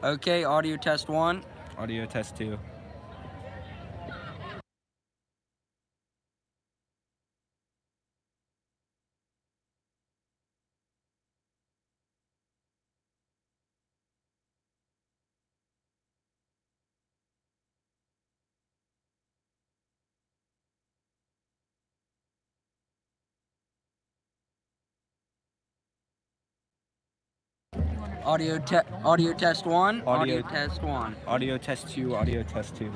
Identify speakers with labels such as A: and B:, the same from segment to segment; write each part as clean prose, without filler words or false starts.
A: Okay, audio test 1.
B: Audio test 2.
A: Audio test 1. Audio test 1.
B: Audio test 2. Audio test 2.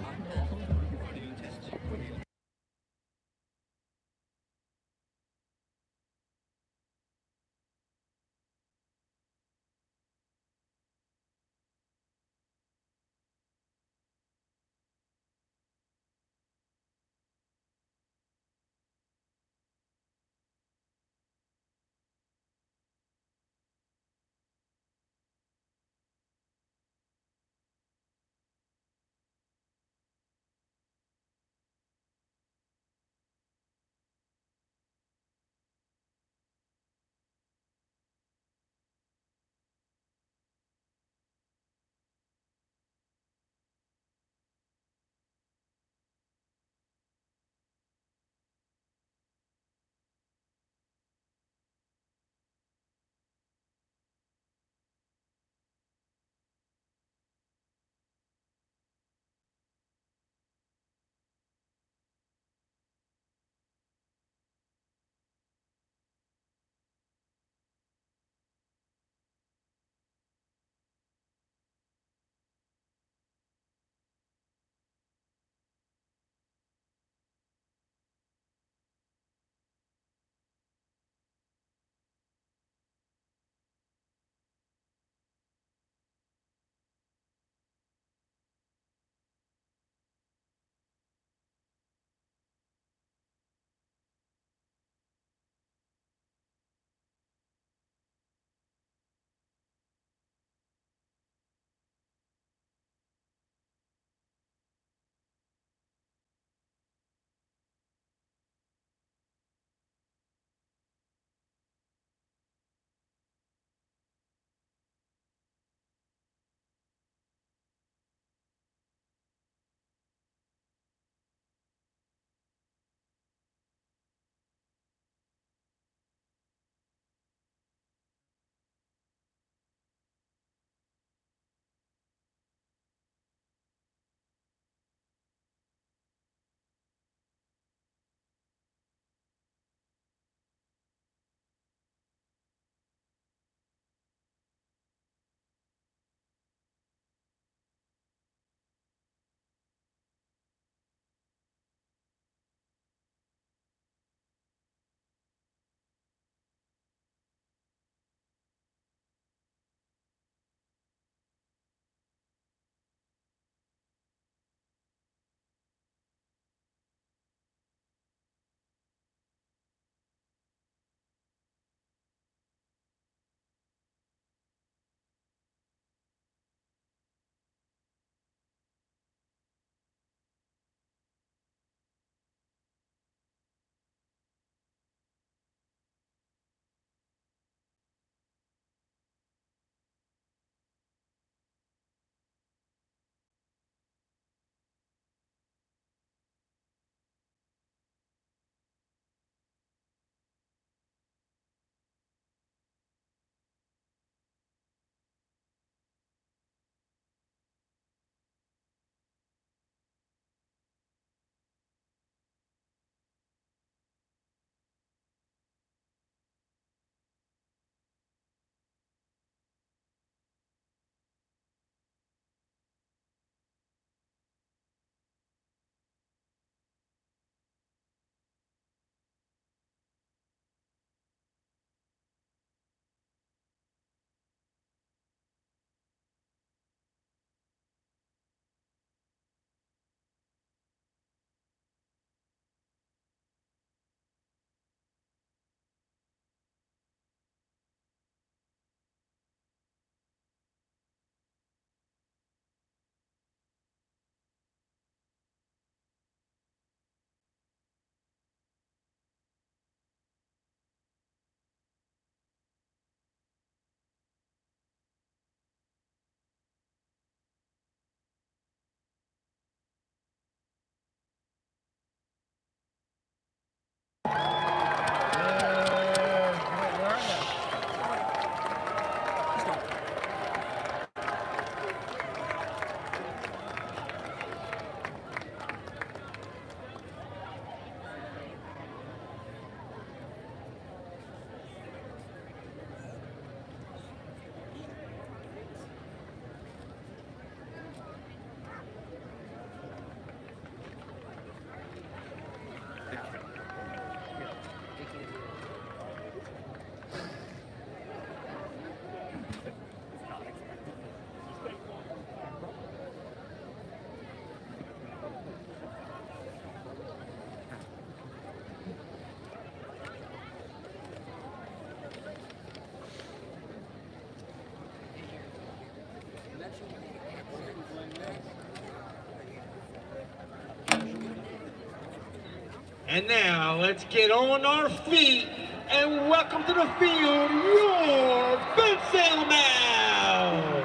C: And now let's get on our feet and welcome to the field your Bensalem Owls.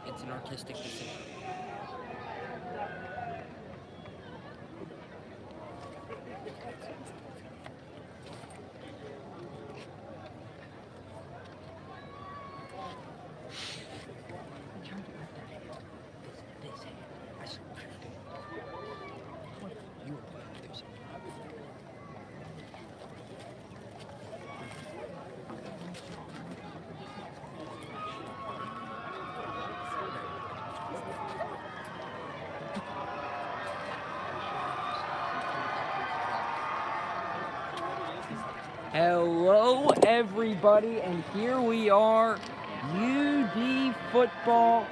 A: It's an artistic decision. Hello everybody, and here we are, UD Football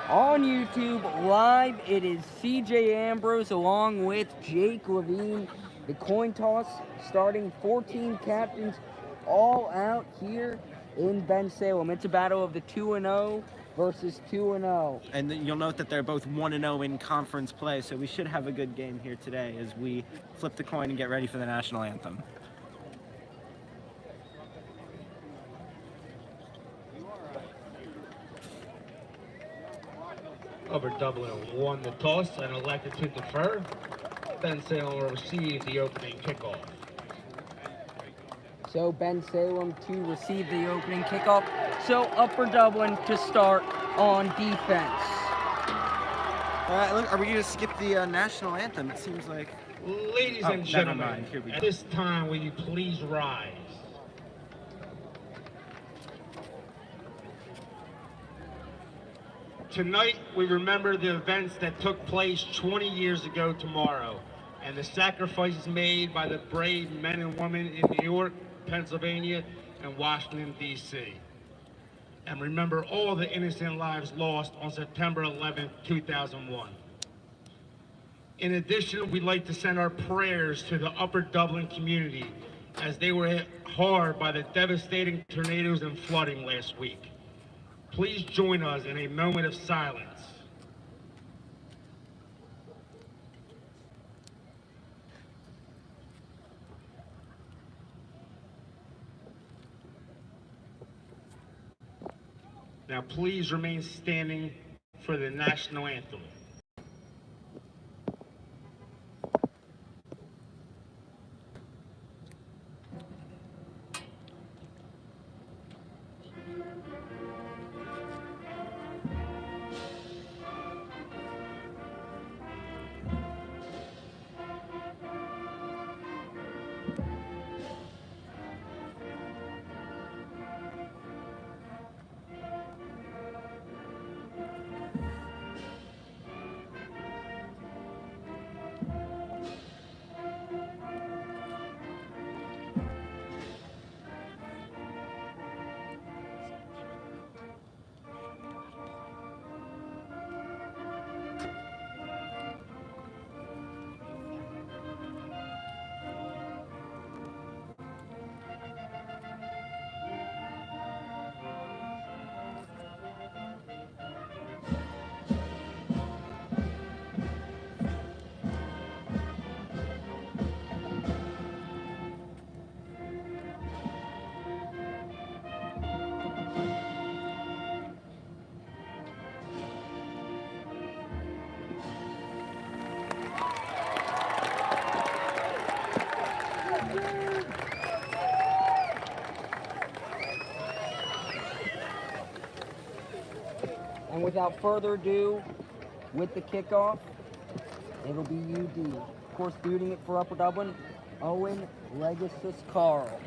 A: on YouTube live. It is CJ Ambrose along with Jake Levine. The coin toss starting 14 captains all out here in Bensalem. It's a battle of the 2-0 versus 2-0.
B: And you'll note that they're both 1-0 in conference play, so we should have a good game here today as we flip the coin and get ready for the national anthem.
C: Upper Dublin won the toss and elected to defer. Bensalem will receive the opening kickoff.
A: So Bensalem to receive the opening kickoff. So Upper Dublin to start on defense.
B: Look, are we going to skip the national anthem? It seems like...
C: Ladies and gentlemen, at this time, will you please rise? Tonight, we remember the events that took place 20 years ago tomorrow, and the sacrifices made by the brave men and women in New York, Pennsylvania, and Washington, D.C. And remember all the innocent lives lost on September 11, 2001. In addition, we'd like to send our prayers to the Upper Dublin community as they were hit hard by the devastating tornadoes and flooding last week. Please join us in a moment of silence. Now please remain standing for the national anthem.
A: And without further ado, with the kickoff, it'll be UD. Of course, booting it for Upper Dublin, Owen Legasis Carl.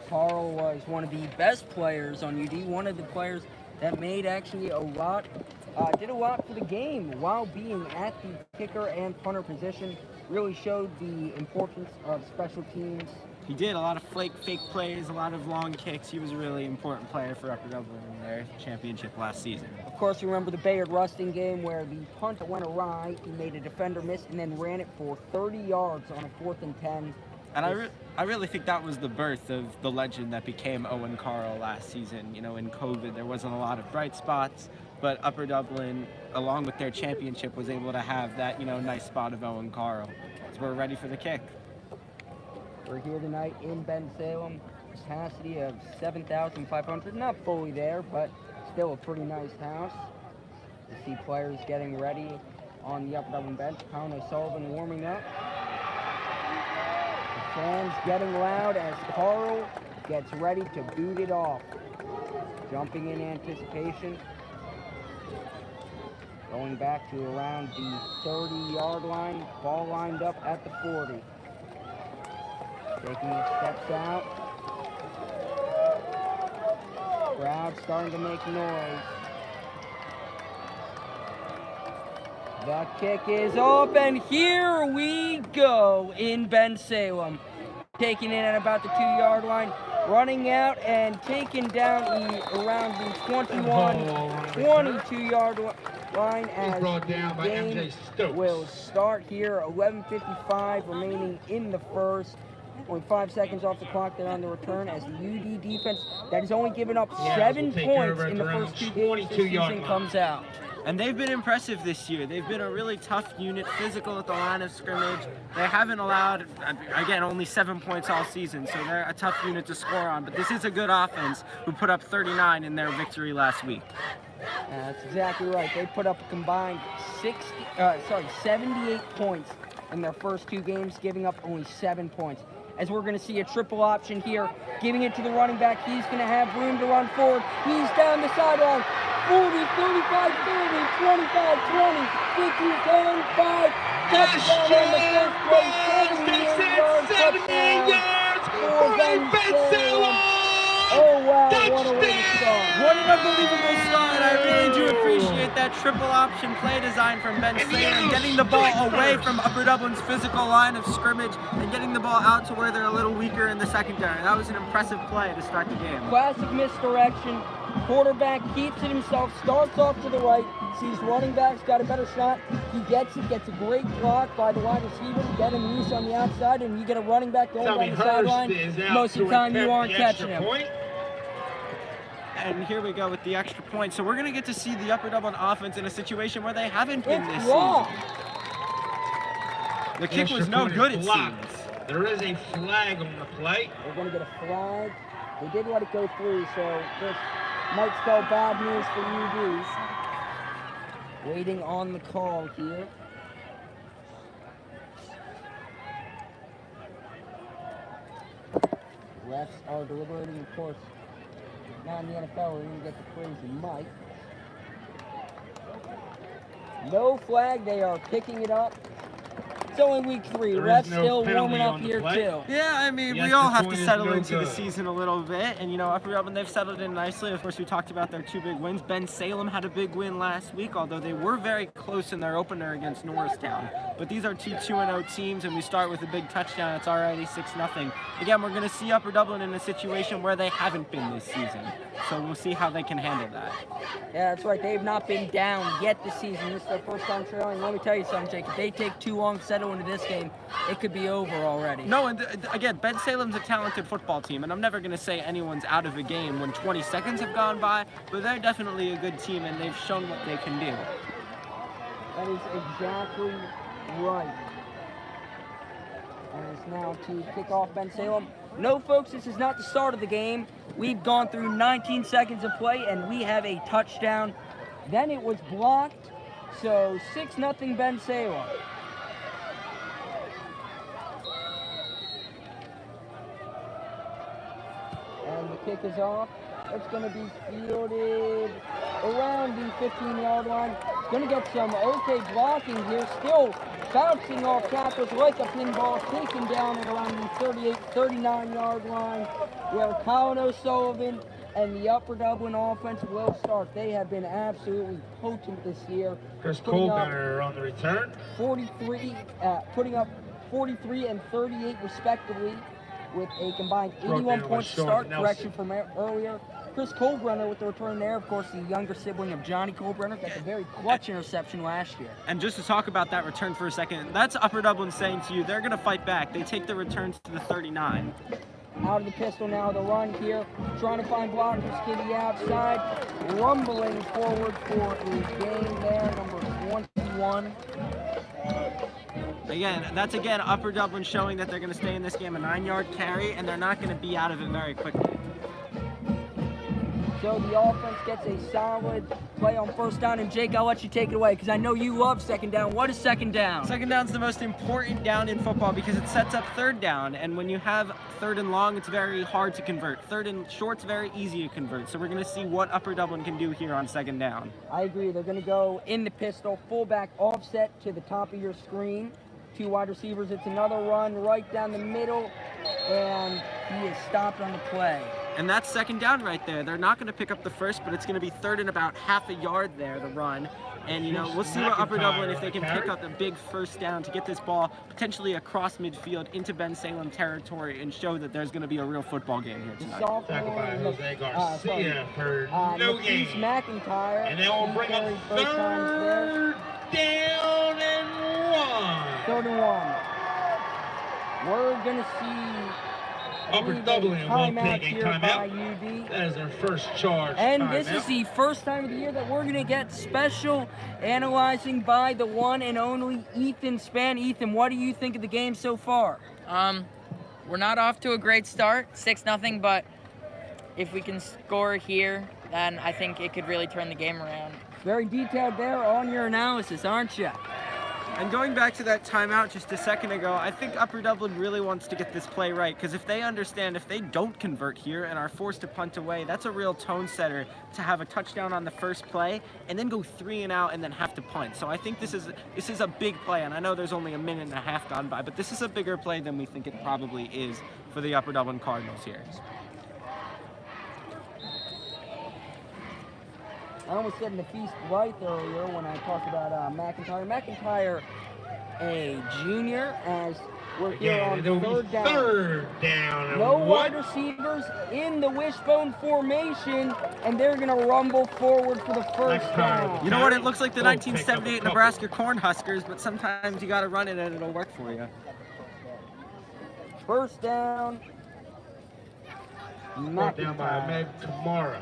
A: Carl was one of the best players on UD, one of the players that made actually did a lot for the game while being at the kicker and punter position. Really showed the importance of special teams.
B: He did a lot of fake plays, a lot of long kicks. He was a really important player for Upper Dublin in their championship last season.
A: Of course, you remember the Bayard-Rustin game where the punt went awry, he made a defender miss, and then ran it for 30 yards on a 4th and 10.
B: And I really think that was the birth of the legend that became Owen Carl last season. You know, in COVID, there wasn't a lot of bright spots, but Upper Dublin, along with their championship, was able to have that, nice spot of Owen Carl. So we're ready for the kick.
A: We're here tonight in Bensalem, capacity of 7,500. Not fully there, but still a pretty nice house. You see players getting ready on the Upper Dublin bench. Colin O'Sullivan warming up. The fans getting loud as Carl gets ready to boot it off. Jumping in anticipation. Going back to around the 30-yard line. Ball lined up at the 40. Taking steps out. Crowd starting to make noise. The kick is off, and here we go in Bensalem. Taking it at about the 2-yard line, running out and taking down around the 22-yard line as the game will start here. 11:55 remaining in the first. Only 5 seconds off the clock there on the return as the UD defense that has only given up 7 points in the first 2 games this season comes out.
B: And they've been impressive this year. They've been a really tough unit, physical at the line of scrimmage. They haven't allowed, again, only 7 points all season, so they're a tough unit to score on. But this is a good offense who put up 39 in their victory last week.
A: That's exactly right. They put up a combined 78 points in their first 2 games, giving up only 7 points. As we're going to see a triple option here, giving it to the running back. He's going to have room to run forward. He's down the sideline. 40, 35, 30, 25, 20, 50, 10, 5. Touchdown on the first play. 78 yards for Bensalem. Oh, wow, what a way to start.
B: What an unbelievable start. I really do appreciate that triple option play design from Bensalem, getting the ball away from Upper Dublin's physical line of scrimmage and getting the ball out to where they're a little weaker in the secondary. That was an impressive play to start the game.
A: Classic misdirection. Quarterback keeps it himself, starts off to the right, sees running back's got a better shot. He gets it, gets a great block by the wide receiver to get him loose on the outside, and you get a running back going down the sideline. Most of the time you aren't catching him.
B: And here we go with the extra point. So we're going to get to see the Upper Dublin offense in a situation where they haven't been this season. The kick was no good, it seems.
C: There is a flag on the play.
A: We're going to get a flag. They did let it go through, so this might spell bad news for UDs. Waiting on the call here. Refs are deliberating, of course. Not in the NFL, we're going to get the crazy Mike. No flag, they are picking it up. It's only week 3. Refs still warming up here too.
B: Yeah, I mean, we all have to settle into the season a little bit. And, Upper Dublin, they've settled in nicely. Of course, we talked about their 2 big wins. Bensalem had a big win last week, although they were very close in their opener against Norristown. But these are 2 2-0 teams, and we start with a big touchdown. It's already 6-0. Again, we're going to see Upper Dublin in a situation where they haven't been this season. So we'll see how they can handle that.
A: Yeah, that's right. They've not been down yet this season. This is their first time trailing. Let me tell you something, Jake. If they take too long to settle into this game, it could be over already.
B: No, and again, Bensalem's a talented football team, and I'm never going to say anyone's out of a game when 20 seconds have gone by, but they're definitely a good team, and they've shown what they can do.
A: That is exactly right. And it's now to kick off Bensalem. No, folks, this is not the start of the game. We've gone through 19 seconds of play, and we have a touchdown. Then it was blocked, so 6-0 Bensalem. And the kick is off. It's going to be fielded around the 15-yard line. Going to get some okay blocking here. Still bouncing off tackles like a pinball, taken down at around the 38, 39-yard line, where Colin O'Sullivan and the Upper Dublin offense will start. They have been absolutely potent this year.
C: Chris Colbrenner on the return.
A: 43, putting up 43 and 38 respectively, with a combined 81 points to start. Correction from earlier. Chris Colbrenner with the return there, of course, the younger sibling of Johnny Colbrenner, got a very clutch interception last year.
B: And just to talk about that return for a second, that's Upper Dublin saying to you, they're going to fight back. They take the returns to the 39.
A: Out of the pistol now, the run here, trying to find blockers to the outside, rumbling forward for a gain there, number 21.
B: Again, that's Upper Dublin showing that they're going to stay in this game a 9-yard carry, and they're not going to be out of it very quickly.
A: So the offense gets a solid play on first down. And Jake, I'll let you take it away because I know you love second down. What is second down?
B: Second down's the most important down in football because it sets up third down. And when you have third and long, it's very hard to convert. Third and short's very easy to convert. So we're going to see what Upper Dublin can do here on second down.
A: I agree. They're going to go in the pistol, fullback offset to the top of your screen. 2 wide receivers. It's another run right down the middle, and he is stopped on the play.
B: And that's second down right there. They're not going to pick up the first, but it's going to be third and about half a yard there, the run. And, you know, we'll see what Upper Dublin, if they can pick up the big first down to get this ball potentially across midfield into Bensalem territory and show that there's going to be a real football game here tonight.
C: Tackled by Jose Garcia for no gain.
A: McIntyre.
C: And they will bring up third down and 1.
A: Third and 1. We're going to see
C: Upper Dublin will take a timeout.
A: UD.
C: That is their first charge.
A: And this is the first time of the year that we're going to get special analyzing by the one and only Ethan Span. Ethan, what do you think of the game so far?
D: We're not off to a great start, 6-0, but if we can score here, then I think it could really turn the game around.
A: Very detailed there on your analysis, aren't you?
B: And going back to that timeout just a second ago, I think Upper Dublin really wants to get this play right, because if they understand if they don't convert here and are forced to punt away, that's a real tone setter to have a touchdown on the first play and then go 3 and out and then have to punt. So I think this is a big play, and I know there's only a minute and a half gone by, but this is a bigger play than we think it probably is for the Upper Dublin Cardinals here.
A: I almost said in the feast right earlier when I talked about McIntyre. McIntyre, a junior, as we're here on third down.
C: Third down.
A: No wide receivers in the wishbone formation, and they're going to rumble forward for the first down.
B: You know what? It looks like the 1978 Nebraska Cornhuskers, but sometimes you got to run it and it'll work for you.
A: First down.
C: Brought down by Ahmed Kamara.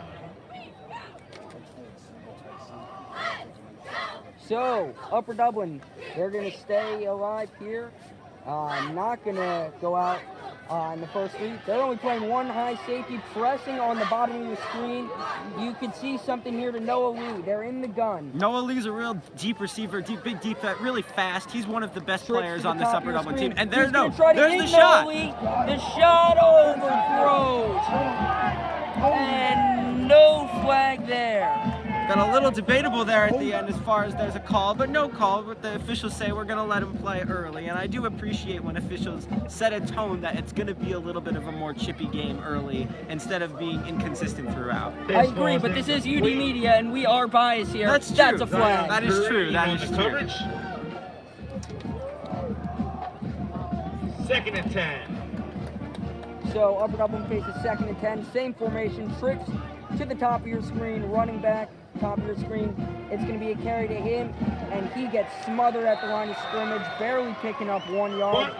A: So, Upper Dublin, they're going to stay alive here. Not going to go out in the first 3. They're only playing 1 high safety, pressing on the bottom of the screen. You can see something here to Noah Lee. They're in the gun.
B: Noah Lee's a real deep receiver, big, really fast. He's one of the best players on this Upper Dublin team. And there's the shot.
A: Lee. The shot overthrows. And no flag there.
B: Got a little debatable there at the end as far as there's a call, but no call. But the officials say we're going to let him play early. And I do appreciate when officials set a tone that it's going to be a little bit of a more chippy game early instead of being inconsistent throughout.
A: I agree, but this is UD Media, and we are biased here.
B: That's true.
A: That's a flag.
B: That is true. That is true.
C: Coverage. 2nd and 10.
A: So Upper Dublin faces 2nd and 10. Same formation. Tricks to the top of your screen. Running back. Top of your screen. It's going to be a carry to him, and he gets smothered at the line of scrimmage, barely picking up 1 yard.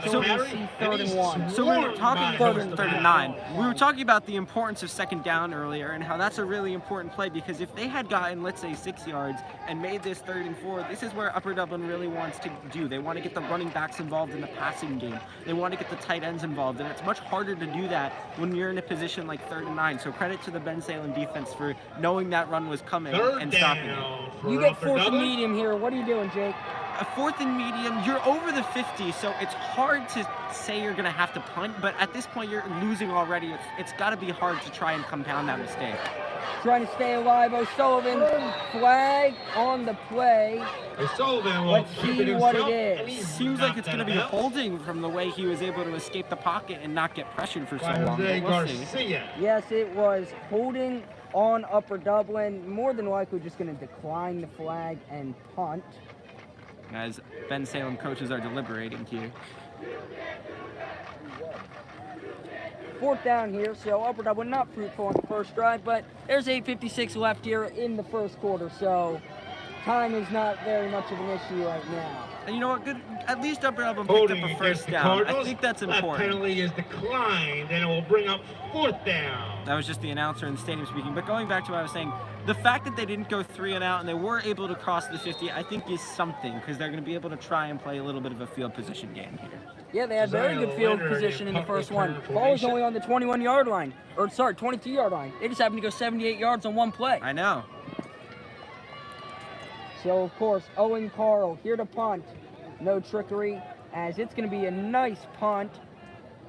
C: So
A: we see 3rd and 1.
B: So we were talking third and 9. We were talking about the importance of second down earlier and how that's a really important play, because if they had gotten, let's say, 6 yards and made this 3rd and 4, this is where Upper Dublin really wants to do. They want to get the running backs involved in the passing game. They want to get the tight ends involved, and it's much harder to do that when you're in a position like 3rd and 9. So credit to the Bensalem defense for knowing that run was coming and stopping it.
A: You get 4th and medium here. What are you doing, Jake?
B: a 4th and medium, you're over the 50, so it's hard to say you're going to have to punt, but at this point you're losing already. It's got to be hard to try and compound that mistake.
A: Trying to stay alive, O'Sullivan. Flag on the play.
C: O'Sullivan will
A: Let's
C: keep
A: see
C: it
A: what
C: himself,
A: it
C: and
A: is.
C: he's
B: Seems like
C: knocked
B: it's going to
C: out
B: be
C: of bounds
B: holding from the way he was able to escape the pocket and not get pressured for so
C: by
B: long.
C: Jose
B: But we'll see.
C: Garcia.
A: Yes, it was holding on Upper Dublin. More than likely just going to decline the flag and punt.
B: As Bensalem coaches are deliberating here.
A: 4th down here, so Upper Dublin not fruitful on the first drive, but there's 8:56 left here in the first quarter, so time is not very much of an issue right now.
B: And you know what? Good. At least Upper Dublin picked
C: Holding
B: up a
C: against
B: first
C: the
B: down.
C: Cardinals.
B: I think that's
C: That
B: important.
C: penalty is declined, and it will bring up 4th down.
B: That was just the announcer in the stadium speaking. But going back to what I was saying, the fact that they didn't go 3 and out and they were able to cross the 50, I think is something, because they're going to be able to try and play a little bit of a field position game here.
A: Yeah, they had very good field position in the first one. Ball was only on the 21-yard line, or sorry, 22-yard line. They just happened to go 78 yards on one play.
B: I know.
A: So, of course, Owen Carl here to punt. No trickery, as it's going to be a nice punt.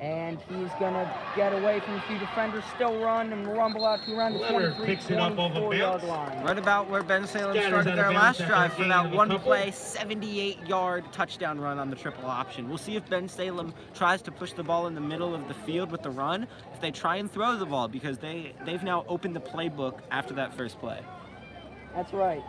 A: And he's going to get away from a few defenders, still run and rumble out to around the
C: Leonard
A: 23,
C: picks it up over
A: 24-yard
C: bounds.
A: line.
B: Right about where Bensalem
C: Scatters
B: started
C: out
B: their
C: of
B: last
C: bounds
B: drive
C: after
B: for
C: a
B: that
C: gain of a
B: one
C: couple.
B: play, 78-yard touchdown run on the triple option. We'll see if Bensalem tries to push the ball in the middle of the field with the run, if they try and throw the ball, because they've now opened the playbook after that first play.
A: That's right.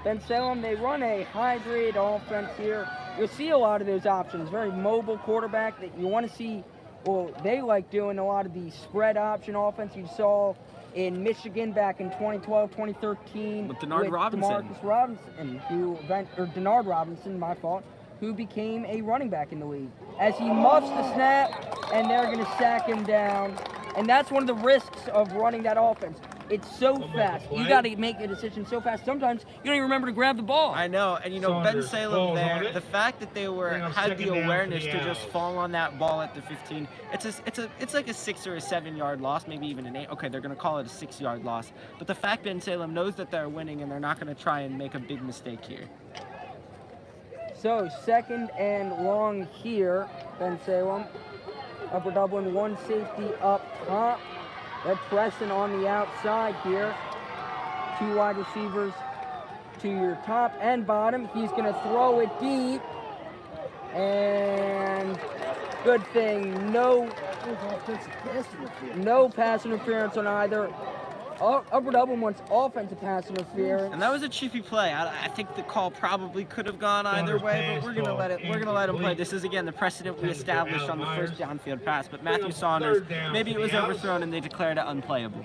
A: Bensalem, they run a hybrid offense here. You'll see a lot of those options. Very mobile quarterback that you want to see. Well, they like doing a lot of the spread option offense you saw in Michigan back in 2012, 2013
B: With Denard Robinson.
A: DeMarcus Robinson, Denard Robinson, my fault, who became a running back in the league. As he muffs the snap, and they're going to sack him down. And that's one of the risks of running that offense. It's so fast. You got to make a decision so fast. Sometimes you don't even remember to grab the ball.
B: I know, and you know,
C: Saunders
B: Bensalem
C: falls on
B: there,
C: it.
B: the fact that they
C: Bring up
B: had the
C: second down
B: awareness
C: for
B: to
C: the
B: just
C: Owls.
B: fall on that ball at the 15, it's like a 6 or a 7 yard loss, maybe even an 8. Okay, they're going to call it a 6 yard loss, but the fact Bensalem knows that they're winning and they're not going to try and make a big mistake here.
A: So 2nd and long here, Bensalem. Upper Dublin, one safety up top. They're pressing on the outside here. 2 wide receivers to your top and bottom. He's going to throw it deep. And good thing, no pass interference on either. Upper Dublin wants offensive pass interference.
B: And that was a chippy play. I think the call probably could have gone either way, but we're gonna let him play. This is again the precedent we established on the first downfield pass. But Matthew Saunders, maybe it was overthrown and they declared it unplayable.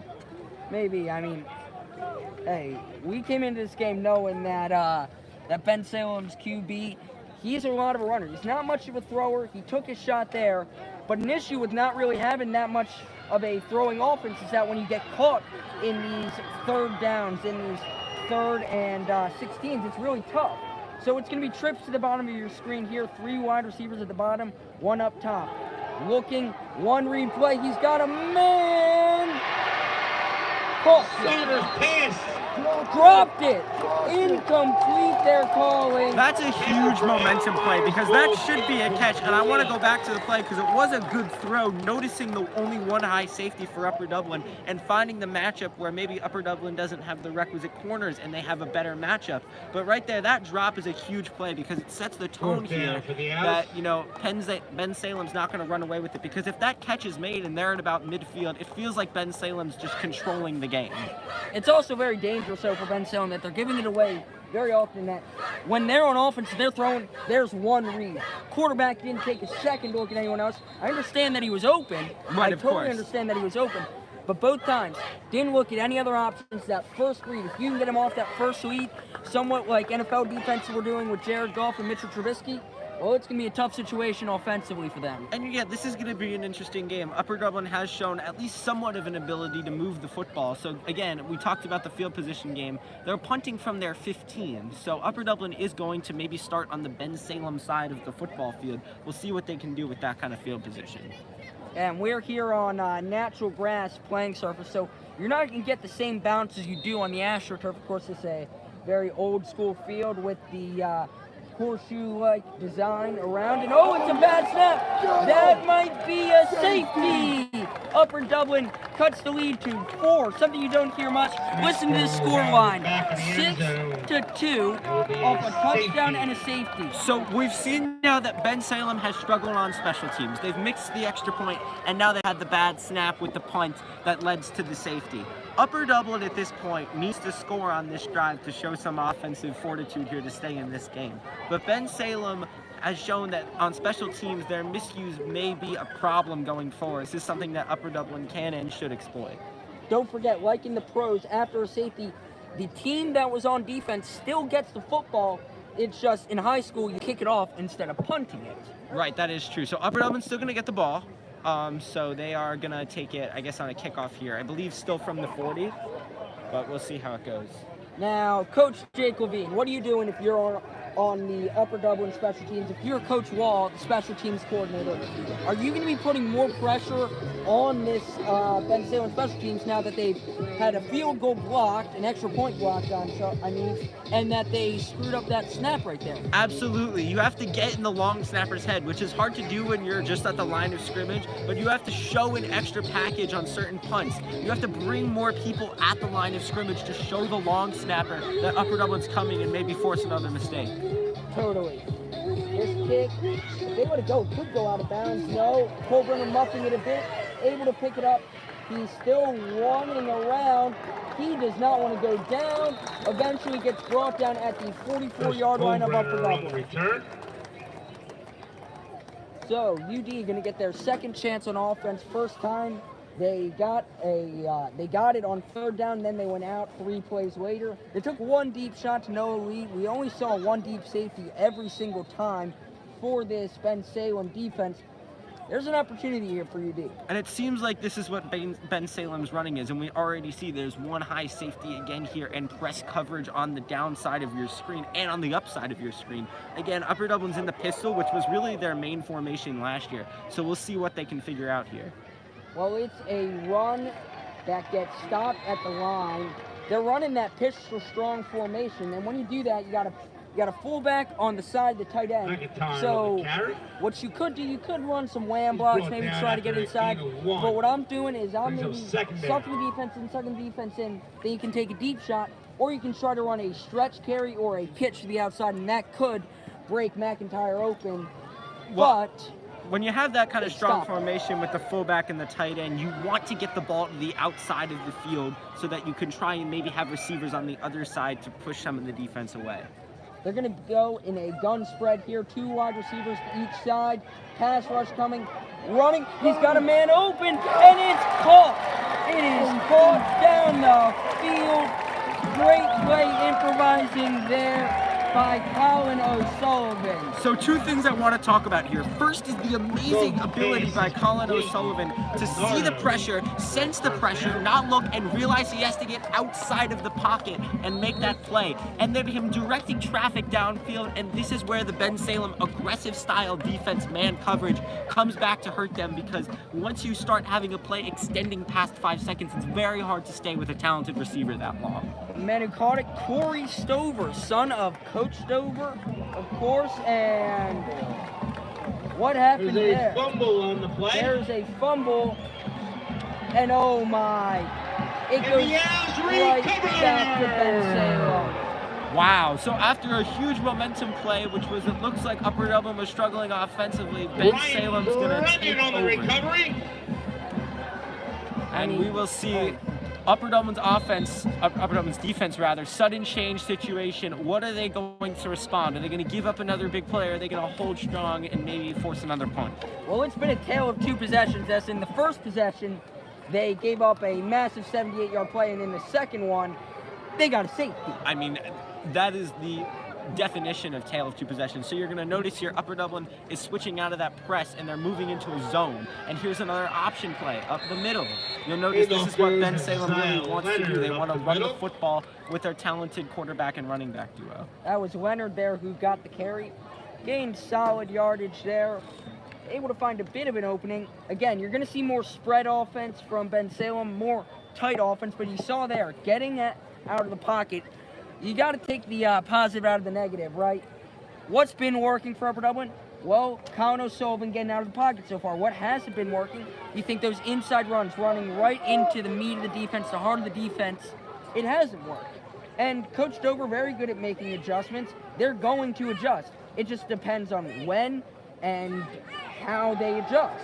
A: Maybe. I mean, hey, we came into this game knowing that that Bensalem's QB, he's a lot of a runner. He's not much of a thrower. He took his shot there, but an issue with not really having that much of a throwing offense is that when you get caught in these 3rd downs, in these 3rd and 16s, it's really tough. So it's going to be trips to the bottom of your screen here. 3 wide receivers at the bottom, 1 up top. Looking, 1 read play. He's got a man. Caught.
C: Saunders pass.
A: Dropped it. Incomplete, they're calling.
B: That's a huge momentum play because that should be a catch. And I want to go back to the play because it was a good throw, noticing the only 1 high safety for Upper Dublin and finding the matchup where maybe Upper Dublin doesn't have the requisite corners and they have a better matchup. But right there, that drop is a huge play because it sets the tone here that, you know, Bensalem's not going to run away with it, because if that catch is made and they're at about midfield, it feels like Bensalem's just controlling the game.
A: It's also very dangerous so for Bensalem that they're giving it away very often, that when they're on offense, they're throwing, there's 1 read. Quarterback didn't take a second to look at anyone else. I understand that he was open.
B: Right,
A: I
B: of
A: totally
B: course.
A: understand that he was open. But both times, didn't look at any other options. That first read, if you can get him off that first read, somewhat like NFL defenses were doing with Jared Goff and Mitchell Trubisky, well, it's going to be a tough situation offensively for them.
B: And yeah, this is going to be an interesting game. Upper Dublin has shown at least somewhat of an ability to move the football. So again, we talked about the field position game. They're punting from their 15. So Upper Dublin is going to maybe start on the Bensalem side of the football field. We'll see what they can do with that kind of field position.
A: And we're here on natural grass playing surface, so you're not going to get the same bounce as you do on the AstroTurf. Of course, it's a very old school field with the horseshoe-like design around, and oh, it's a bad snap. That might be a safety. Upper Dublin cuts the lead to 4, something you don't hear much. Listen to the score line, 6-2 off a touchdown and a safety.
B: So we've seen now that Bensalem has struggled on special teams. They've mixed the extra point, and now they had the bad snap with the punt that led to the safety. Upper Dublin at this point needs to score on this drive to show some offensive fortitude here to stay in this game. But Bensalem has shown that on special teams, their misuse may be a problem going forward. This is something that Upper Dublin can and should exploit.
A: Don't forget, like in the pros, after a safety, the team that was on defense still gets the football. It's just in high school, you kick it off instead of punting it.
B: Right, that is true. So Upper Dublin's still going to get the ball. So they are going to take it, I guess, on a kickoff here. I believe still from the 40, but we'll see how it goes.
A: Now, Coach Jake Levine, what are you doing if you're on the Upper Dublin special teams? If you're Coach Wall, the special teams coordinator, are you going to be putting more pressure on this Bensalem special teams now that they've had a field goal blocked, an extra point blocked, and that they screwed up that snap right there?
B: Absolutely. You have to get in the long snapper's head, which is hard to do when you're just at the line of scrimmage, but you have to show an extra package on certain punts. You have to bring more people at the line of scrimmage to show the long snapper that Upper Dublin's coming and maybe force another mistake.
A: Totally. This kick, if they let it go, could go out of bounds. No, Colburn muffing it a bit, able to pick it up. He's still running around. He does not want to go down. Eventually gets brought down at the 44-yard line of Upper Dublin.
C: Return.
A: So UD going to get their second chance on offense. First time they got it on third down, then they went out 3 plays later. They took one deep shot to no lead. We only saw one deep safety every single time for this Bensalem defense. There's an opportunity here for UD.
B: And it seems like this is what Bensalem's running is, and we already see there's one high safety again here and press coverage on the downside of your screen and on the upside of your screen. Again, Upper Dublin's in the pistol, which was really their main formation last year. So we'll see what they can figure out here.
A: Well, it's a run that gets stopped at the line. They're running that pistol strong formation, and when you do that, you got a fullback on the side, the tight end. So what you could do, you could run some wham blocks, maybe try to get inside. But what I'm doing is I'm maybe sucking the defense in, sucking the defense in. Then you can take a deep shot, or you can try to run a stretch carry or a pitch to the outside, and that could break McIntyre open. But
B: when you have that kind of strong formation with the fullback and the tight end, you want to get the ball to the outside of the field so that you can try and maybe have receivers on the other side to push some of the defense away.
A: They're going to go in a gun spread here. 2 wide receivers to each side. Pass rush coming. Running. He's got a man open, and it's caught. It is caught down the field. Great play improvising there by Colin O'Sullivan.
B: So 2 things I want to talk about here. First is the amazing ability by Colin O'Sullivan to see the pressure, sense the pressure, not look, and realize he has to get outside of the pocket and make that play. And then him directing traffic downfield, and this is where the Bensalem aggressive style defense man coverage comes back to hurt them, because once you start having a play extending past 5 seconds, it's very hard to stay with a talented receiver that long.
A: The man who caught it, Corey Stover, son of Coach Stover, of course, and what happened there?
C: There's a fumble on the play.
A: There's a fumble, and oh my, it goes right back to Bensalem.
B: Wow, so after a huge momentum play, which was, it looks like Upper Dublin was struggling offensively, Bensalem's going to take
C: on the recovery.
B: And we will see Upper Dublin's defense, sudden change situation. What are they going to respond? Are they going to give up another big play? Are they going to hold strong and maybe force another punt?
A: Well, it's been a tale of 2 possessions. As in the first possession, they gave up a massive 78-yard play, and in the second one, they got a safety.
B: I mean, that is the definition of tale of 2 possessions. So you're going to notice here Upper Dublin is switching out of that press and they're moving into a zone. And here's another option play up the middle. You'll notice this is what Bensalem really wants to do. They want to run the football with their talented quarterback and running back duo.
A: That was Leonard there who got the carry. Gained solid yardage there. Able to find a bit of an opening. Again, you're going to see more spread offense from Bensalem, more tight offense, but you saw there, getting out of the pocket. You got to take the positive out of the negative, right? What's been working for Upper Dublin? Well, Colin O'Sullivan getting out of the pocket so far. What hasn't been working? You think those inside runs, running right into the meat of the defense, the heart of the defense, it hasn't worked. And Coach Dover, very good at making adjustments. They're going to adjust. It just depends on when and how they adjust.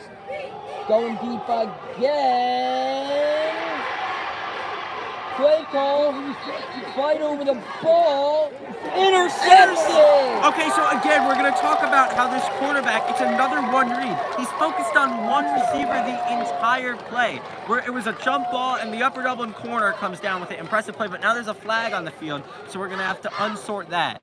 A: Going deep again. Play call. Fight over the ball. Intercepted!
B: Okay, so again, we're going to talk about how this quarterback, it's another one read. He's focused on one receiver the entire play, where it was a jump ball and the Upper Dublin corner comes down with it. Impressive play, but now there's a flag on the field, so we're going to have to unsort that.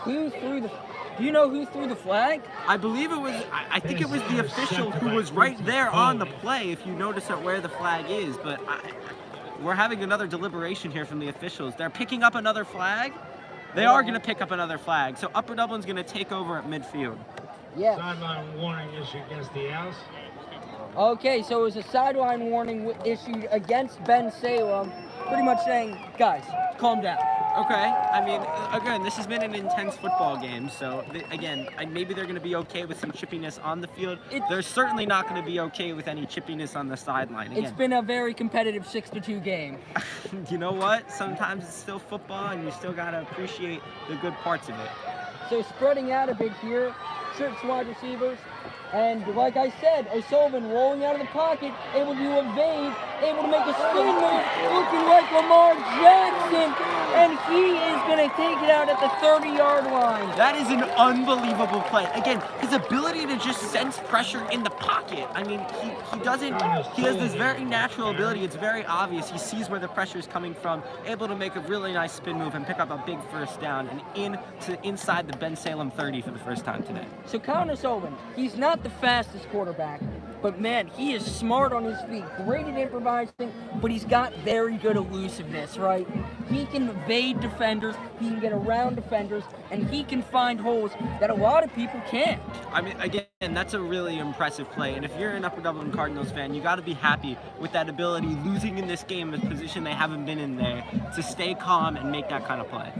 A: Do you know who threw the flag?
B: I believe it was, I think it was the official who was right there on the play, if you notice at where the flag is, but we're having another deliberation here from the officials. They're picking up another flag. They are going to pick up another flag. So Upper Dublin's going to take over at midfield.
A: Yeah.
C: Sideline warning issued against the Owls.
A: Okay, so it was a sideline warning issued against Bensalem, pretty much saying, guys, calm down.
B: Okay. I mean, again, this has been an intense football game. So, again, maybe they're going to be okay with some chippiness on the field. They're certainly not going to be okay with any chippiness on the sideline. Again,
A: it's been a very competitive 6-2 game.
B: You know what? Sometimes it's still football, and you still got to appreciate the good parts of it.
A: So spreading out a bit here, trips wide receivers. And like I said, O'Sullivan rolling out of the pocket, able to evade, able to make a spin move, looking like Lamar Jackson, and he is going to take it out at the 30-yard line.
B: That is an unbelievable play. Again, his ability to just sense pressure in the pocket. I mean, he has this very natural ability. It's very obvious. He sees where the pressure is coming from, able to make a really nice spin move and pick up a big first down and inside the Bensalem 30 for the first time today.
A: So Colin O'Sullivan, he's not the fastest quarterback, but man, he is smart on his feet, great at improvising, but he's got very good elusiveness, right? He can evade defenders, he can get around defenders, and he can find holes that a lot of people can't.
B: I mean, again, that's a really impressive play, and if you're an Upper Dublin Cardinals fan, you got to be happy with that ability, losing in this game, a position they haven't been in there, to stay calm and make that kind of play.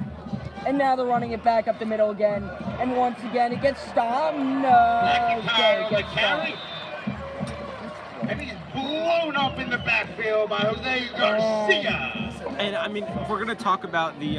A: And now they're running it back up the middle again. And once again, it gets stopped. No. Okay, it gets stopped.
C: And he's blown up in the backfield by Jose Garcia.
B: And I mean, if we're going to talk about the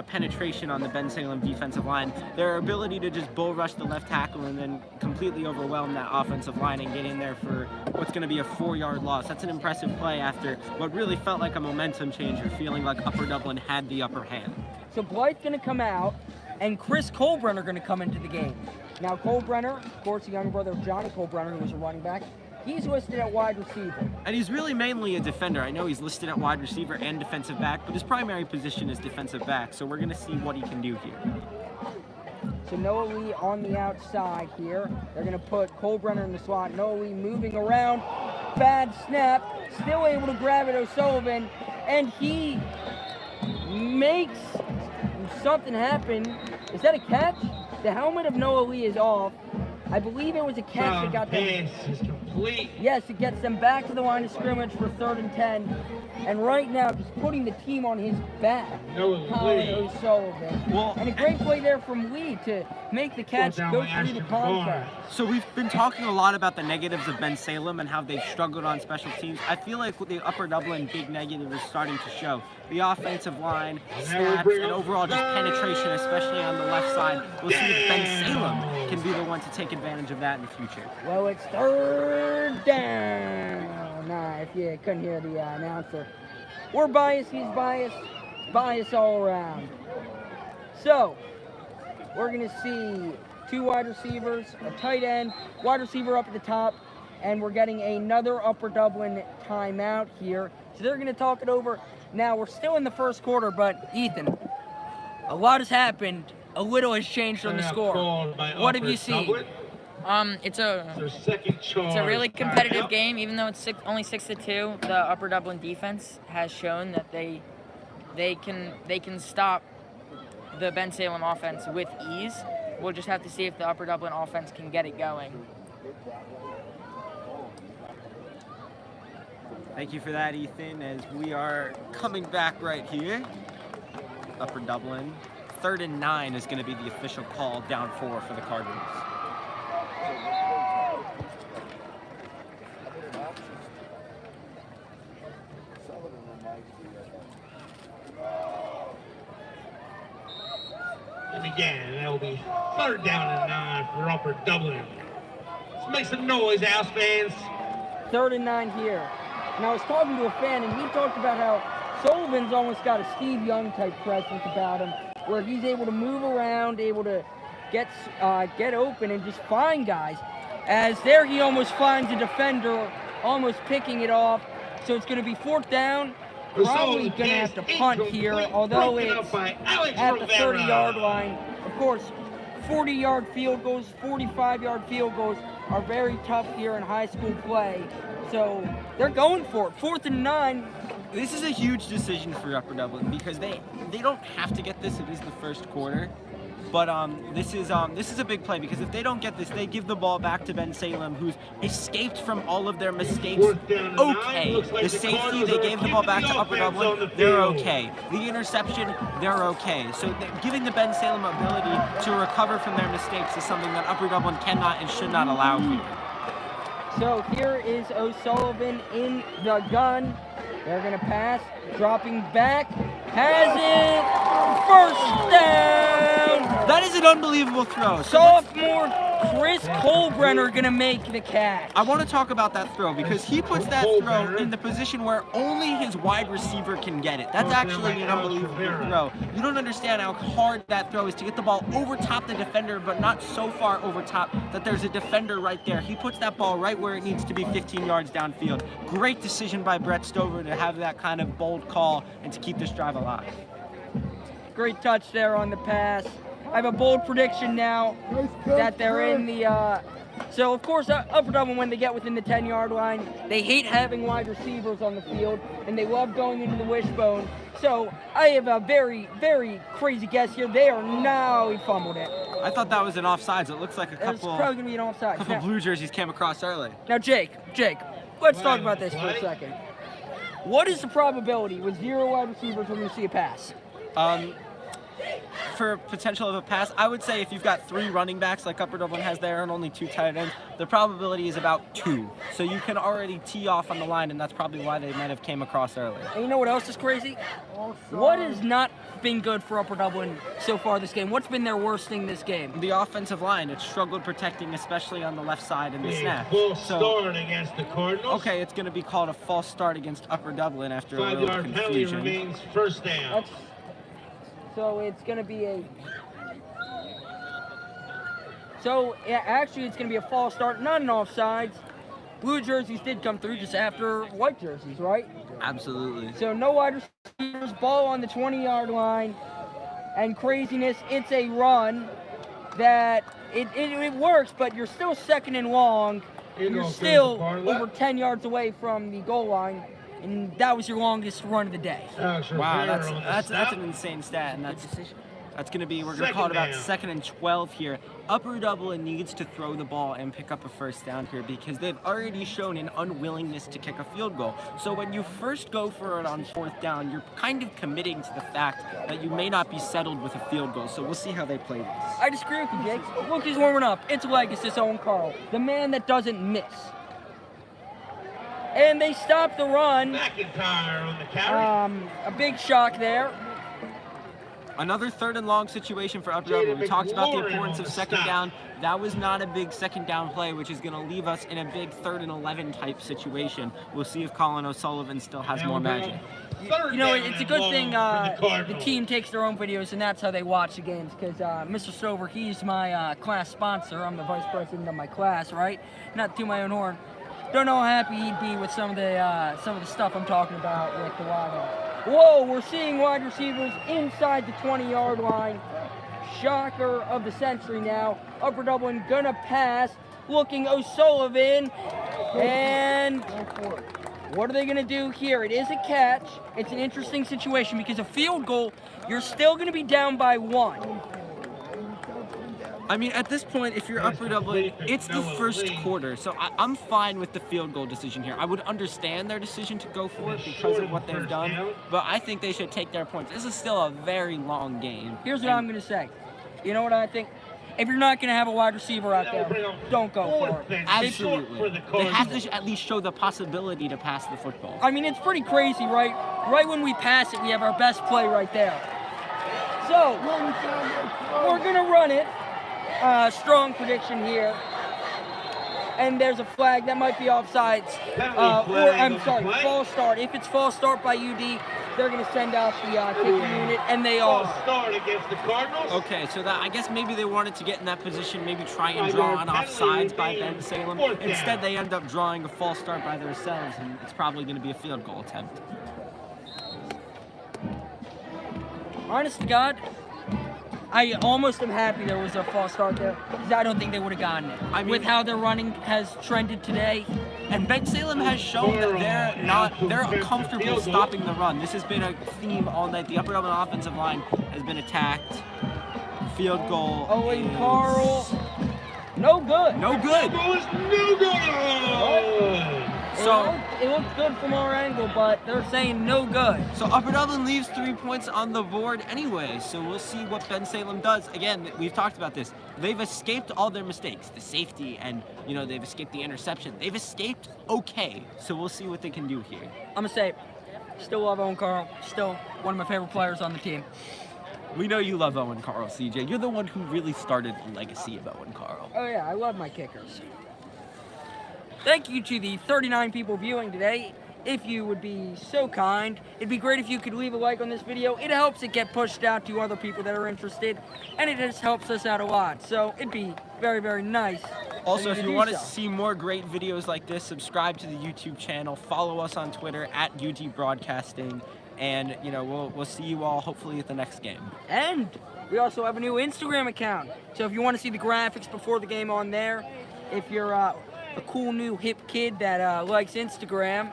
B: penetration on the Bensalem defensive line, their ability to just bull rush the left tackle and then completely overwhelm that offensive line and get in there for what's going to be a 4-yard loss. That's an impressive play after what really felt like a momentum changer, feeling like Upper Dublin had the upper hand.
A: So Blythe's going to come out, and Chris Colebrenner going to come into the game. Now Colebrenner, of course, the younger brother of Johnny Colebrenner, who was a running back, he's listed at wide receiver. And
B: he's really mainly a defender. I know he's listed at wide receiver and defensive back, but his primary position is defensive back, so we're going to see what he can do here.
A: So Noah Lee on the outside here. They're going to put Colebrenner in the slot. Noah Lee moving around. Bad snap. Still able to grab it, O'Sullivan, and he makes something happen. Is that a catch? The helmet of Noah Lee is off. I believe it was a catch that got them.
C: Pass is complete.
A: Yes, it gets them back to the line of scrimmage for 3rd and 10. And right now, just putting the team on his back. Colin O'Sullivan.
B: Well,
A: and a great play there from Lee to make the catch go through the contact.
B: So we've been talking a lot about the negatives of Bensalem and how they've struggled on special teams. I feel like with the Upper Dublin big negative is starting to show. The offensive line, snaps, and overall just penetration, especially on the left side. We'll see if Bensalem can be the one to take advantage of that in the future.
A: Well, it's 3rd down. Nah, if you couldn't hear the announcer. We're biased, he's biased. Bias all around. So, we're going to see 2 wide receivers, a tight end, wide receiver up at the top, and we're getting another Upper Dublin timeout here. So they're going to talk it over. Now, we're still in the first quarter, but Ethan, a lot has happened. A little has changed on the score. What have you seen?
D: It's a really competitive game, even though it's only 6-2. The Upper Dublin defense has shown that they can stop the Bensalem offense with ease. We'll just have to see if the Upper Dublin offense can get it going.
B: Thank you for that, Ethan, as we are coming back right here. Upper Dublin. 3rd and 9 is going to be the official call, down 4 for the Cardinals.
C: And again, that'll be 3rd down and 9 for Upper Dublin. Let's make some noise, House fans.
A: 3rd and 9 here. And I was talking to a fan, and he talked about how Sullivan's almost got a Steve Young type presence about him, where he's able to move around, able to get open and just find guys. As there he almost finds a defender, almost picking it off. So it's going to be 4th down. Probably going to have to punt here, although it's at the 30-yard line. Of course, 40-yard field goals, 45-yard field goals are very tough here in high school play. So they're going for it. 4th and 9.
B: This is a huge decision for Upper Dublin because they don't have to get this. It is the first quarter. But this is a big play because if they don't get this, they give the ball back to Bensalem, who's escaped from all of their mistakes. Okay, the safety, they gave the ball back to Upper Dublin, they're okay. The interception, they're okay. So giving the Bensalem ability to recover from their mistakes is something that Upper Dublin cannot and should not allow here.
A: So here is O'Sullivan in the gun. They're going to pass, dropping back, has it, 1st down.
B: That is an unbelievable throw.
A: Sophomore Chris Colbrenner going to make the catch.
B: I want to talk about that throw because he puts that throw in the position where only his wide receiver can get it. That's actually an unbelievable throw. You don't understand how hard that throw is to get the ball over top the defender, but not so far over top that there's a defender right there. He puts that ball right where it needs to be, 15 yards downfield. Great decision by Brett Stover to have that kind of bold call and to keep this drive alive.
A: Great touch there on the pass. I have a bold prediction now that they're in the so of course Upper Dublin, when they get within the 10-yard line, they hate having wide receivers on the field and they love going into the wishbone. So I have a very, very crazy guess here. They are now, he fumbled it.
B: I thought that was an offsides. It looks like a couple,
A: it's probably gonna be an offside.
B: couple blue jerseys came across early.
A: Now Jake, let's talk about this for a second. What is the probability with 0 wide receivers when you see a pass?
B: For potential of a pass, I would say if you've got 3 running backs like Upper Dublin has there and only 2 tight ends, the probability is about 2. So you can already tee off on the line, and that's probably why they might have came across early.
A: And you know what else is crazy? What has not been good for Upper Dublin so far this game? What's been their worst thing this game?
B: The offensive line. It struggled protecting, especially on the left side in the snap.
C: False start against the Cardinals.
B: Okay, it's going to be called a false start against Upper Dublin after a little
C: 5-yard penalty
B: confusion.
C: remains 1st down.
A: So it's going to be a... So actually it's going to be a false start, not an offsides. Blue jerseys did come through just after white jerseys, right?
B: Absolutely.
A: So no wide receivers, ball on the 20-yard line, and craziness. It's a run that it works, but you're still 2nd and long. You're still over 10 yards away from the goal line, and that was your longest run of the day.
B: Wow, that's an insane stat, and that's going to be, we're going to call it about 2nd and 12 here. Upper Dublin needs to throw the ball and pick up a 1st down here because they've already shown an unwillingness to kick a field goal. So when you first go for it on 4th down, you're kind of committing to the fact that you may not be settled with a field goal. So we'll see how they play this.
A: I disagree with you, Jake. Look, he's warming up. It's Legacy Owen Carl, the man that doesn't miss. And they stop the run.
C: McIntyre on the carry.
A: A big shock there.
B: Another 3rd and long situation for Upper Dublin. We talked about the importance of 2nd down. That was not a big 2nd down play, which is going to leave us in a big 3rd and 11 type situation. We'll see if Colin O'Sullivan still has more magic.
A: You know, it's a good thing the team takes their own videos, and that's how they watch the games, because Mr. Stover, he's my class sponsor. I'm the vice president of my class, right? Not to my own horn. Don't know how happy he'd be with some of the stuff I'm talking about with the wide. Whoa, we're seeing wide receivers inside the 20-yard line. Shocker of the century now. Upper Dublin gonna pass, looking O'Sullivan, and what are they gonna do here? It is a catch. It's an interesting situation because a field goal, you're still gonna be down by 1.
B: I mean, at this point, if you're Upper Dublin, it's the first quarter, so I'm fine with the field goal decision here. I would understand their decision to go for it because of what they've done, but I think they should take their points. This is still a very long game.
A: Here's what I'm going to say. You know what I think? If you're not going to have a wide receiver out there, don't go for it.
B: Absolutely. They have to at least show the possibility to pass the football.
A: I mean, it's pretty crazy, right? Right when we pass it, we have our best play right there. So, we're going to run it. Strong prediction here. And there's a flag that might be offsides. False start. If it's false start by UD, they're going to send out the kicking unit, and they are.
C: False start against the Cardinals.
B: Okay, so that I guess maybe they wanted to get in that position, maybe try and draw on offsides by Bensalem. Instead, they end up drawing a false start by themselves, and it's probably going to be a field goal attempt.
A: Honest to God, I almost am happy there was a false start there, because I don't think they would have gotten it. I mean, with how their running has trended today.
B: And Bensalem has shown that they're comfortable stopping the run. This has been a theme all night. The Upper Dublin offensive line has been attacked. Field goal.
A: Owen Carl. No good.
B: No good.
C: No good.
A: So it looked good from our angle, but they're saying no good.
B: So Upper Dublin leaves 3 points on the board anyway. So we'll see what Bensalem does. Again, we've talked about this. They've escaped all their mistakes, the safety, and they've escaped the interception. They've escaped okay. So we'll see what they can do here.
A: I'm gonna say, still love Owen Carl. Still one of my favorite players on the team.
B: We know you love Owen Carl, CJ. You're the one who really started the legacy of Owen Carl.
A: Oh yeah, I love my kickers. Thank you to the 39 people viewing today. If you would be so kind, it'd be great if you could leave a like on this video. It helps it get pushed out to other people that are interested, and it just helps us out a lot. So it'd be very, very nice.
B: Also, if you want to see more great videos like this, subscribe to the YouTube channel, follow us on Twitter at UD Broadcasting, and we'll see you all hopefully at the next game.
A: And we also have a new Instagram account. So if you want to see the graphics before the game on there, if you're a cool new hip kid that likes Instagram,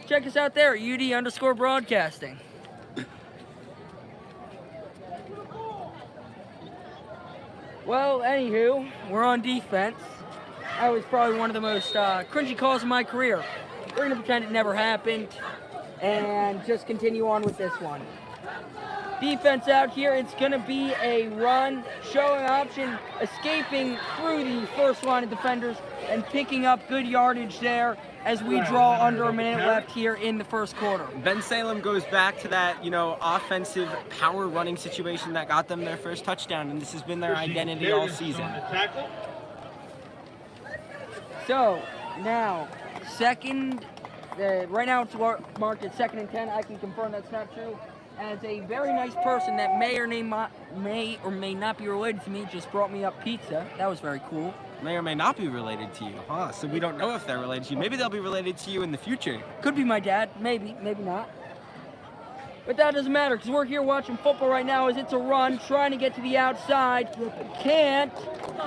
A: check us out there at UD_broadcasting. Well, anywho, we're on defense. That was probably one of the most cringy calls of my career. We're going to pretend it never happened and just continue on with this one. Defense out here, it's going to be a run, showing option, escaping through the first line of defenders and picking up good yardage there as we draw under a minute left here in the first quarter.
B: Bensalem goes back to that, offensive power running situation that got them their first touchdown, and this has been their identity all season.
A: So, now, right now it's marked at 2nd and 10. I can confirm that's not true. As a very nice person that may or may not be related to me just brought me up pizza. That was very cool.
B: May or may not be related to you, huh? So we don't know if they're related to you. Maybe they'll be related to you in the future.
A: Could be my dad. Maybe, maybe not. But that doesn't matter because we're here watching football right now as it's a run, trying to get to the outside. Can't,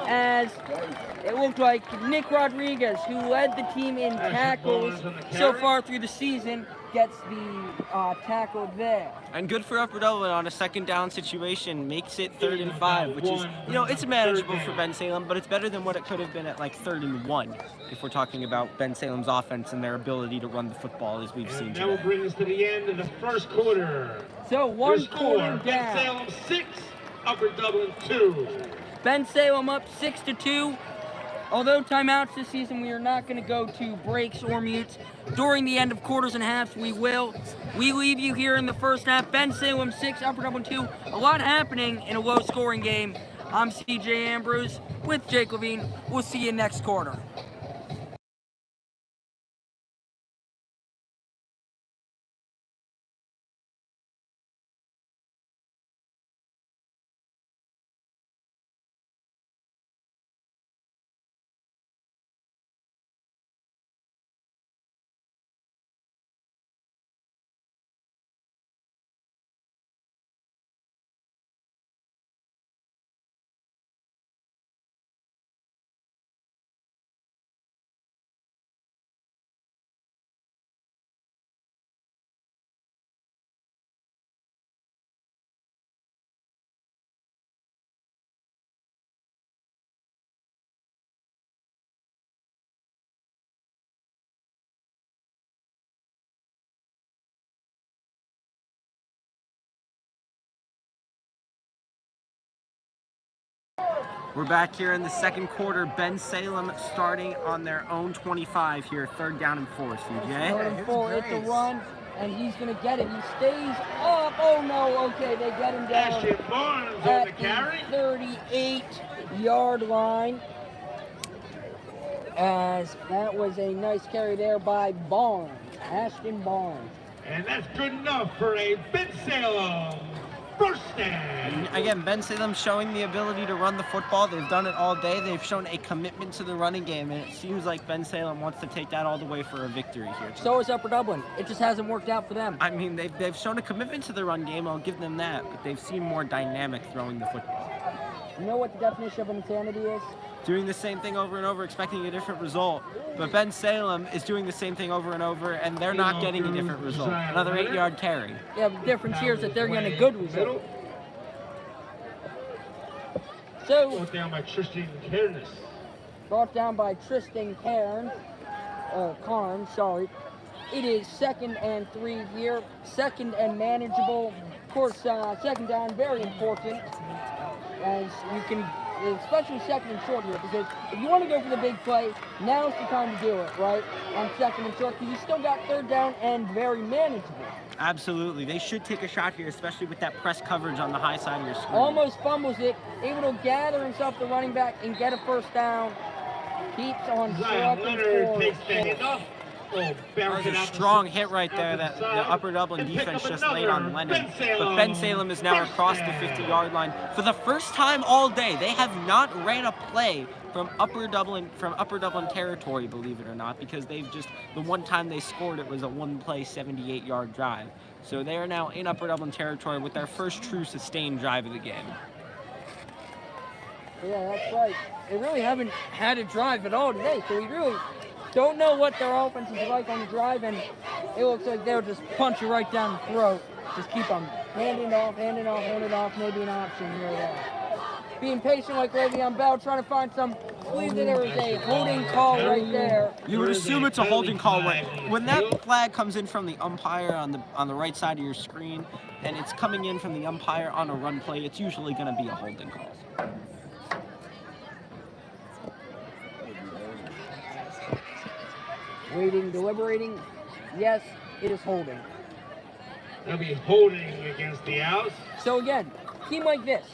A: as it looked like Nick Rodriguez, who led the team in tackles so far through the season, gets the tackle there.
B: And good for Upper Dublin on a 2nd down situation, makes it 3rd and 5, which is, it's manageable for Bensalem, but it's better than what it could have been at like 3rd and 1, if we're talking about Bensalem's offense and their ability to run the football as we've seen today.
C: That will bring us to the end of the first quarter.
A: So one quarter down.
C: Bensalem 6, Upper Dublin 2.
A: Bensalem up 6-2. Although timeouts this season, we are not going to go to breaks or mutes. During the end of quarters and halves, we will. We leave you here in the first half. Bensalem 6, Upper Dublin 2. A lot happening in a low-scoring game. I'm CJ Ambrose with Jake Levine. We'll see you next quarter.
B: We're back here in the second quarter. Bensalem starting on their own 25 here, 3rd down and 4, CJ.
A: 3rd and 4, it's a run, and he's going to get it. He stays up. Oh, no. Okay, they get him down at the 38-yard line. As that was a nice carry there by Barnes, Ashton Barnes.
C: And that's good enough for a Bensalem first down.
B: Again, Bensalem showing the ability to run the football. They've done it all day. They've shown a commitment to the running game, and it seems like Bensalem wants to take that all the way for a victory here tonight.
A: So is Upper Dublin. It just hasn't worked out for them.
B: I mean, they've shown a commitment to the run game. I'll give them that, but they've seemed more dynamic throwing the football.
A: You know what the definition of insanity is?
B: Doing the same thing over and over, expecting a different result. But Bensalem is doing the same thing over and over, and they're not getting a different result. Another 8-yard carry.
A: Yeah, the difference here is that they're getting a good result. So,
C: Brought down by Tristan Cairns.
A: Brought down by Tristan Carnes. It is 2nd and 3 here. 2nd and manageable. Of course, 2nd down, very important. As you can, especially 2nd and short here, because if you want to go for the big play, now's the time to do it, right? On 2nd and short, because you still got 3rd down and very manageable.
B: Absolutely. They should take a shot here, especially with that press coverage on the high side of your screen.
A: Almost fumbles it, able to gather himself the running back and get a first down. Keeps on trucking forward.
B: That was a strong hit right there that the Upper Dublin defense just laid on Lennon. But Bensalem is now across the 50-yard line. For the first time all day, they have not ran a play from Upper Dublin territory, believe it or not, because the one time they scored, it was a one-play 78-yard drive. So they are now in Upper Dublin territory with their first true sustained drive of the game.
A: Yeah, that's right. They really haven't had a drive at all today, so we really don't know what their offense is like on the drive, and it looks like they'll just punch you right down the throat. Just keep them hand it off, maybe an option here or there. Being patient like Le'Veon Bell, trying to find some. I believe that there was a holding call right there.
B: You would assume it's a holding call. When that flag comes in from the umpire on the right side of your screen, and it's coming in from the umpire on a run play, it's usually going to be a holding call.
A: Waiting, deliberating. Yes, it is holding.
C: They'll be holding against the Owls.
A: So again, team like this,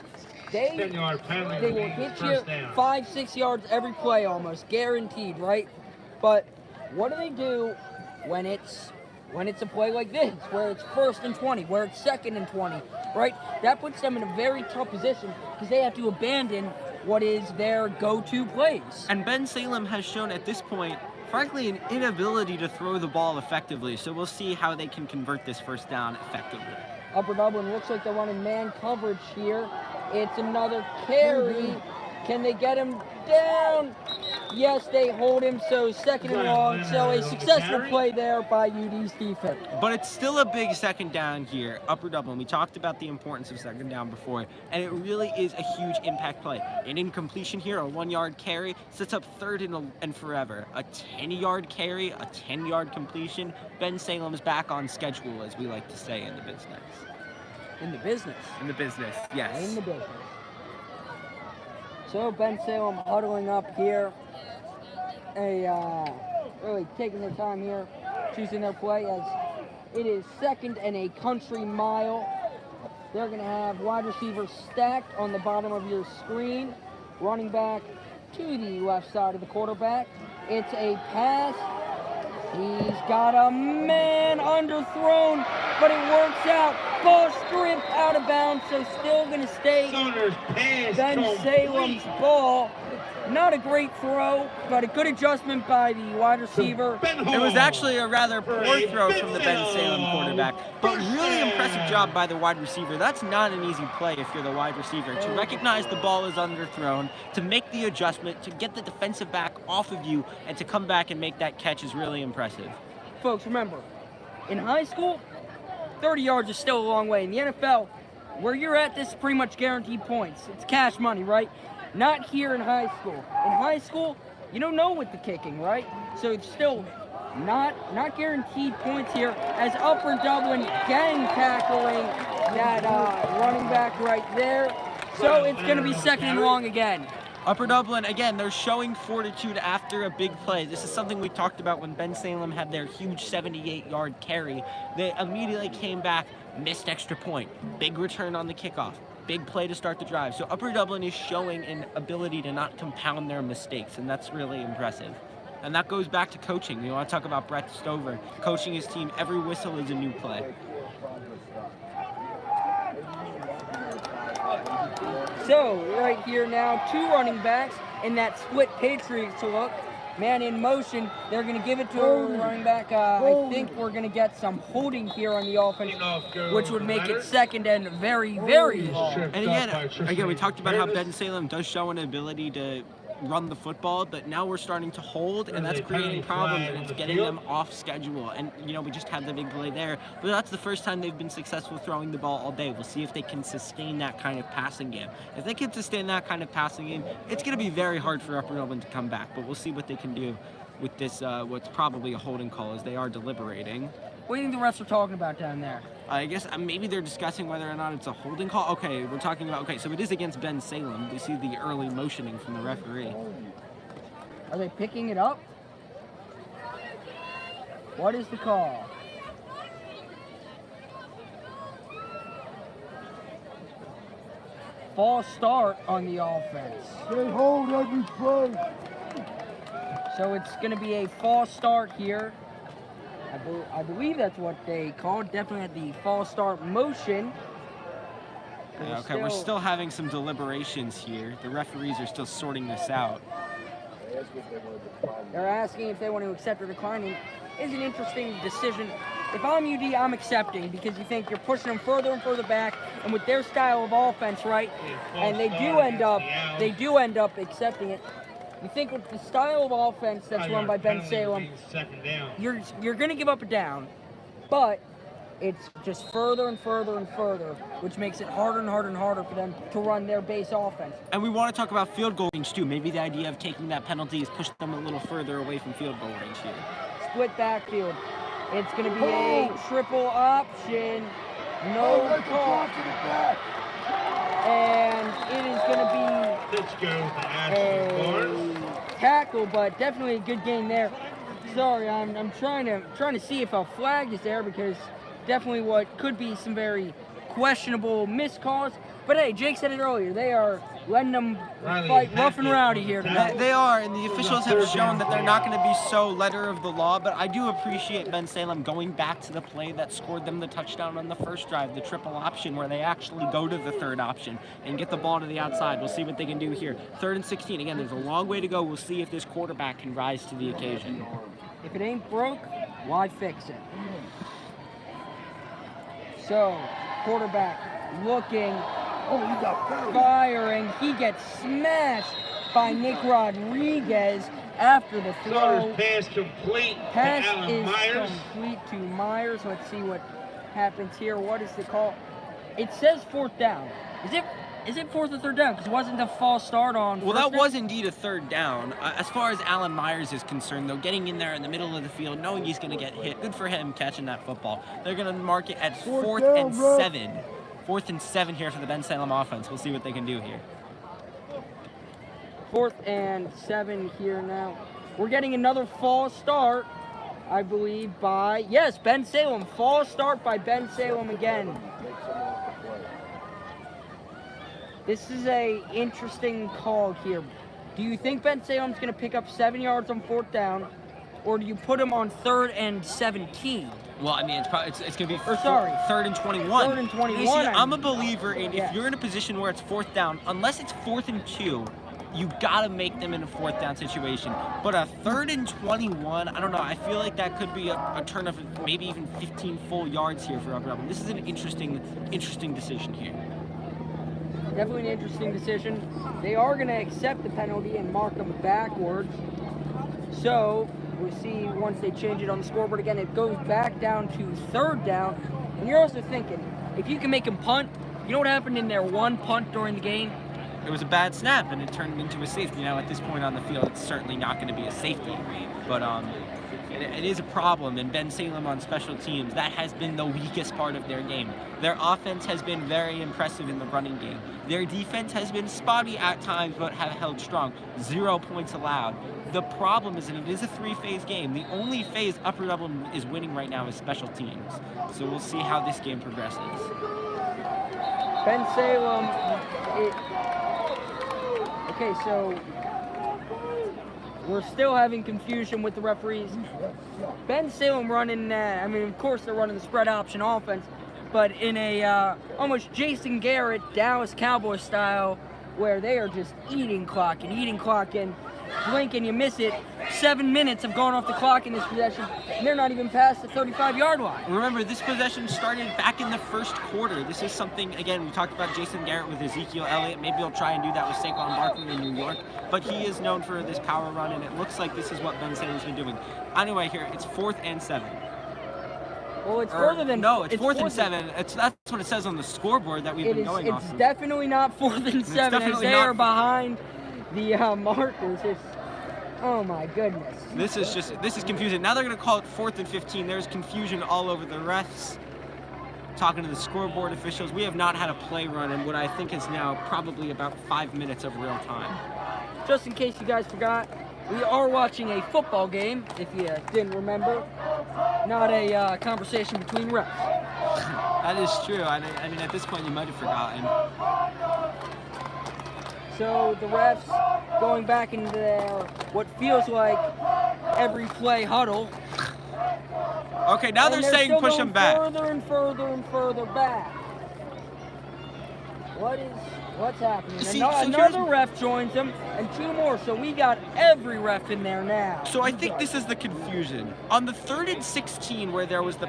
A: they
C: 10-yard penalty.
A: They will hit you 5-6 yards every play almost, guaranteed, right? But what do they do when it's a play like this, where it's 1st and 20, where it's 2nd and 20, right? That puts them in a very tough position because they have to abandon what is their go-to plays.
B: And Bensalem has shown at this point, frankly, an inability to throw the ball effectively. So we'll see how they can convert this first down effectively.
A: Upper Dublin looks like they're running man coverage here. It's another carry. Can they get him down? Yes, they hold him, so 2nd and long. So a successful play there by UD's defense.
B: But it's still a big 2nd down here, Upper Dublin. We talked about the importance of 2nd down before, and it really is a huge impact play. An incompletion here, a 1-yard carry, sets up 3rd and forever. A 10-yard carry, a 10-yard completion. Bensalem's back on schedule, as we like to say in the business.
A: In the business?
B: In the business, yes.
A: In the business. So Bensalem huddling up here, really taking their time here, choosing their play as it is 2nd and a country mile. They're going to have wide receivers stacked on the bottom of your screen, running back to the left side of the quarterback. It's a pass. He's got a man underthrown, but it works out. Ball stripped out of bounds, so still going to stay Bensalem's ball. Not a great throw, but a good adjustment by the wide receiver.
B: It was actually a rather poor throw from the Bensalem quarterback, but really impressive job by the wide receiver. That's not an easy play if you're the wide receiver. To recognize the ball is underthrown, to make the adjustment, to get the defensive back off of you, and to come back and make that catch is really impressive.
A: Folks, remember, in high school, 30 yards is still a long way. In the NFL, where you're at, this is pretty much guaranteed points. It's cash money, right? Not here in high school. In high school, you don't know with the kicking, right? So it's still not guaranteed points here as Upper Dublin gang tackling that running back right there. So it's going to be 2nd and long again.
B: Upper Dublin, again, they're showing fortitude after a big play. This is something we talked about when Bensalem had their huge 78-yard carry. They immediately came back, missed extra point, big return on the kickoff, big play to start the drive. So Upper Dublin is showing an ability to not compound their mistakes, and that's really impressive. And that goes back to coaching. You want to talk about Brett Stover, coaching his team. Every whistle is a new play.
A: So, right here now, 2 running backs in that split Patriots look. Man in motion. They're going to give it to a running back. I think we're going to get some holding here on the offense, which would make it second and very, very long.
B: And again, we talked about how Bensalem does show an ability to run the football, but now we're starting to hold, and that's creating problems, and it's getting them off schedule. And we just had the big play there, but that's the first time they've been successful throwing the ball all day. We'll see if they can sustain that kind of passing game. If they can sustain that kind of passing game, it's going to be very hard for Upper Dublin to come back, but we'll see what they can do with this what's probably a holding call as they are deliberating.
A: What do you think the refs are talking about down there?
B: I guess maybe they're discussing whether or not it's a holding call. Okay, we're talking about, so it is against Bensalem. We see the early motioning from the referee.
A: Are they picking it up? What is the call? False start on the offense.
E: They hold every play.
A: So it's going to be a false start here. I believe that's what they called. Definitely at the false start motion.
B: Yeah, okay, we're still having some deliberations here. The referees are still sorting this out.
A: They're asking if they want to accept or decline. And it's an interesting decision. If I'm UD, I'm accepting because you think you're pushing them further and further back, and with their style of offense, right? And they do end up accepting it. You think with the style of offense that's run by Bensalem, you're going to give up a down, but it's just further and further and further, which makes it harder and harder and harder for them to run their base offense.
B: And we want to talk about field goal range too. Maybe the idea of taking that penalty is push them a little further away from field goal range here.
A: Split backfield. It's going to be a triple option. No call. And it is going to be a tackle, but definitely a good game there. Sorry, I'm trying to see if a flag is there because definitely what could be some very questionable missed calls. But hey, Jake said it earlier. They are letting them fight rough and rowdy here tonight.
B: They are, and the officials have shown that they're not going to be so letter of the law, but I do appreciate Bensalem going back to the play that scored them the touchdown on the first drive, the triple option, where they actually go to the third option and get the ball to the outside. We'll see what they can do here. 3rd and 16. Again, there's a long way to go. We'll see if this quarterback can rise to the occasion.
A: If it ain't broke, why fix it? So, quarterback looking, firing. He gets smashed by Nick Rodriguez after the throw.
C: Pass complete.
A: Pass
C: to Alan
A: is
C: Myers.
A: complete to Myers. Let's see what happens here. What is the call? It says 4th down. Is it 4th or 3rd down? Because it wasn't a false start on.
B: Well, that was indeed a 3rd down. As far as Alan Myers is concerned, though, getting in there in the middle of the field, knowing he's going to get hit, good for him catching that football. They're going to mark it at 4th and 7. 4th and 7 here for the Bensalem offense. We'll see what they can do here.
A: 4th and 7 here now. We're getting another false start, I believe, by, yes, Bensalem. False start by Bensalem again. This is a interesting call here. Do you think Bensalem's going to pick up 7 yards on 4th down, or do you put him on 3rd and 17?
B: Well, I mean, it's going to be
A: 3rd
B: and 21.
A: 3rd and 21.
B: You see, I'm a believer in if you're in a position where it's 4th down, unless it's 4th and 2, you got to make them in a 4th down situation. But a 3rd and 21, I don't know. I feel like that could be a turn of maybe even 15 full yards here for Upper Dublin. This is an interesting decision here.
A: Definitely an interesting decision. They are going to accept the penalty and mark them backwards. So we'll see once they change it on the scoreboard again. It goes back down to 3rd down. And you're also thinking, if you can make them punt, you know what happened in their one punt during the game?
B: it was a bad snap and it turned into a safety. Now at this point on the field, it's certainly not going to be a safety, but it is a problem. And Bensalem on special teams, that has been the weakest part of their game. Their offense has been very impressive in the running game. Their defense has been spotty at times, but have held strong. 0 points allowed. The problem is that it is a 3-phase game. The only phase Upper Dublin is winning right now is special teams. So we'll see how this game progresses.
A: Bensalem, okay, so we're still having confusion with the referees. Bensalem running, of course they're running the spread option offense, but in a almost Jason Garrett, Dallas Cowboys style, where they are just eating clock, and blink and you miss it. 7 minutes have gone off the clock in this possession, and they're not even past the 35-yard line.
B: Remember, this possession started back in the first quarter. This is something, again, we talked about Jason Garrett with Ezekiel Elliott. Maybe he'll try and do that with Saquon Barkley in New York, but he is known for this power run, and it looks like this is what Bensalem's been doing. Anyway, here, it's 4th and 7.
A: Well, it's further than...
B: No, it's 4th and 7. That's what it says on the scoreboard that we've been going off of.
A: It's definitely not 4th and 7, as they are behind the markers. Oh my goodness.
B: This is confusing. Now they're going to call it 4th and 15. There's confusion all over the refs. Talking to the scoreboard officials. We have not had a play run in what I think is now probably about 5 minutes of real time.
A: Just in case you guys forgot, we are watching a football game, if you didn't remember. Not a conversation between refs.
B: That is true. I mean, at this point, you might have forgotten.
A: So the refs going back into their, what feels like every play huddle.
B: Okay, now they're saying push them back.
A: Further and further and further back. What's happening?
B: See,
A: another ref joins them, and 2 more. So we got every ref in there now.
B: So I think this is the confusion. On the 3rd and 16, where there was the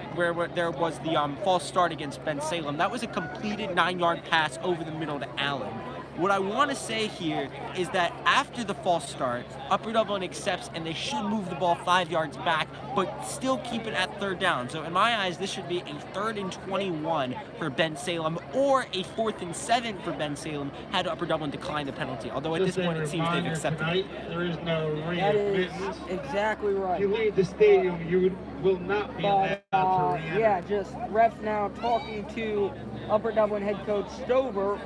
B: false start against Bensalem, that was a completed 9-yard pass over the middle to Allen. What I want to say here is that after the false start, Upper Dublin accepts and they should move the ball 5 yards back, but still keep it at 3rd down. So in my eyes, this should be a 3rd and 21 for Bensalem or a 4th and 7 for Bensalem had Upper Dublin declined the penalty. Although at this point, it seems they've accepted it.
C: There is no
A: That is exactly right.
C: If you leave the stadium, you will not be allowed to re-enter.
A: Yeah, just refs now talking to Upper Dublin head coach Stover.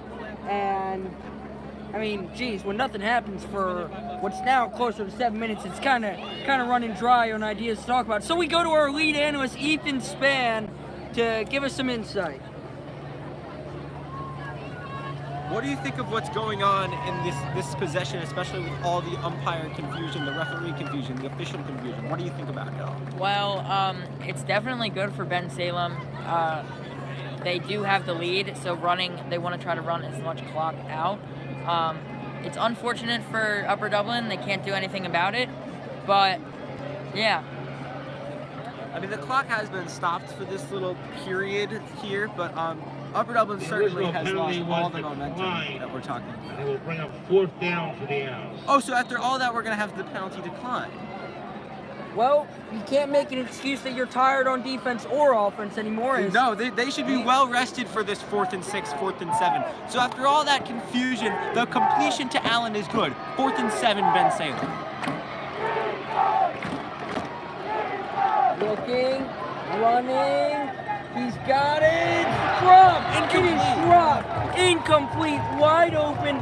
A: And, geez, when nothing happens for what's now closer to 7 minutes, it's kind of running dry on ideas to talk about. So we go to our lead analyst, Ethan Spann, to give us some insight.
B: What do you think of what's going on in this possession, especially with all the umpire confusion, the referee confusion, the official confusion? What do you think about it all?
D: Well, it's definitely good for Bensalem. They do have the lead, so they want to try to run as much clock out. It's unfortunate for Upper Dublin. They can't do anything about it, but yeah.
B: The clock has been stopped for this little period here, but Upper Dublin certainly has lost all the momentum that we're talking about.
C: It will bring up 4th down for the Owls.
B: Oh, so after all that, we're going to have the penalty decline.
A: Well, you can't make an excuse that you're tired on defense or offense anymore.
B: No, they should be well rested for this 4th and 6, 4th and 7. So after all that confusion, the completion to Allen is good. 4th and 7, Bensalem.
A: Looking, running, he's got it. Dropped. It is dropped. Incomplete. Wide open.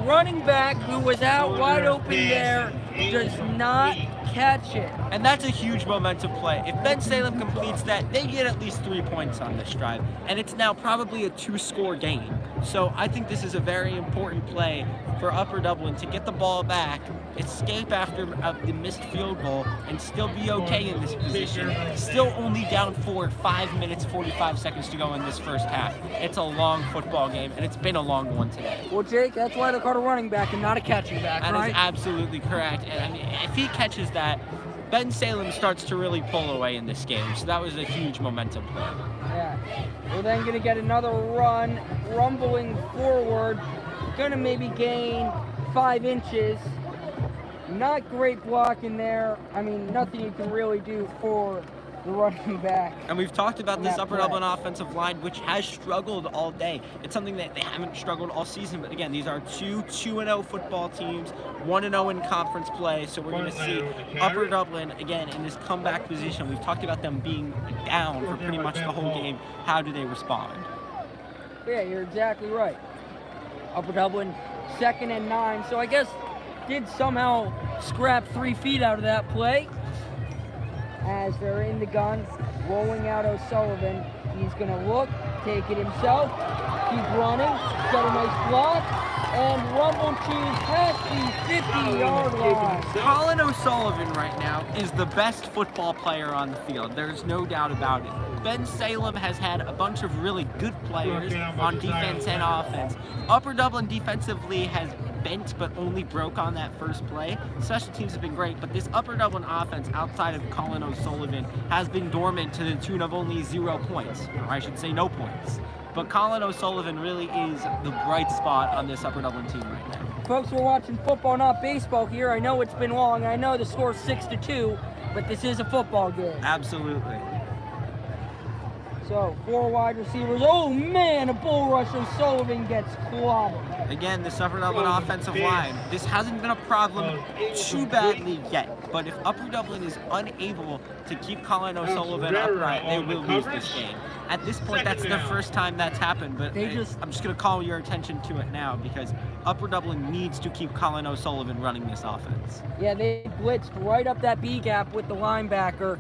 A: Running back who was out wide open there does not catch it.
B: And that's a huge momentum play. If Bensalem completes that, they get at least 3 points on this drive. And it's now probably a 2-score game. So I think this is a very important play for Upper Dublin to get the ball back, escape after the missed field goal, and still be okay in this position. Still only down 5 minutes, 45 seconds to go in this first half. It's a long football game, and it's been a long one today.
A: Well, Jake, that's why they called a running back and not a catching back, right?
B: That is absolutely correct. And if he catches that, Bensalem starts to really pull away in this game. So that was a huge momentum play.
A: Yeah. We're then going to get another run, rumbling forward. Going to maybe gain 5 inches. Not great blocking there. Nothing you can really do for the running back.
B: And we've talked about this
A: that
B: Upper
A: play.
B: Dublin offensive line, which has struggled all day. It's something that they haven't struggled all season. But again, these are two 2-0 football teams, 1-0 in conference play. So we're going to see Upper Dublin, again, in this comeback position. We've talked about them being down for pretty much the whole game. How do they respond?
A: Yeah, you're exactly right. Upper Dublin, 2nd and 9. So I guess did somehow scrap 3 feet out of that play. As they're in the gun, rolling out O'Sullivan. He's going to look, take it himself, keep running, set a nice block, and rumble to past the 50-yard line.
B: Colin O'Sullivan right now is the best football player on the field. There's no doubt about it. Bensalem has had a bunch of really good players on defense and offense. Upper Dublin defensively has bent but only broke on that first play. Special teams have been great, but this Upper Dublin offense outside of Colin O'Sullivan has been dormant to the tune of only 0 points, or I should say no points. But Colin O'Sullivan really is the bright spot on this Upper Dublin team right now.
A: Folks, we're watching football, not baseball here. I know it's been long. I know the score's 6-2, but this is a football game.
B: Absolutely.
A: So, 4 wide receivers. Oh, man, a bull rush. O'Sullivan gets clobbered.
B: Again, this Upper Dublin offensive line, this hasn't been a problem too badly yet, but if Upper Dublin is unable to keep Colin O'Sullivan upright, they will lose this game. At this point, that's the first time that's happened, but I'm just going to call your attention to it now because Upper Dublin needs to keep Colin O'Sullivan running this offense.
A: Yeah, they blitzed right up that B gap with the linebacker.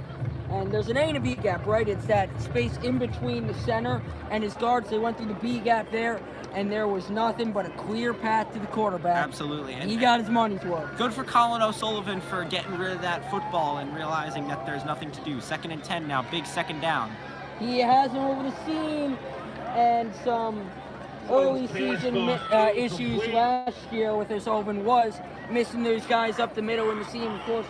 A: And there's an A and a B gap, right? It's that space in between the center and his guards. They went through the B gap there, and there was nothing but a clear path to the quarterback.
B: Absolutely.
A: And he got his money's worth.
B: Good for Colin O'Sullivan for getting rid of that football and realizing that there's nothing to do. 2nd and 10 now, big 2nd down.
A: He has him over the seam, and some early season issues last year with O'Sullivan was missing those guys up the middle in the seam. Of course,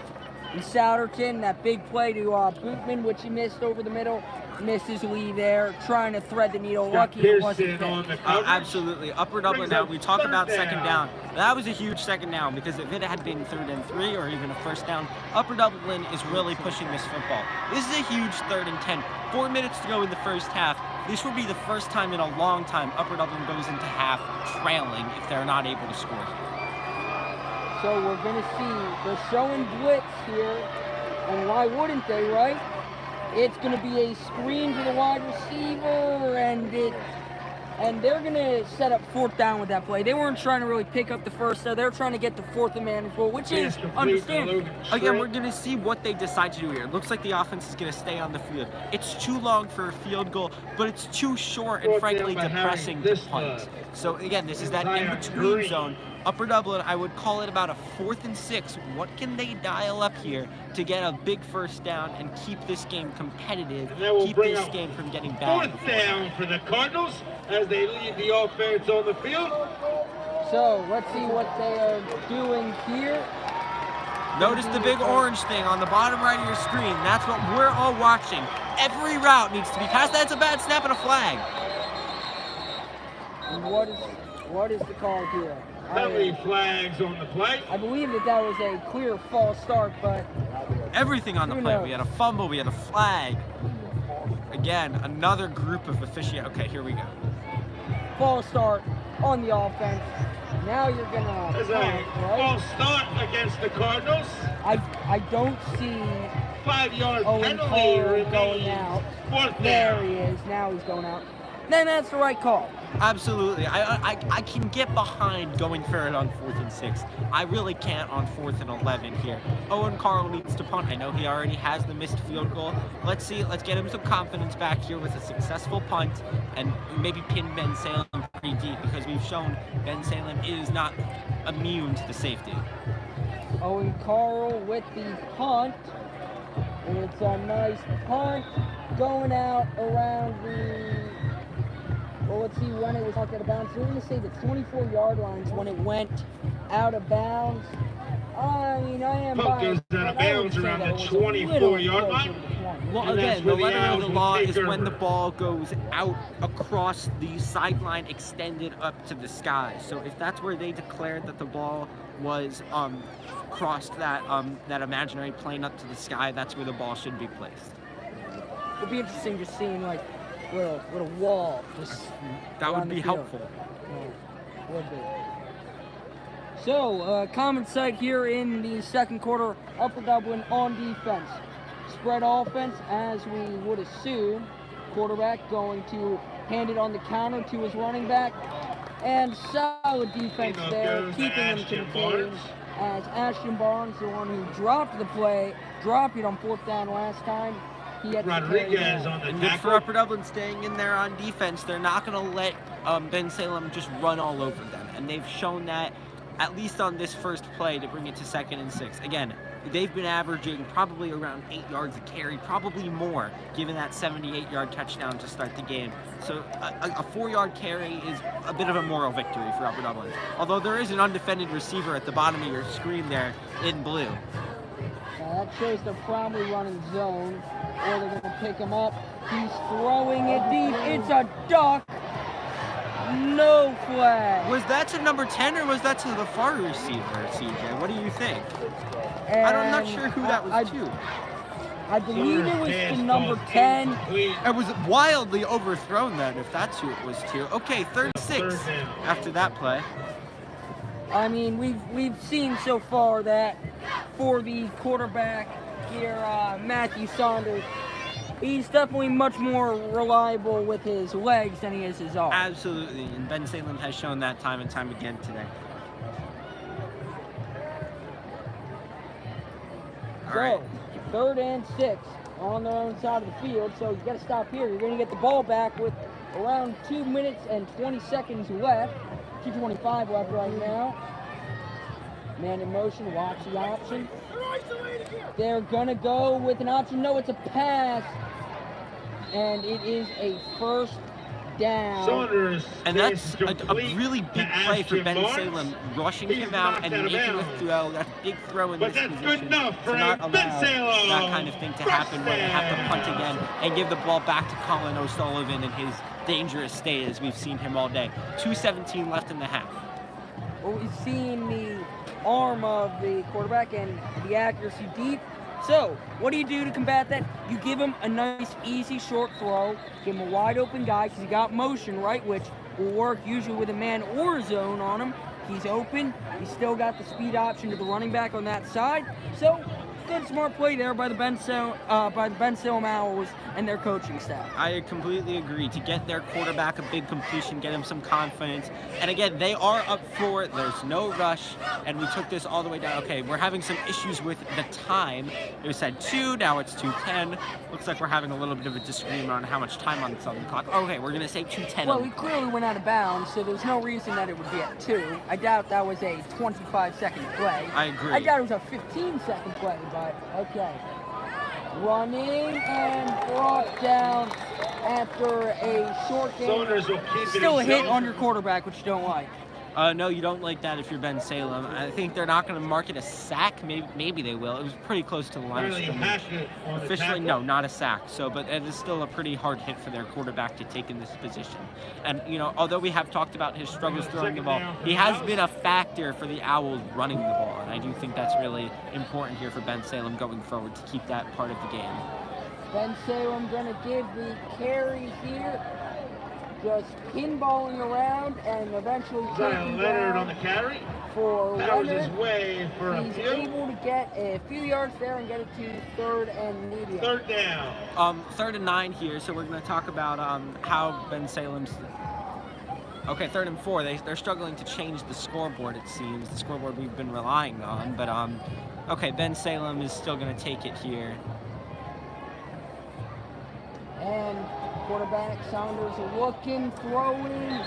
A: in Souderton, that big play to Bootman, which he missed over the middle, misses Lee there, trying to thread the needle. Lucky it wasn't there.
B: Absolutely. Upper Dublin now, we talk about 2nd down. That was a huge 2nd down because if it had been 3rd and 3 or even a 1st down, Upper Dublin is really pushing this football. This is a huge 3rd and 10. 4 minutes to go in the first half. This would be the first time in a long time Upper Dublin goes into half trailing if they're not able to score.
A: So we're going to see, they're showing blitz here, and why wouldn't they, right? It's going to be a screen to the wide receiver, and they're going to set up 4th down with that play. They weren't trying to really pick up the first, so they're trying to get the 4th and manageable, which is understandable.
B: Again, we're going to see what they decide to do here. It looks like the offense is going to stay on the field. It's too long for a field goal, but it's too short and frankly depressing to punt. So again, this is that in-between zone. Upper Dublin, I would call it about a 4th and 6. What can they dial up here to get a big 1st down and keep this game competitive, keep this game from getting bad?
C: 4th down for the Cardinals as they lead the offense on the field.
A: So let's see what they are doing here.
B: Notice the big orange thing on the bottom right of your screen. That's what we're all watching. Every route needs to be passed. That's a bad snap and a flag.
A: And what is the call here?
C: How many flags on the play?
A: I believe that was a clear false start, but
B: everything on the play. We had a fumble, we had a flag. Again, another group of officiating. Okay, here we go.
A: False start on the offense. Now you're gonna
C: There's a false start against the Cardinals.
A: I don't see
C: 5-yard
A: Owen
C: penalty
A: Cole going out.
C: 4th
A: There
C: down.
A: he is. Now he's going out. Then that's the right call.
B: Absolutely. I can get behind going for it on 4th and 6. I really can't on 4th and 11 here. Owen Carl needs to punt. I know he already has the missed field goal. Let's see. Let's get him some confidence back here with a successful punt and maybe pin Bensalem pretty deep because we've shown Bensalem is not immune to the safety.
A: Owen Carl with the punt. It's a nice punt going out around the... Well, let's see when it was knocked out of bounds. We're going to say the 24-yard lines when it went out of bounds. I mean, I am biased.
C: Goes out of bounds around the 24-yard line.
B: Well, again, the letter of the law is when the ball goes out across the sideline, extended up to the sky. So if that's where they declared that the ball was crossed that imaginary plane up to the sky, that's where the ball should be placed.
A: it'll be interesting just seeing like little wall just.
B: That would
A: around the
B: be
A: field.
B: helpful.
A: Yeah, would be. So, common sight here in the second quarter, Upper Dublin on defense. Spread offense, as we would assume. Quarterback going to hand it on the counter to his running back. And solid defense there, keeping them contained. As Ashton Barnes, the one who dropped it on 4th down last time. He had
C: Rodriguez on the
B: And good for
C: tackle.
B: Upper Dublin staying in there on defense. They're not going to let Bensalem just run all over them. And they've shown that, at least on this first play, to bring it to 2nd and 6. Again, they've been averaging probably around 8 yards a carry, probably more, given that 78-yard touchdown to start the game. So a 4-yard carry is a bit of a moral victory for Upper Dublin. Although there is an undefended receiver at the bottom of your screen there in blue.
A: That shows they're probably running zone, or they're going to pick him up. He's throwing it deep. It's a duck. No flag.
B: Was that to number 10 or was that to the far receiver, CJ? What do you think? I'm not sure who that was to.
A: I believe it was to number 10.
B: It was wildly overthrown then, if that's who it was to. Okay, 3rd and 6 after that play.
A: I mean, we've seen so far that for the quarterback here, Matthew Saunders, he's definitely much more reliable with his legs than he is his arm.
B: Absolutely, and Bensalem has shown that time and time again today.
A: So, 3rd and 6 on their own side of the field, so you got to stop here. You're going to get the ball back with around 2 minutes and 20 seconds left. 2:25 left right now. Man in motion, watch the option. They're going to go with an option. No, it's a pass. And it is a 1st down.
C: Saunders.
B: And that's a really big play for Bensalem, rushing him out and making a throw. That's a big throw in this position.
C: Good enough for
B: to not allow
C: Bensalem.
B: that kind of thing to happen where they have to punt again and give the ball back to Colin O'Sullivan in his dangerous state as we've seen him all day. 2:17 left in the half.
A: Well, we've seen the arm of the quarterback and the accuracy deep. So, what do you do to combat that? You give him a nice, easy, short throw. Give him a wide open guy because he got motion, right, which will work usually with a man or a zone on him. He's open. He's still got the speed option to the running back on that side. So, good, smart play there by the Bensalem Owls and their coaching staff.
B: I completely agree. To get their quarterback a big completion, get him some confidence. And again, they are up for it. There's no rush. And we took this all the way down. Okay, we're having some issues with the time. It was said 2, now it's 2:10. Looks like we're having a little bit of a disagreement on how much time on the clock. Okay, we're going to say 2:10.
A: Well, we clearly went out of bounds, so there's no reason that it would be at 2. I doubt that was a 25-second play.
B: I agree.
A: I doubt it was a 15-second play, but okay. Running and brought down after a short game.
C: Saunders will keep it
A: Still a hit
C: himself.
A: on your quarterback, which you don't like.
B: No, you don't like that if you're Bensalem. I think they're not going to mark it a sack. Maybe they will. It was pretty close to the line of
C: Really
B: scrimmage.
C: passionate on the
B: Officially,
C: tackle.
B: no, not a sack. So, but it is still a pretty hard hit for their quarterback to take in this position. And, you know, although we have talked about his struggles throwing the ball, he has been a factor for the Owls running the ball. And I do think that's really important here for Bensalem going forward to keep that part of the game.
A: Bensalem going to give the carry here. Just pinballing around and eventually taking
C: Leonard
A: down
C: on the carry.
A: for
C: That was
A: Leonard.
C: his way for a
A: He's
C: few.
A: able to get a few yards there and get it to 3rd and medium.
C: 3rd down.
B: 3rd and 9 here, so we're going to talk about how Bensalem's... Okay, 3rd and 4. They're struggling to change the scoreboard, it seems. The scoreboard we've been relying on, but okay, Bensalem is still going to take it here.
A: And quarterback Saunders looking, throwing,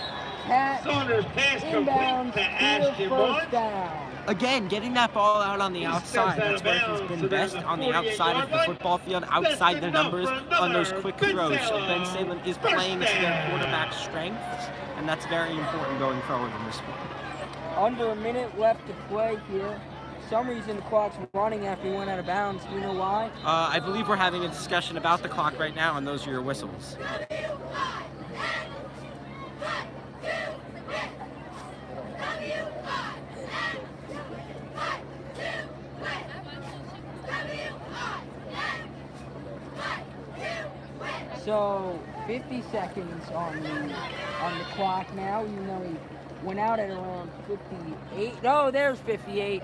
A: catch,
C: Saunders pass
A: inbounds,
C: complete to Ashton
A: first
C: Barnes.
A: down.
B: Again, getting that ball out on the
C: He
B: outside.
C: steps out
B: That's
C: of
B: where he's
C: bounds,
B: been
C: so there's
B: best,
C: a
B: on the outside of the
C: 48-yard
B: football field, outside the
C: enough
B: numbers,
C: for
B: on those
C: another
B: quick throws. So
C: Bensalem.
B: Bensalem is
C: First
B: playing to their
C: down.
B: quarterback's strengths, and that's very important going forward in this sport.
A: Under a minute left to play here. For some reason the clock's running after we went out of bounds. Do you know why?
B: I believe we're having a discussion about the clock right now, and those are your whistles.
A: So 50 seconds on the clock now. You know he went out at around 58. No, there's 58.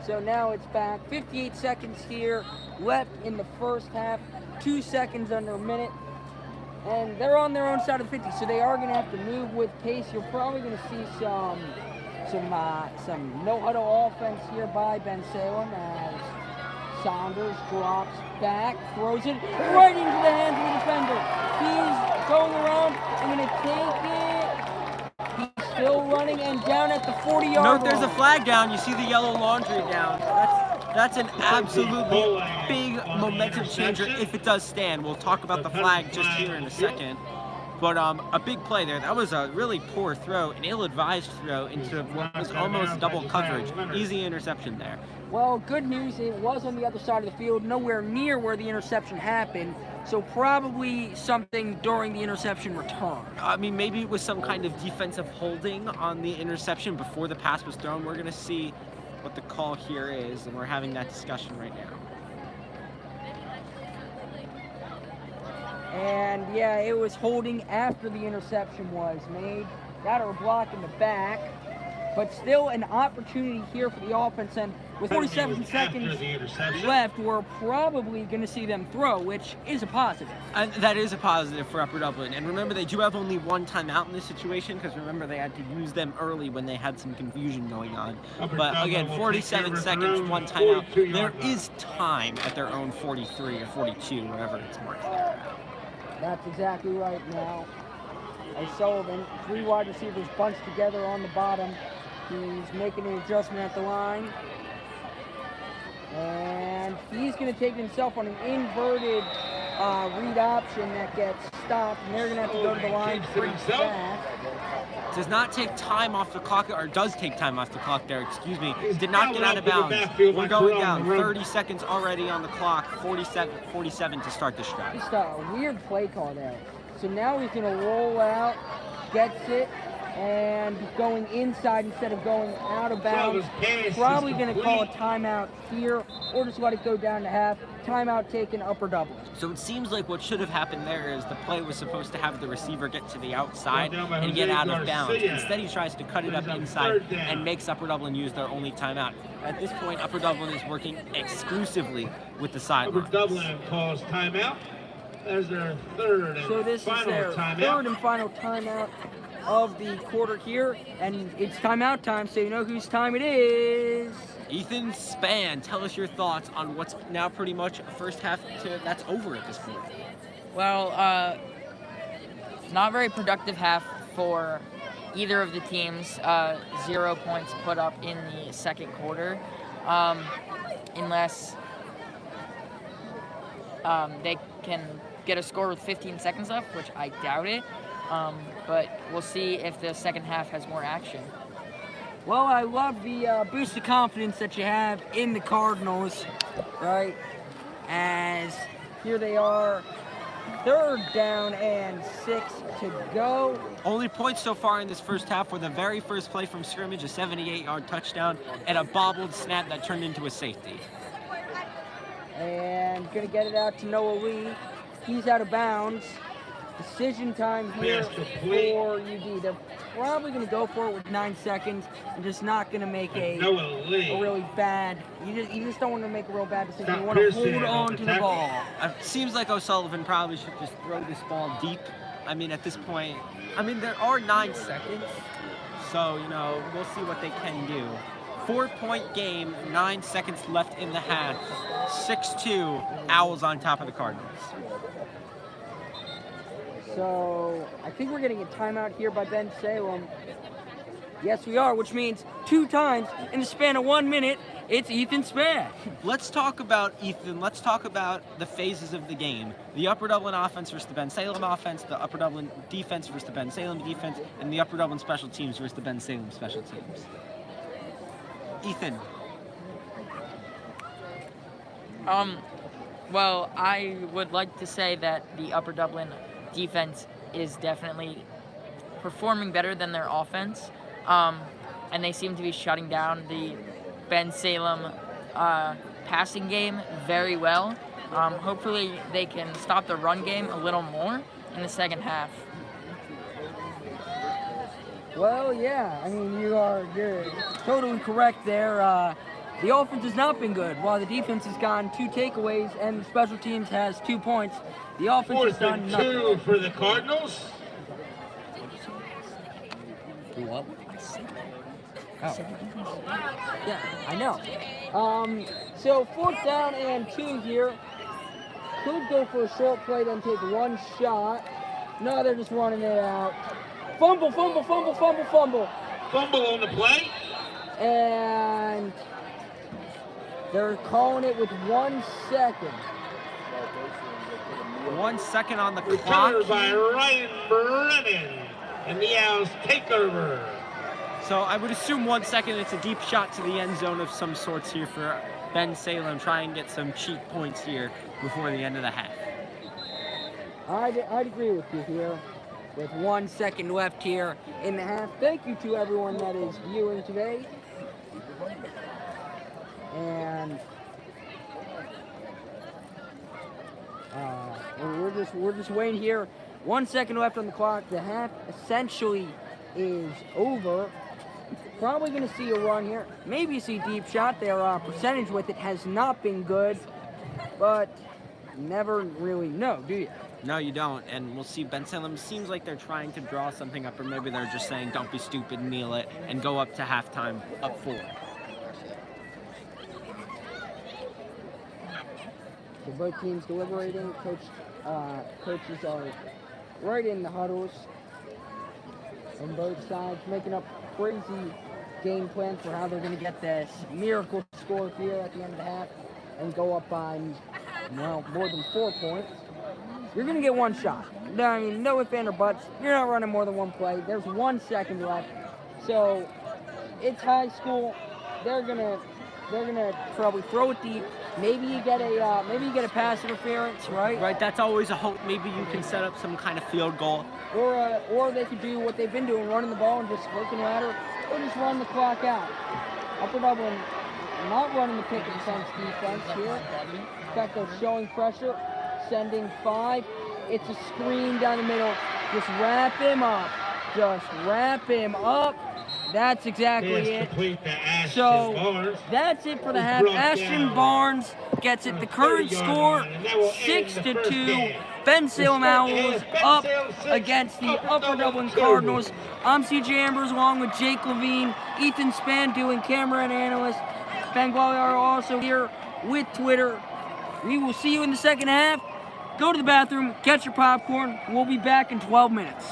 A: So now it's back. 58 seconds here left in the first half. 2 seconds under a minute. And they're on their own side of the 50, so they are going to have to move with pace. You're probably going to see some no-huddle offense here by Bensalem as Saunders drops back, throws it right into the hands of the defender. He's going around and going to take it. He's still running and down at the 40-yard line.
B: Note there's a flag down. You see the yellow laundry down. That's an absolutely big momentum changer if it does stand. We'll talk about the flag just here in a second. But a big play there. That was a really poor throw, an ill-advised throw into what was almost double coverage. Easy interception there.
A: Well, good news, it was on the other side of the field, nowhere near where the interception happened. So probably something during the interception return.
B: I mean, maybe it was some kind of defensive holding on the interception before the pass was thrown. We're going to see what the call here is, and we're having that discussion right now.
A: And yeah, it was holding after the interception was made. Got her block in the back, but still an opportunity here for the offense. And with 47 seconds left, we're probably going to see them throw, which is a positive.
B: And that is a positive for Upper Dublin. And remember, they do have only one timeout in this situation, because remember, they had to use them early when they had some confusion going on. But again, 47 seconds, one timeout. There is time at their own 43 or 42, wherever it's marked there.
A: That's exactly right now. O'Sullivan, 3 wide receivers bunched together on the bottom. He's making an adjustment at the line. And he's going to take himself on an inverted read option that gets stopped. And they're going to have to go to the line pretty fast.
B: Does not take time off the clock, or does take time off the clock there, excuse me. Did not get out of bounds. We're going down. 30 seconds already on the clock. 47 to start the drive.
A: Just a weird play call there. So now he's going to roll out, gets it, and going inside instead of going out of bounds. Probably going to call a timeout here, or just let it go down to half. Timeout taken, Upper Dublin.
B: So it seems like what should have happened there is the play was supposed to have the receiver get to the outside and get out of bounds. Instead, he tries to cut it up inside and makes Upper Dublin use their only timeout. At this point, Upper Dublin is working exclusively with the sideline.
C: Upper Dublin calls timeout as their third and
A: So this is their third and final timeout of the quarter here, and it's timeout time, so you know whose time it is.
B: Ethan Spann, tell us your thoughts on what's now pretty much a first half that's over at this point.
D: Well, not very productive half for either of the teams. 0 points put up in the second quarter, unless they can get a score with 15 seconds left, which I doubt it. But we'll see if the second half has more action.
A: Well, I love the boost of confidence that you have in the Cardinals, right? As here they are, 3rd down and 6 to go.
B: Only points so far in this first half were the very first play from scrimmage, a 78-yard touchdown, and a bobbled snap that turned into a safety.
A: And gonna get it out to Noah Lee. He's out of bounds. Decision time here for UD. They're probably going to go for it with 9 seconds and just not going to make a really bad. You just don't want to make a real bad decision. You want to hold on to the ball.
B: It seems like O'Sullivan probably should just throw this ball deep. I mean, at this point, there are 9 seconds, so we'll see what they can do. 4-point game, 9 seconds left in the half. 6-2, Owls on top of the Cardinals.
A: So I think we're getting a timeout here by Bensalem. Yes, we are, which means 2 times in the span of 1 minute, it's Ethan Spann.
B: Let's talk about Ethan. Let's talk about the phases of the game. The Upper Dublin offense versus the Bensalem offense, the Upper Dublin defense versus the Bensalem defense, and the Upper Dublin special teams versus the Bensalem special teams. Ethan.
D: Well, I would like to say that the Upper Dublin defense is definitely performing better than their offense, and they seem to be shutting down the Bensalem passing game very well. Hopefully they can stop the run game a little more in the second half.
A: Well, yeah, I mean, you're totally correct there. The offense has not been good, while the defense has gotten 2 takeaways and the special teams has 2 points. The offense has
C: 4th
A: done
C: and
A: nothing.
C: 2 for the Cardinals.
A: Do what? Oh. Yeah, I know. So 4th down and 2 here. Could go for a short play, then take 1 shot. No, they're just running it out. Fumble, fumble, fumble, fumble, fumble.
C: Fumble on the play.
A: And they're calling it with 1 second.
B: 1 second on the
C: Returned
B: clock.
C: by Ryan Brennan. And the Owls take over.
B: So I would assume 1 second, it's a deep shot to the end zone of some sorts here for Bensalem. Try and get some cheap points here before the end of the half.
A: I'd agree with you here. With 1 second left here in the half. Thank you to everyone that is viewing today. And we're just waiting here. 1 second left on the clock. The half essentially is over. Probably going to see a run here. Maybe see deep shot. Their percentage with it has not been good, but never really know, do you?
B: No, you don't. And we'll see. Bensalem seems like they're trying to draw something up, or maybe they're just saying, don't be stupid, kneel it, and go up to halftime up 4.
A: So both teams deliberating. Coaches are right in the huddles on both sides, making up crazy game plans for how they're going to get this miracle score here at the end of the half and go up by, well, more than 4 points. You're going to get 1 shot. I mean, no ifs, ands, or buts. You're not running more than 1 play. There's 1 second left. So it's high school. They're gonna probably throw it deep. Maybe you get a pass interference, right?
B: Right, that's always a hope. Maybe you can set up some kind of field goal.
A: Or they could do what they've been doing, running the ball and just working ladder, or just run the clock out. Upper Dublin not running the pick and sense defense here. In fact, they're showing pressure, sending 5. It's a screen down the middle. Just wrap him up. Just wrap him up. That's exactly it. So that's it for the half. Ashton Barnes gets it. The current score, 6-2. Bensalem Owls up against the Upper Dublin Cardinals. I'm CJ Ambrose along with Jake Levine, Ethan Span doing camera and analyst. Bengali are also here with Twitter. We will see you in the second half. Go to the bathroom, get your popcorn. We'll be back in 12 minutes.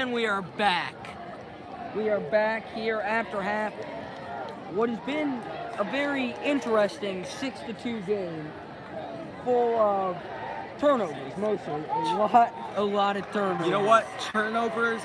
A: And we are back. We are back here after half. What has been a very interesting 6-2 game, full of turnovers mostly. A lot of turnovers.
B: You know what? Turnovers,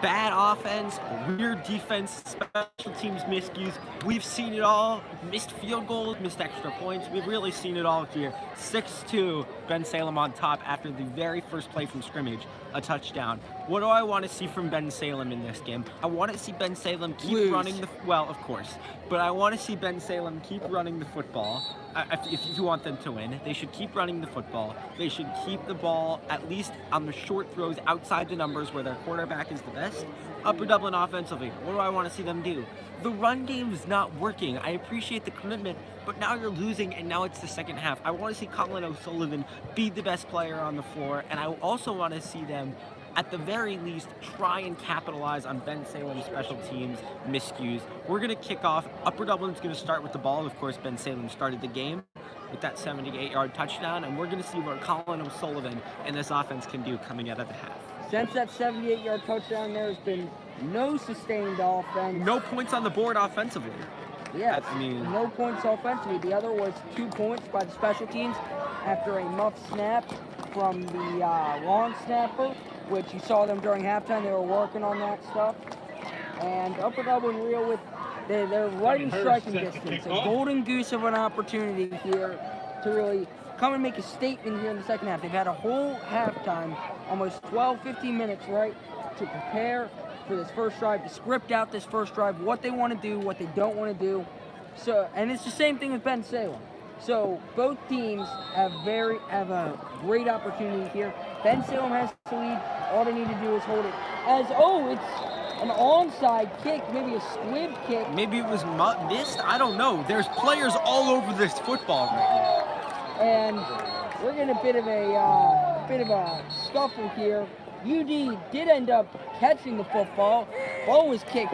B: bad offense, weird defense, special teams miscues. We've seen it all. Missed field goals, missed extra points. We've really seen it all here. 6-2, Bensalem on top after the very first play from scrimmage, a touchdown. What do I want to see from Bensalem in this game? I want to see Bensalem keep running the, well, of course, but I want to see Bensalem keep running the football. If you want them to win, they should keep running the football. They should keep the ball at least on the short throws outside the numbers where their quarterback is the best. Upper Dublin offensively, what do I want to see them do? The run game is not working. I appreciate the commitment, but now you're losing, and now it's the second half. I want to see Colin O'Sullivan be the best player on the floor, and I also want to see them, at the very least, try and capitalize on Bensalem's special teams miscues. We're going to kick off. Upper Dublin's going to start with the ball. Of course, Bensalem started the game with that 78-yard touchdown, and we're going to see what Colin O'Sullivan and this offense can do coming out of the half.
A: Since that 78-yard touchdown, there's been no sustained offense.
B: No points on the board offensively.
A: Yes,
B: I mean,
A: no points offensively. The other was 2 points by the special teams after a muff snap from the long snapper, which you saw them during halftime. They were working on that stuff. And Upper Dublin reel with, they're right in striking distance. A golden goose of an opportunity here to really come and make a statement here in the second half. They've had a whole halftime, almost 12-15 minutes, right, to prepare for this first drive, to script out this first drive, what they want to do, what they don't want to do. So, and it's the same thing with Bensalem. So both teams have a great opportunity here. Bensalem has to lead. All they need to do is hold it. It's an onside kick, maybe a squib kick.
B: Maybe it was missed. I don't know. There's players all over this football right now.
A: And we're getting a bit of a scuffle here. UD did end up catching the football. Ball was kicked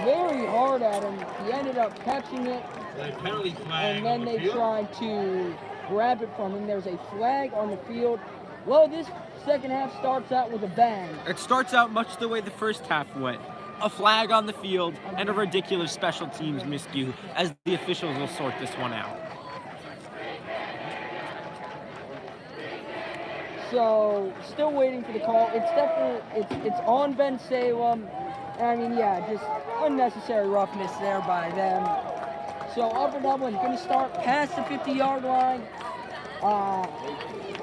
A: very hard at him. He ended up catching it. And then they tried to grab it from him. There's a flag on the field. Well, this second half starts out with a bang.
B: It starts out much the way the first half went. A flag on the field and a ridiculous special teams miscue as the officials will sort this one out.
A: So, still waiting for the call. It's definitely, it's on Bensalem. I mean, yeah, just unnecessary roughness there by them. So Upper Dublin going to start past the 50-yard line.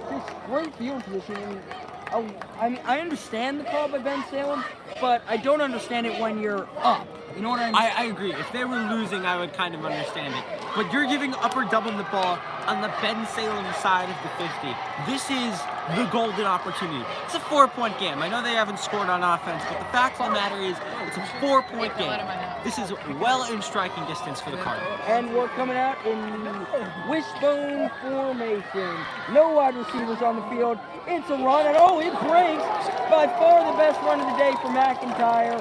A: Just great field position. I mean, I understand the call by Bensalem, but I don't understand it when you're up. You know what I mean?
B: I agree. If they were losing, I would kind of understand it. But you're giving Upper Dublin the ball on the Bensalem side of the 50. This is the golden opportunity. It's a 4-point game. I know they haven't scored on offense, but the fact of the matter is it's a 4-point game. This is well in striking distance for the Cardinals.
A: And we're coming out in wishbone formation. No wide receivers on the field. It's a run, and it breaks. By far the best run of the day for McIntyre.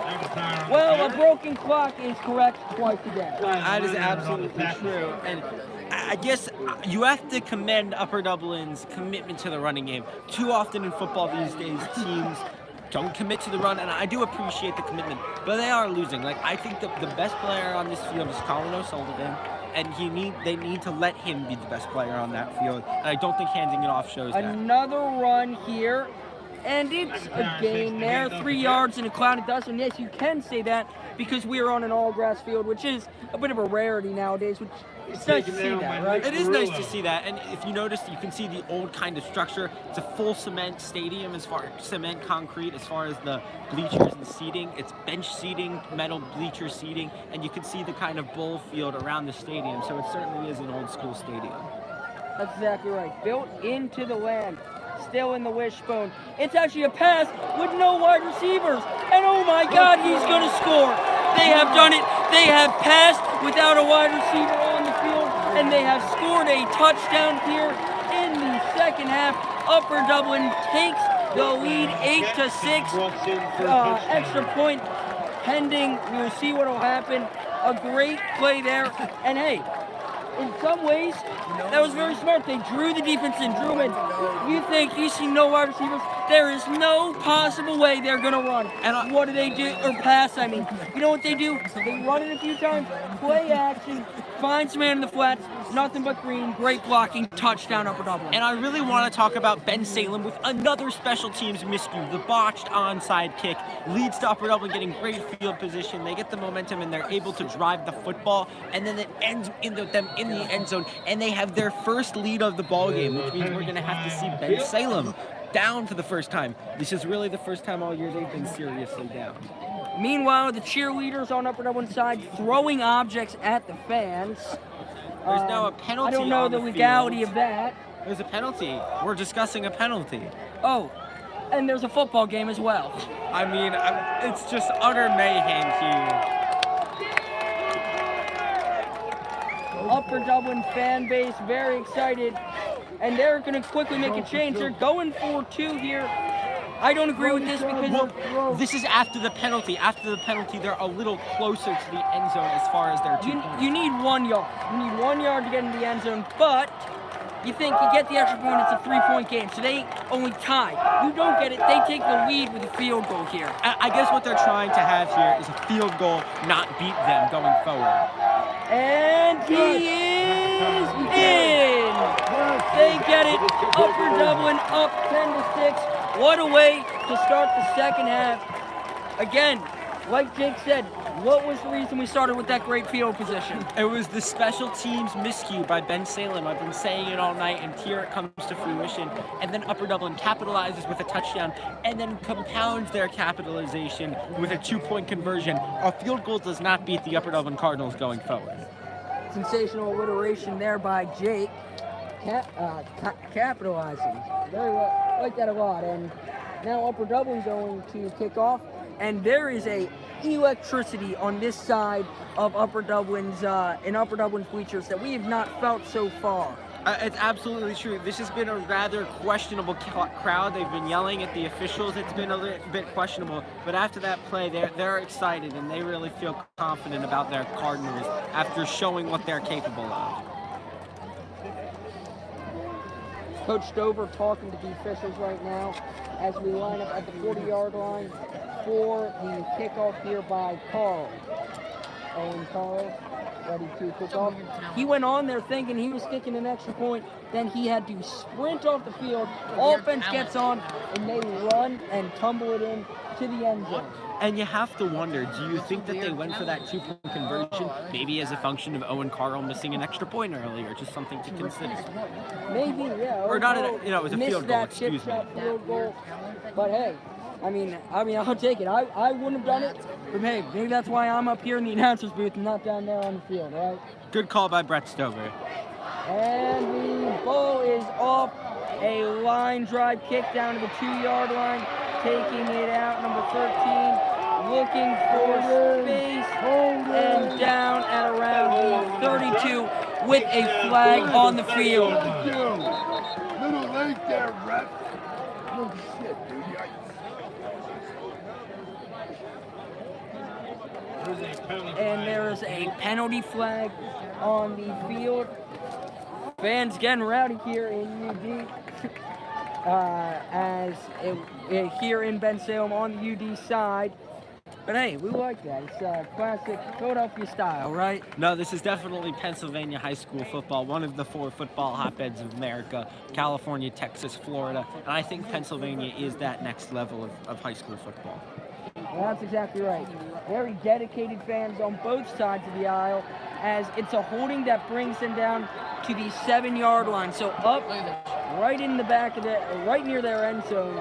A: Well, a broken clock is correct twice a day.
B: That is absolutely true. And I guess you have to commend Upper Dublin's commitment to the running game. Too often in football these days, teams don't commit to the run, and I do appreciate the commitment, but they are losing. Like, I think the best player on this field is Colin O'Sullivan, and they need to let him be the best player on that field, and I don't think handing it off shows that.
A: Another run here, and it's a gain there, 3 yards in a cloud of dust, and yes, you can say that because we are on an all-grass field, which is a bit of a rarity nowadays, which it's nice to see that, right?
B: It is nice to see that, and if you notice, you can see the old kind of structure. It's a full cement stadium as far as cement concrete, as far as the bleachers and seating. It's bench seating, metal bleacher seating, and you can see the kind of bowl field around the stadium, so it certainly is an old school stadium.
A: That's exactly right. Built into the land. Still in the wishbone. It's actually a pass with no wide receivers. And oh my God, he's going to score. They have done it. They have passed without a wide receiver on the field, and they have scored a touchdown here in the second half. Upper Dublin takes the lead 8-6. Extra point pending. We'll see what will happen. A great play there. And hey, in some ways, that was very smart. They drew the defense in, drew them in. You see no wide receivers. There is no possible way they're going to run. And what do they do? Or pass, I mean. You know what they do? They run it a few times, play action, find some man in the flats, nothing but green, great blocking, touchdown, Upper Dublin.
B: And I really want to talk about Bensalem with another special teams miscue. The botched onside kick leads to Upper Dublin getting great field position. They get the momentum and they're able to drive the football, and then it ends them in the end zone, and they have their first lead of the ball game, which means we're going to have to see Bensalem down for the first time. This is really the first time all year they've been seriously down.
A: Meanwhile, the cheerleaders on Upper Dublin side throwing objects at the fans.
B: There's now a penalty.
A: I don't know the legality of that.
B: There's a penalty. We're discussing a penalty.
A: Oh, and there's a football game as well.
B: I mean, it's just utter mayhem here.
A: Upper Dublin fan base very excited, and they're going to quickly make a change. They're going for 2 here. I don't agree with this because
B: this is after the penalty. After the penalty, they're a little closer to the end zone as far as their 2 points.
A: You need 1 yard. You need 1 yard to get into the end zone, but you think you get the extra point, it's a 3-point game, so they only tie. You don't get it, they take the lead with a field goal here.
B: I guess what they're trying to have here is a field goal, not beat them going forward.
A: And he is in! They get it. Upper Dublin up 10-6. What a way to start the second half. Again, like Jake said, what was the reason we started with that great field position?
B: It was the special teams miscue by Bensalem. I've been saying it all night, and here it comes to fruition. And then Upper Dublin capitalizes with a touchdown, and then compounds their capitalization with a 2-point conversion. A field goal does not beat the Upper Dublin Cardinals going forward.
A: Sensational alliteration there by Jake. Capitalizing. Very well. I like that a lot. And now Upper Dublin going to kick off, and there is a electricity on this side of Upper Dublin's bleachers that we have not felt so far.
B: It's absolutely true. This has been a rather questionable crowd. They've been yelling at the officials. It's been a little bit questionable. But after that play, they're excited, and they really feel confident about their Cardinals after showing what they're capable of.
A: Coach Stover talking to the officials right now as we line up at the 40-yard line for the kickoff here by Carl. Owen Carl, ready to kick off. He went on there thinking he was kicking an extra point. Then he had to sprint off the field. Offense gets on, and they run and tumble it in to the end zone.
B: And you have to wonder, do you think that they went for that 2-point conversion maybe as a function of Owen Carl missing an extra point earlier? Just something to consider.
A: Maybe, yeah.
B: Or not, it was a field goal, excuse me.
A: Field goal. But hey, I mean, I'll take it. I wouldn't have done it, but hey, maybe that's why I'm up here in the announcer's booth and not down there on the field, right?
B: Good call by Brett Stover.
A: And the ball is off. A line drive kick down to the 2-yard line. Taking it out, number 13, looking for space, and down at around the 32 with a flag on the field.
E: Little late there, ref. Oh, shit, dude.
A: And there is a penalty flag on the field. Fans getting rowdy here in UD. Here in Bensalem on the UD side. But hey, we like that. It's classic Philadelphia style, right?
B: No, this is definitely Pennsylvania high school football, one of the 4 football hotbeds of America, California, Texas, Florida. And I think Pennsylvania is that next level of high school football.
A: Well, that's exactly right. Very dedicated fans on both sides of the aisle, as it's a holding that brings them down to the 7-yard line. So up right in the back of right near their end zone.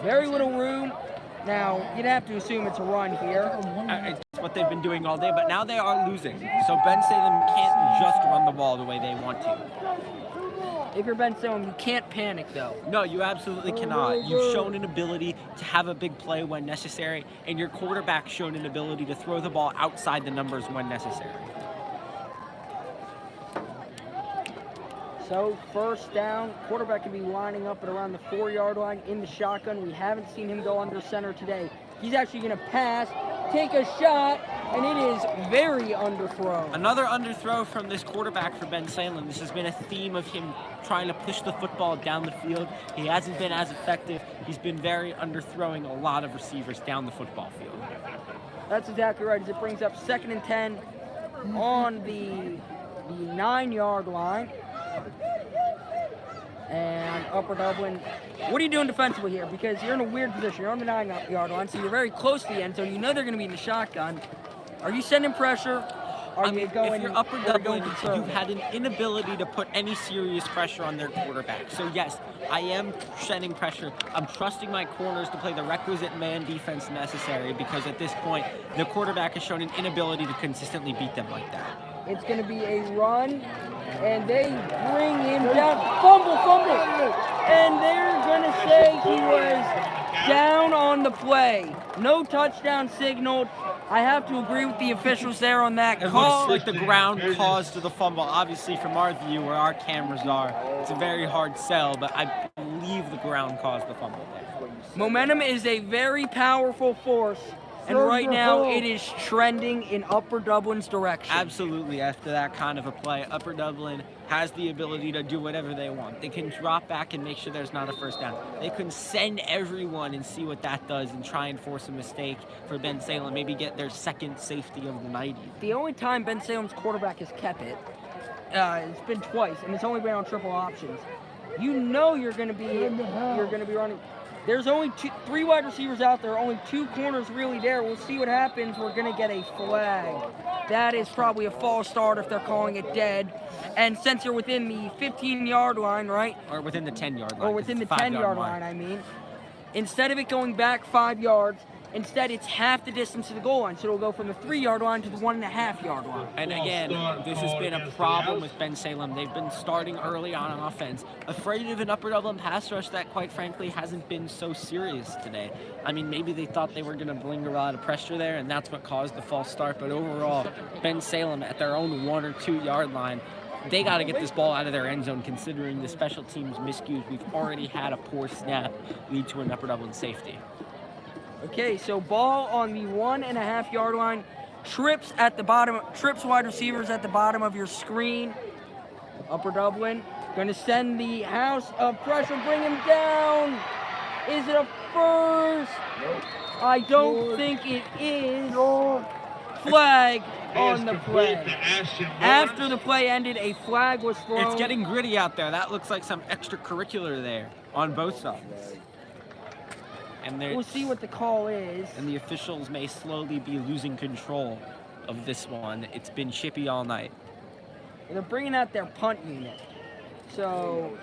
A: Very little room. Now, you'd have to assume it's a run here.
B: It's what they've been doing all day, but now they are losing. So Bensalem can't just run the ball the way they want to.
A: If you're Bensalem, you can't panic, though.
B: No, you absolutely cannot. You've shown an ability to have a big play when necessary, and your quarterback's shown an ability to throw the ball outside the numbers when necessary.
A: So, first down, quarterback can be lining up at around the 4-yard line in the shotgun. We haven't seen him go under center today. He's actually going to pass, take a shot, and it is very underthrown.
B: Another underthrow from this quarterback for Bensalem. This has been a theme of him trying to push the football down the field. He hasn't been as effective. He's been very underthrowing a lot of receivers down the football field.
A: That's exactly right, as it brings up 2nd and 10 on the 9-yard line. And Upper Dublin, what are you doing defensively here? Because you're in a weird position. You're on the 9-yard line, so you're very close to the end zone. You know they're going to be in the shotgun. Are you sending pressure?
B: If you're Upper Dublin, you've had an inability to put any serious pressure on their quarterback. So yes, I am sending pressure. I'm trusting my corners to play the requisite man defense necessary, because at this point, the quarterback has shown an inability to consistently beat them like that.
A: It's going to be a run, and they bring him down. Fumble. And they're going to say he was down on the play. No touchdown signaled. I have to agree with the officials there on that call.
B: It looks like the ground caused the fumble. Obviously, from our view, where our cameras are, it's a very hard sell, but I believe the ground caused the fumble there.
A: Momentum is a very powerful force, and right now it is trending in Upper Dublin's direction.
B: Absolutely. After that kind of a play, Upper Dublin has the ability to do whatever they want. They can drop back and make sure there's not a first down. They can send everyone and see what that does and try and force a mistake for Bensalem, maybe get their second safety of the night.
A: The only time Bensalem's quarterback has kept it, it's been twice, and it's only been on triple options. You know you're going to be running. There's only 3 wide receivers out there, only 2 corners really there. We'll see what happens. We're going to get a flag. That is probably a false start if they're calling it dead. And since you're within the 15-yard line, right?
B: Or within the 10-yard line.
A: Or within the 10-yard line, I mean. Instead of it going back 5 yards, instead it's half the distance to the goal line. So it'll go from the 3-yard line to the 1.5-yard line.
B: And again, this has been a problem with Bensalem. They've been starting early on offense, afraid of an Upper Dublin pass rush that, quite frankly, hasn't been so serious today. I mean, maybe they thought they were going to bring a lot of pressure there, and that's what caused the false start. But overall, Bensalem at their own 1 or 2-yard line, they got to get this ball out of their end zone, considering the special teams miscues. We've already had a poor snap lead to an Upper Dublin safety.
A: Okay, so ball on the 1.5-yard line. Trips at the bottom. Trips wide receivers at the bottom of your screen. Upper Dublin going to send the house of pressure, bring him down. Is it a first? I don't think it is. Flag on the play. After the play ended, a flag was thrown.
B: It's getting gritty out there. That looks like some extracurricular there on both sides. And
A: we'll see what the call is.
B: And the officials may slowly be losing control of this one. It's been chippy all night.
A: They're bringing out their punt unit. So,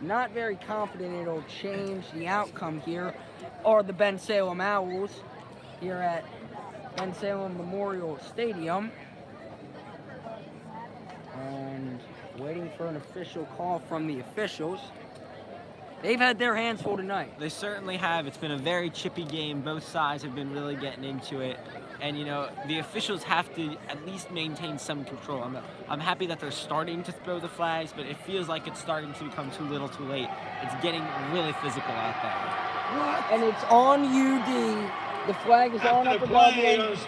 A: not very confident it'll change the outcome here. Or the Bensalem Owls here at Bensalem Memorial Stadium. And waiting for an official call from the officials. They've had their hands full tonight.
B: They certainly have. It's been a very chippy game. Both sides have been really getting into it. And, you know, the officials have to at least maintain some control. I'm happy that they're starting to throw the flags, but it feels like it's starting to become too little too late. It's getting really physical out there.
A: And it's on UD. The flag is on Upper Dublin.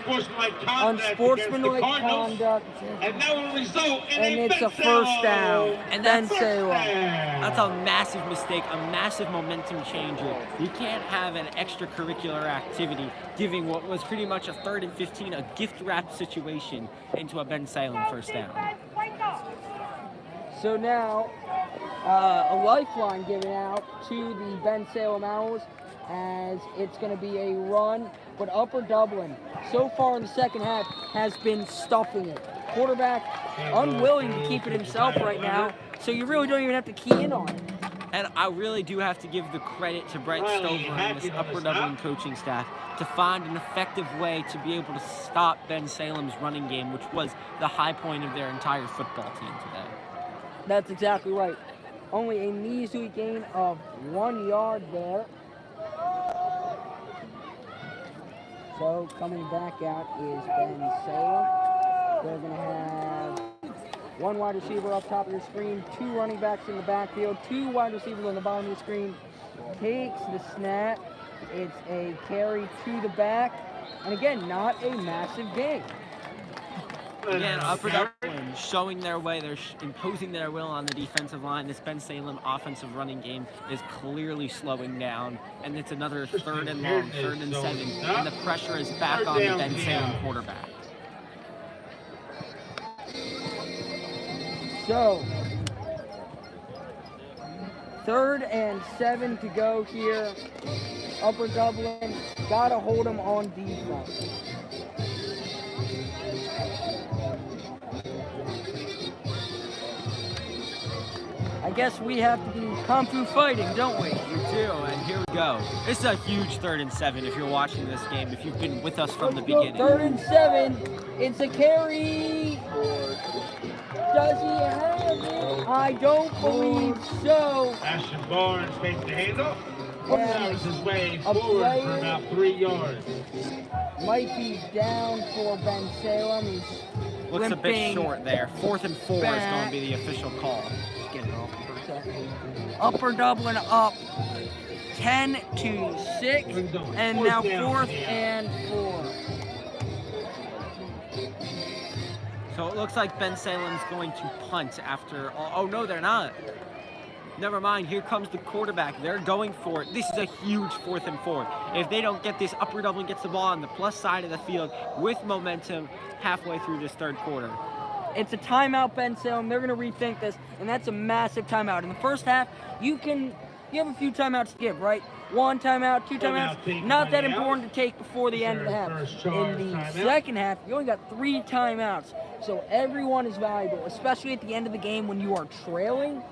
A: Unsportsmanlike conduct.
C: And that will result in
A: and it's a first down.
B: And that's a massive mistake, a massive momentum changer. You can't have an extracurricular activity giving what was pretty much a 3rd and 15, a gift-wrapped situation, into a Bensalem first down.
A: So now, a lifeline given out to the Bensalem Owls, as it's going to be a run, but Upper Dublin, so far in the second half, has been stuffing it. Quarterback unwilling to keep it himself right now, so you really don't even have to key in on it.
B: And I really do have to give the credit to Brett Stover and this Upper Dublin coaching staff to find an effective way to be able to stop Bensalem's running game, which was the high point of their entire football team today.
A: That's exactly right. Only a measly gain of 1 yard there. So coming back out is Bensalem. They're going to have 1 wide receiver up top of your screen, 2 running backs in the backfield, 2 wide receivers on the bottom of the screen. Takes the snap. It's a carry to the back. And again, not a massive game.
B: Again, Upper Dublin showing their way. They're imposing their will on the defensive line. This Bensalem offensive running game is clearly slowing down. And it's another 3rd and long, 3rd and 7. And the pressure is back on the Bensalem quarterback.
A: So, 3rd and 7 to go here. Upper Dublin got to hold them on defense. I guess we have to do kung fu fighting, don't we?
B: We do, and here we go. This is a huge 3rd and 7 if you're watching this game, if you've been with us from the beginning.
A: 3rd and 7. It's a carry. Does he have it? I don't believe so.
C: Ashton Barnes takes the handle.
A: Yeah,
C: Makes his way forward for about 3 yards.
A: Might be down for Bensalem. He's
B: Looks a bit
A: limping
B: short there. 4th and 4 is going to be the official call.
A: Get it off for a second. Upper Dublin up 10-6, and now 4th and 4.
B: So it looks like Bensalem's going to punt after. Oh no, they're not. Never mind. Here comes the quarterback. They're going for it. This is a huge 4th and 4. If they don't get this, Upper Dublin gets the ball on the plus side of the field with momentum halfway through this 3rd quarter.
A: It's a timeout, Bensalem. They're going to rethink this, and that's a massive timeout. In the first half, you have a few timeouts to give, right? 1 timeout, 2 timeouts. Not that important to take before the end of the half. In the second half, you only got 3 timeouts. So everyone is valuable, especially at the end of the game when you are trailing.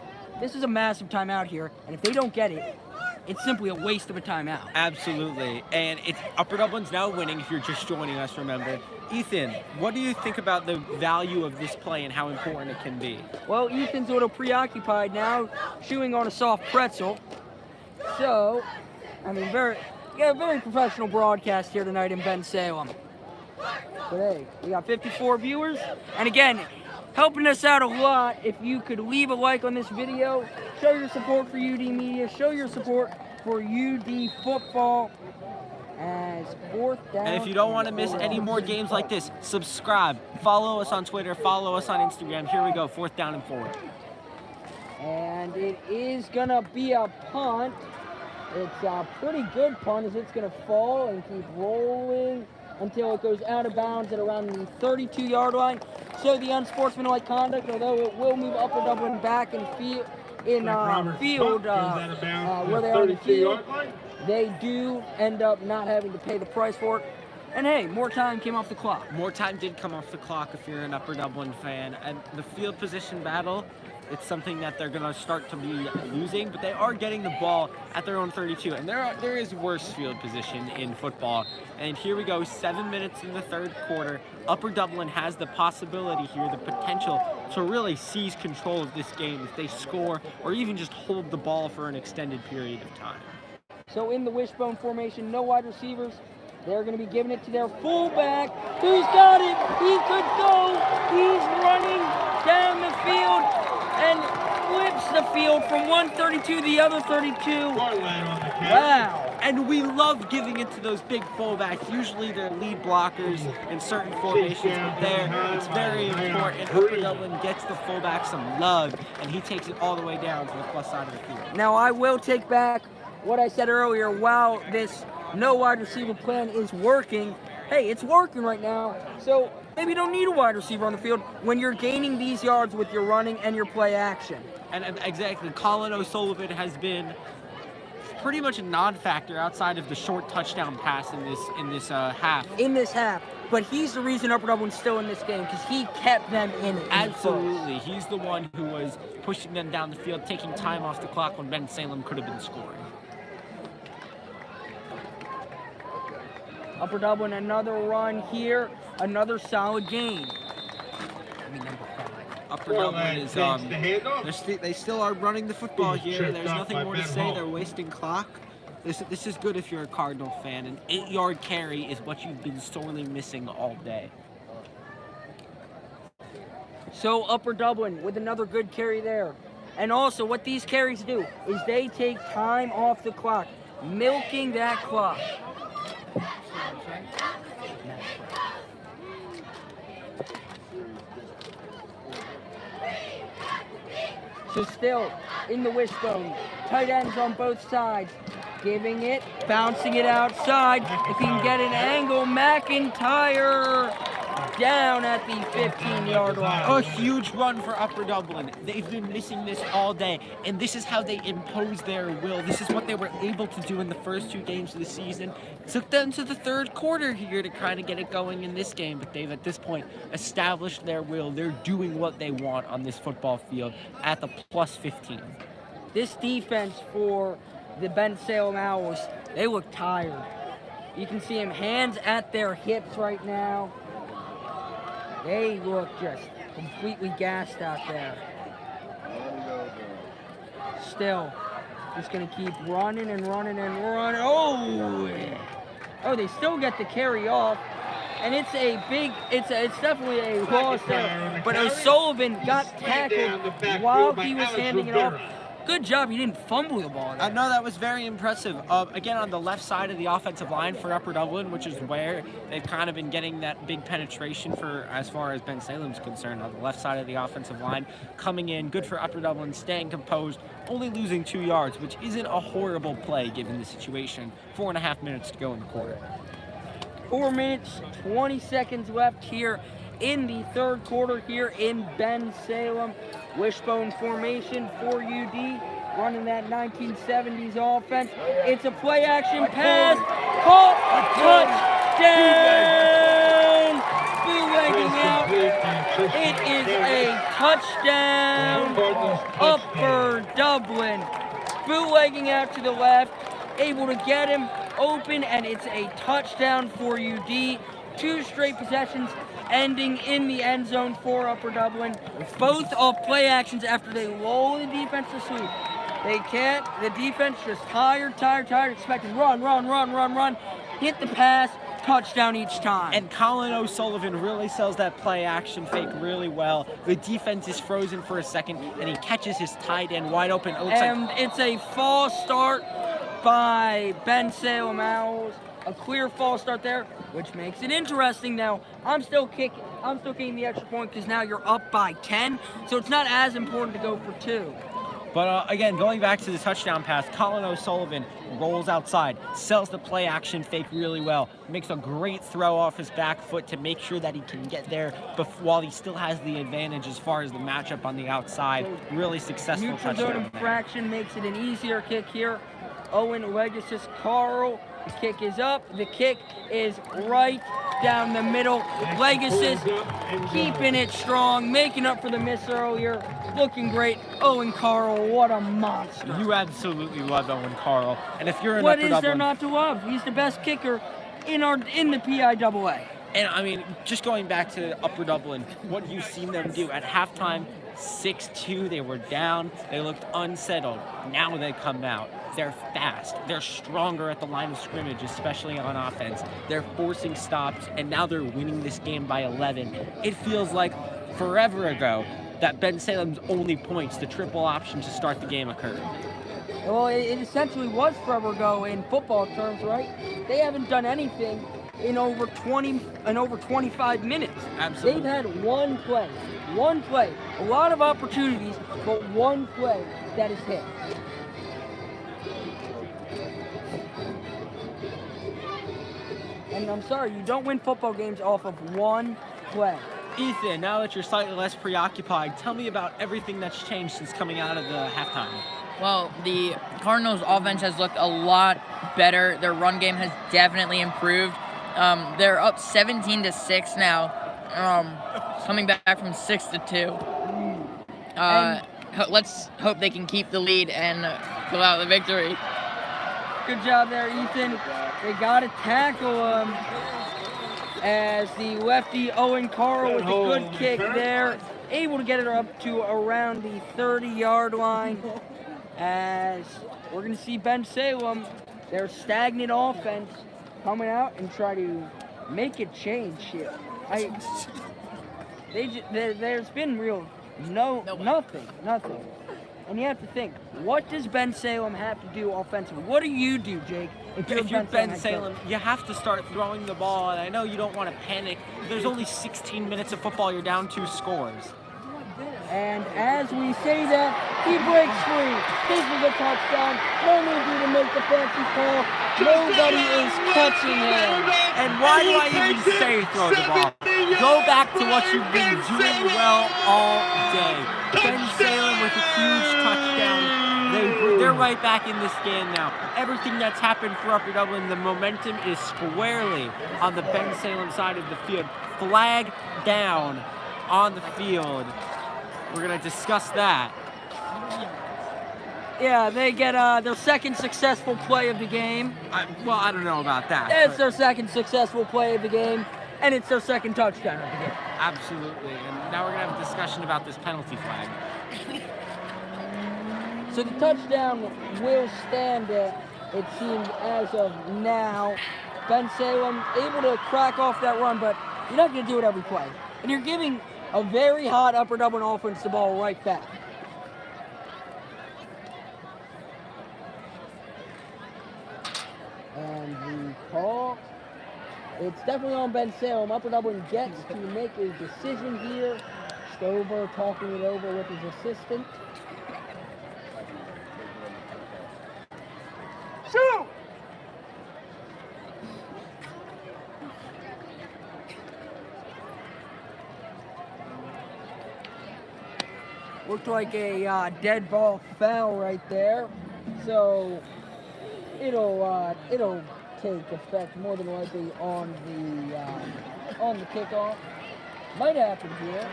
A: This is a massive timeout here, and if they don't get it, it's simply a waste of a timeout.
B: Absolutely. And it's Upper Dublin's now winning if you're just joining us, remember. Ethan, what do you think about the value of this play and how important it can be?
A: Well, Ethan's a little preoccupied now, chewing on a soft pretzel. So, I mean, very professional broadcast here tonight in Bensalem. Today, we got 54 viewers. And again, helping us out a lot, if you could leave a like on this video, show your support for UD Media, show your support for UD football. As 4th down.
B: And if you don't want to miss any more games like this, subscribe, follow us on Twitter, follow us on Instagram. Here we go, 4th down and 4.
A: And it is going to be a punt. It's a pretty good punt as it's going to fall and keep rolling until it goes out of bounds at around the 32-yard line. So the unsportsmanlike conduct, although it will move Upper Dublin back in field where they are in the field, they do end up not having to pay the price for it. And hey, more time came off the clock.
B: More time did come off the clock if you're an Upper Dublin fan. And the field position battle, it's something that they're going to start to be losing, but they are getting the ball at their own 32. And there is worse field position in football. And here we go, 7 minutes in the 3rd quarter. Upper Dublin has the possibility here, the potential to really seize control of this game if they score or even just hold the ball for an extended period of time.
A: So in the wishbone formation, no wide receivers. They're going to be giving it to their fullback, who's got it. He could go. He's running down the field and flips the field from 132 to the other 32. Wow.
B: And we love giving it to those big fullbacks. Usually they're lead blockers in certain formations, but there it's very important. Upper Dublin gets the fullback some love, and he takes it all the way down to the plus side of the field.
A: Now I will take back what I said earlier. While this no wide receiver plan is working, hey, it's working right now. So maybe you don't need a wide receiver on the field when you're gaining these yards with your running and your play action.
B: And exactly, Colin O'Sullivan has been pretty much a non-factor outside of the short touchdown pass in this half.
A: In this half, but he's the reason Upper Dublin's still in this game because he kept them in it.
B: Absolutely, he's the one who was pushing them down the field, taking time off the clock when Bensalem could have been scoring.
A: Upper Dublin, another run here, another solid game.
B: Upper Dublin is they still are running the football here. There's nothing more to say. They're wasting clock. This is good if you're a Cardinal fan. An 8-yard carry is what you've been sorely missing all day.
A: So Upper Dublin with another good carry there. And also what these carries do is they take time off the clock, milking that clock. So still in the wishbone. Tight ends on both sides. Giving it, bouncing it outside. If he can get an angle, McIntyre down at the 15-yard line.
B: A huge run for Upper Dublin. They've been missing this all day, and this is how they impose their will. This is what they were able to do in the first 2 games of the season. It took them to the 3rd quarter here to kind of get it going in this game, but they've, at this point, established their will. They're doing what they want on this football field at the plus 15.
A: This defense for the Bensalem Owls, they look tired. You can see them hands at their hips right now. They look just completely gassed out there. Still, just gonna keep running and running and running. Oh, they still get the carry off. And it's definitely a loss there. But O'Sullivan got tackled while he was handing it off. Good job, he didn't fumble the ball there.
B: No, that was very impressive. Again, on the left side of the offensive line for Upper Dublin, which is where they've kind of been getting that big penetration for as far as Bensalem's concerned. On the left side of the offensive line, coming in, good for Upper Dublin, staying composed, only losing 2 yards, which isn't a horrible play given the situation. 4.5 minutes to go in the quarter.
A: 4 minutes, 20 seconds left here in the 3rd quarter here in Bensalem. Wishbone formation for UD, running that 1970s offense. It's a play action pass, caught, touchdown! Bootlegging out. It is a touchdown, Upper Dublin. Bootlegging out to the left, able to get him open, and it's a touchdown for UD. 2 straight possessions ending in the end zone for Upper Dublin. Both off play actions after they lull the defense to sleep. They can't. The defense just tired, expecting run. Hit the pass, touchdown each time.
B: And Colin O'Sullivan really sells that play action fake really well. The defense is frozen for a second, and he catches his tight end wide open.
A: It's a false start by Bensalem Owls. A clear false start there, which makes it interesting. Now, I'm still kicking the extra point because now you're up by 10, so it's not as important to go for 2.
B: But again, going back to the touchdown pass, Colin O'Sullivan rolls outside, sells the play action fake really well, makes a great throw off his back foot to make sure that he can get there while he still has the advantage as far as the matchup on the outside. Really successful
A: Neutral
B: touchdown.
A: zone infraction makes it an easier kick here. Owen Legasis Carl. The kick is up. The kick is right down the middle. Legasis keeping it strong, making up for the miss earlier. Looking great. Owen Carl, what a monster.
B: You absolutely love Owen Carl. And if you're in
A: What
B: Upper
A: is
B: Dublin,
A: there not to love? He's the best kicker in the PIAA.
B: And I mean, just going back to Upper Dublin, what you've seen them do at halftime, 6-2, they were down, they looked unsettled. Now they come out. They're fast. They're stronger at the line of scrimmage, especially on offense. They're forcing stops, and now they're winning this game by 11. It feels like forever ago that Bensalem's only points, the triple option to start the game, occurred.
A: Well, it essentially was forever ago in football terms, right? They haven't done anything in over 25 minutes.
B: Absolutely.
A: They've had one play, a lot of opportunities, but one play that is hit. And I'm sorry, you don't win football games off of one play.
B: Ethan, now that you're slightly less preoccupied, tell me about everything that's changed since coming out of the halftime.
D: Well, the Cardinals' offense has looked a lot better. Their run game has definitely improved. They're up 17-6 now, coming back from 6-2. Let's hope they can keep the lead and pull out the victory.
A: Good job there, Ethan. They got to tackle him as the lefty Owen Carl with a good kick there, able to get it up to around the 30-yard line. As we're going to see Bensalem, their stagnant offense, coming out and try to make a change here. There's been nothing. And you have to think, what does Bensalem have to do offensively? What do you do, Jake?
B: If you're Bensalem, you have to start throwing the ball, and I know you don't want to panic. There's only 16 minutes of football. You're down 2 scores.
A: And as we say that, he breaks free. This is a touchdown. No need to make the fancy call. Nobody is catching him.
B: And why do I even say throw the ball? Go back to what you've been doing well all day. Bensalem with a huge touchdown. They're right back in this game now. Everything that's happened for Upper Dublin, the momentum is squarely on the Bensalem side of the field. Flag down on the field. We're going to discuss that.
A: Yeah, they get their second successful play of the game.
B: I don't know about that.
A: It's their second successful play of the game, and it's their second touchdown of the game.
B: Absolutely. And now we're going to have a discussion about this penalty flag.
A: So the touchdown will stand, it seems, as of now. Bensalem able to crack off that run, but you're not going to do it every play. And you're giving a very hot Upper Dublin offense the ball right back. And the call, it's definitely on Bensalem. Upper Dublin gets to make a decision here. Stover talking it over with his assistant. Shoot! Looked like a dead ball foul right there, so it'll take effect more than likely on the kickoff. Might happen here.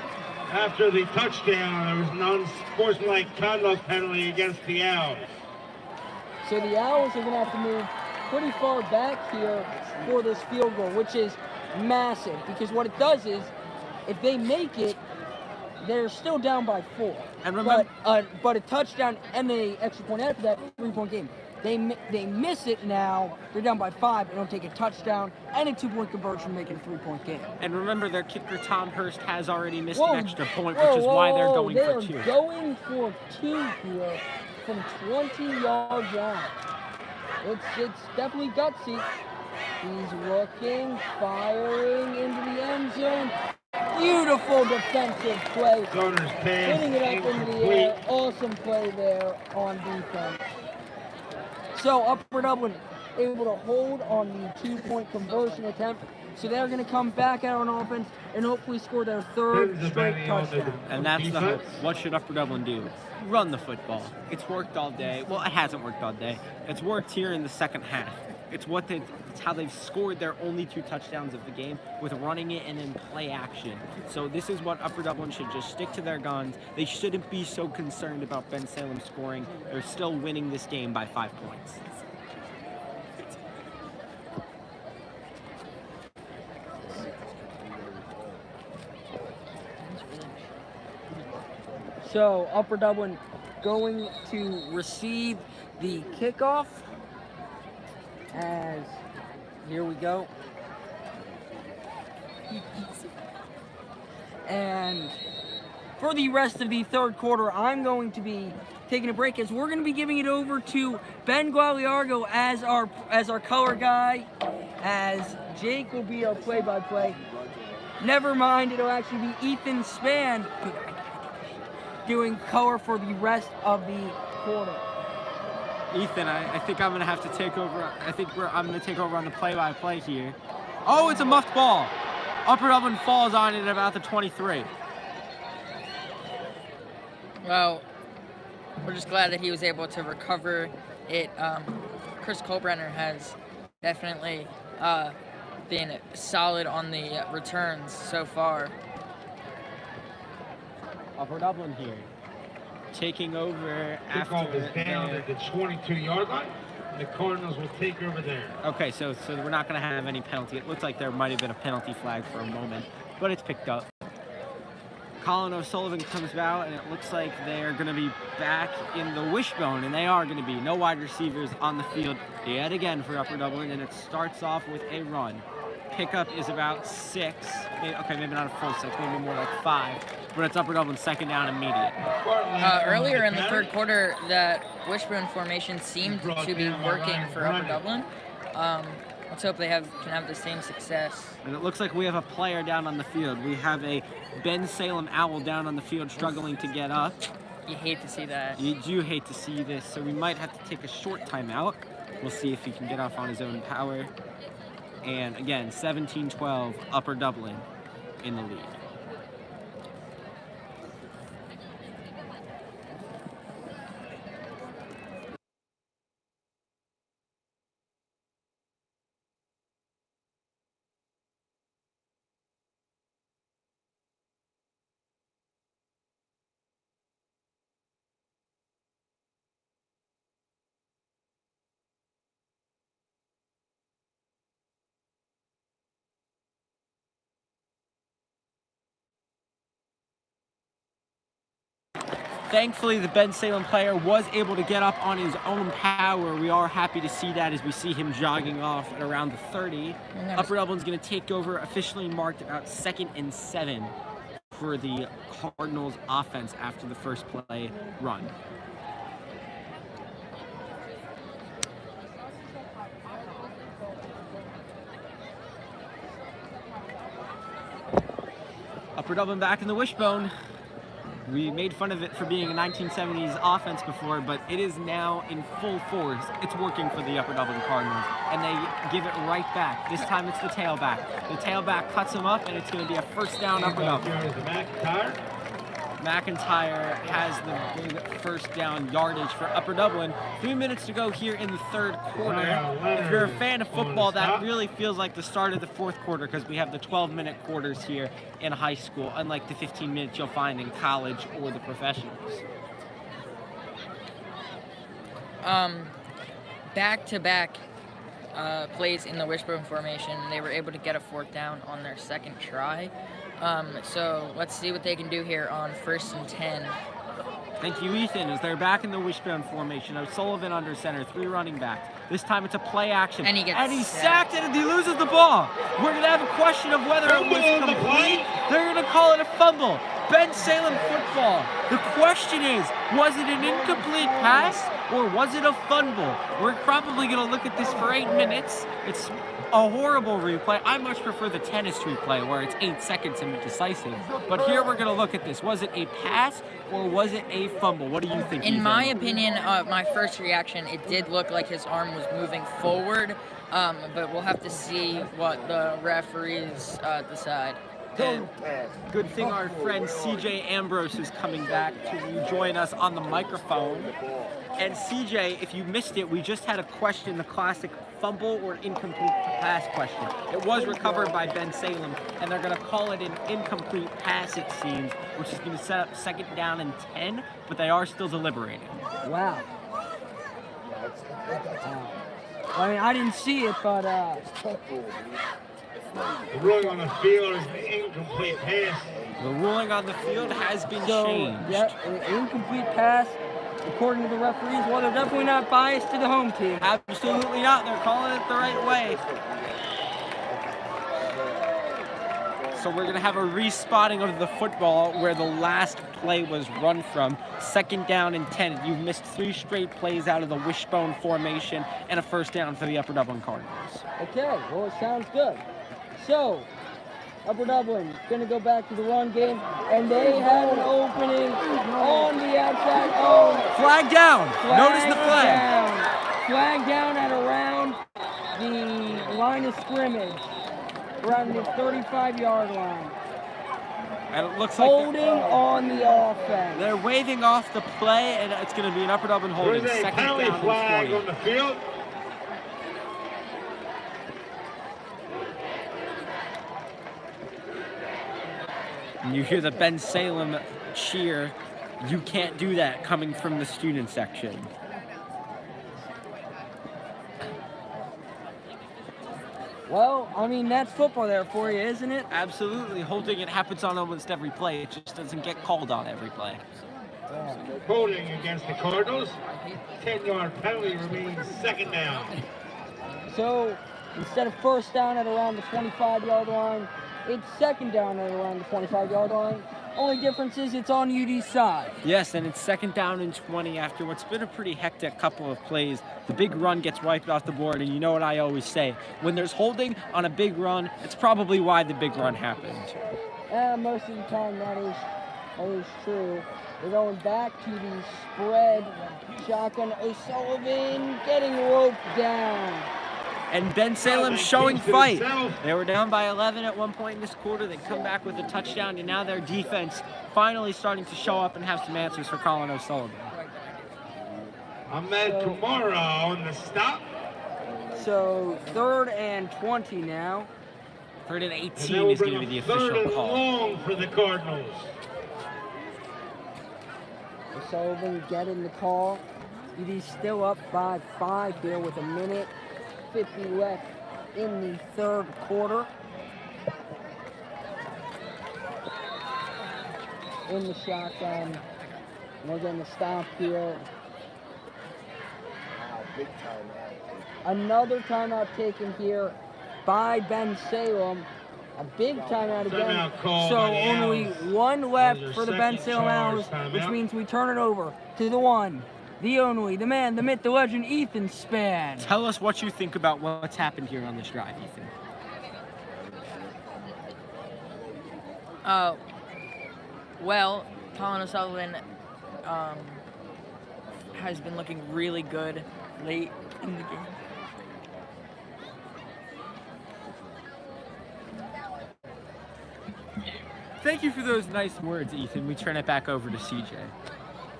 C: After the touchdown, there was an unsportsmanlike conduct penalty against the Owls.
A: So the Owls are going to have to move pretty far back here for this field goal, which is massive, because what it does is, if they make it, they're still down by 4.
B: And remember,
A: but a touchdown and the extra point after that, 3-point game. They miss it now. They're down by 5. They don't take a touchdown and a 2-point conversion, making a 3-point game.
B: and remember, their kicker Tom Hurst has already missed an extra point, which is why they're going for 2.
A: They are going for 2 here from 20 yards out. It's definitely gutsy. He's looking, firing into the end zone. Beautiful defensive play. Hitting it up into the air. Awesome play there on defense. So Upper Dublin able to hold on the 2-point conversion attempt. So they're going to come back out on offense and hopefully score their 3rd straight touchdown.
B: And that's the hope. What should Upper Dublin do? Run the football. It's worked all day. Well, it hasn't worked all day. It's worked here in the second half. It's how they've scored their only 2 touchdowns of the game, with running it and in play action. So this is what Upper Dublin should just stick to their guns. They shouldn't be so concerned about Bensalem scoring. They're still winning this game by 5 points.
A: So Upper Dublin going to receive the kickoff. As here we go. And for the rest of the 3rd quarter, I'm going to be taking a break, as we're going to be giving it over to Ben Gualiargo as our color guy, as Jake will be our play-by-play. Never mind, it'll actually be Ethan Spann doing color for the rest of the quarter.
B: Ethan, I think I'm going to have to take over. I'm going to take over on the play-by-play here. Oh, it's a muffed ball. Upper Dublin falls on it at about the 23.
D: Well, we're just glad that he was able to recover it. Chris Colbrenner has definitely been solid on the returns so far.
B: Upper Dublin here, taking over
C: Kickoff is down at the 22-yard line. The Cardinals will take over there.
B: Okay, so we're not going to have any penalty. It looks like there might have been a penalty flag for a moment, but it's picked up. Colin O'Sullivan comes out, and it looks like they're going to be back in the wishbone, and they are going to be. No wide receivers on the field yet again for Upper Dublin, and it starts off with a run. Pickup is about 6. Maybe not a full 6, maybe more like 5. But it's Upper Dublin 2nd down immediate.
D: Earlier in the 3rd quarter, that wishbone formation seemed to be working for Upper Dublin. Let's hope they can have the same success.
B: And it looks like we have a player down on the field. We have a Bensalem Owl down on the field struggling to get up.
D: You hate to see that.
B: You do hate to see this, so we might have to take a short timeout. We'll see if he can get off on his own power. And again, 17-12, Upper Dublin in the lead. Thankfully, the Bensalem player was able to get up on his own power. We are happy to see that as we see him jogging off at around the 30. Upper Dublin's going to take over, officially marked about 2nd and 7 for the Cardinals offense after the first play run. Upper Dublin back in the wishbone. We made fun of it for being a 1970s offense before, but it is now in full force. It's working for the Upper Dublin Cardinals, and they give it right back. This time it's the tailback. The tailback cuts him up, and it's going to be a first down Upper Dublin. McIntyre has the big first down yardage for Upper Dublin. 3 minutes to go here in the third quarter. If you're a fan of football, that really feels like the start of the fourth quarter because we have the 12-minute quarters here in high school, unlike the 15 minutes you'll find in college or the professionals.
D: Back-to-back plays in the wishbone formation. They were able to get a fourth down on their second try. So let's see what they can do here on 1st and 10.
B: Thank you, Ethan, as they're back in the wishbone formation. O'Sullivan under center, 3 running backs. This time it's a play action.
D: And he's
B: sacked and he loses the ball. We're going to have a question of whether it was complete. They're going to call it a fumble. Bensalem football. The question is, was it an incomplete pass or was it a fumble? We're probably going to look at this for 8 minutes. It's a horrible replay. I much prefer the tennis replay where it's 8 seconds and decisive. But here we're going to look at this. Was it a pass or was it a fumble? What do you think?
D: In my opinion, my first reaction, it did look like his arm was moving forward. But we'll have to see what the referees decide.
B: And good thing our friend CJ Ambrose is coming back to join us on the microphone. And CJ, if you missed it, we just had a question, the classic fumble or incomplete pass question. It was recovered by Bensalem, and they're going to call it an incomplete pass, it seems, which is going to set up 2nd down and 10, but they are still deliberating.
A: Wow. I mean, I didn't see it, but
C: the ruling on the field is an incomplete pass.
B: The ruling on the field has been changed.
A: Yeah, an incomplete pass, according to the referees. Well, they're definitely not biased to the home team.
B: Absolutely not. They're calling it the right way. So we're going to have a respotting of the football where the last play was run from. 2nd down and 10. You've missed 3 straight plays out of the wishbone formation and a first down for the Upper Dublin Cardinals.
A: Okay, well, it sounds good. So, Upper Dublin going to go back to the run game, and they have an opening on the outside. Oh,
B: flag down. Notice the flag.
A: Flag down at around the line of scrimmage, around the 35-yard line.
B: And it looks like
A: holding on the offense.
B: They're waving off the play, and it's going to be an Upper Dublin holding.
C: There's a
B: 2nd
C: penalty
B: down
C: flag
B: and 20.
C: on the field.
B: And you hear the Bensalem cheer. You can't do that coming from the student section.
A: Well, I mean, that's football there for you, isn't it?
B: Absolutely. Holding it happens on almost every play. It just doesn't get called on every play.
C: Holding against the Cardinals. 10-yard penalty remains 2nd down.
A: So, instead of first down at around the 25-yard line, It's second down at around the 25-yard line. Only difference is it's on UD's side.
B: Yes, and it's second down and 20 after what's been a pretty hectic couple of plays. The big run gets wiped off the board, and you know what I always say. When there's holding on a big run, it's probably why the big run happened.
A: Most of the time that is true. We're going back to the spread. Shotgun O'Sullivan getting roped down.
B: And Bensalem showing fight. They were down by 11 at one point in this quarter. They come back with a touchdown, and now their defense finally starting to show up and have some answers for Colin O'Sullivan.
C: Ahmed Kamara on the stop.
A: So 3rd and 20 now.
B: 3rd and 18 is going to be the official call.
C: Long for the Cardinals.
A: O'Sullivan getting the call. UD's still up by 5 here with a minute 50 left in the 3rd quarter. In the shotgun. We're getting the stop here.
E: Wow, big timeout.
A: Another timeout taken here by Bensalem. A big timeout again.
C: Timeout call
A: So
C: by the
A: only
C: Owls.
A: one left
C: Those are
A: for the
C: second
A: Bensalem Owls,
C: charge
A: which
C: timeout.
A: means we turn it over to the one, the only, the man, the myth, the legend, Ethan Span.
B: Tell us what you think about what's happened here on this drive, Ethan.
D: Well, Colin O'Sullivan has been looking really good late in the game.
B: Thank you for those nice words, Ethan. We turn it back over to CJ.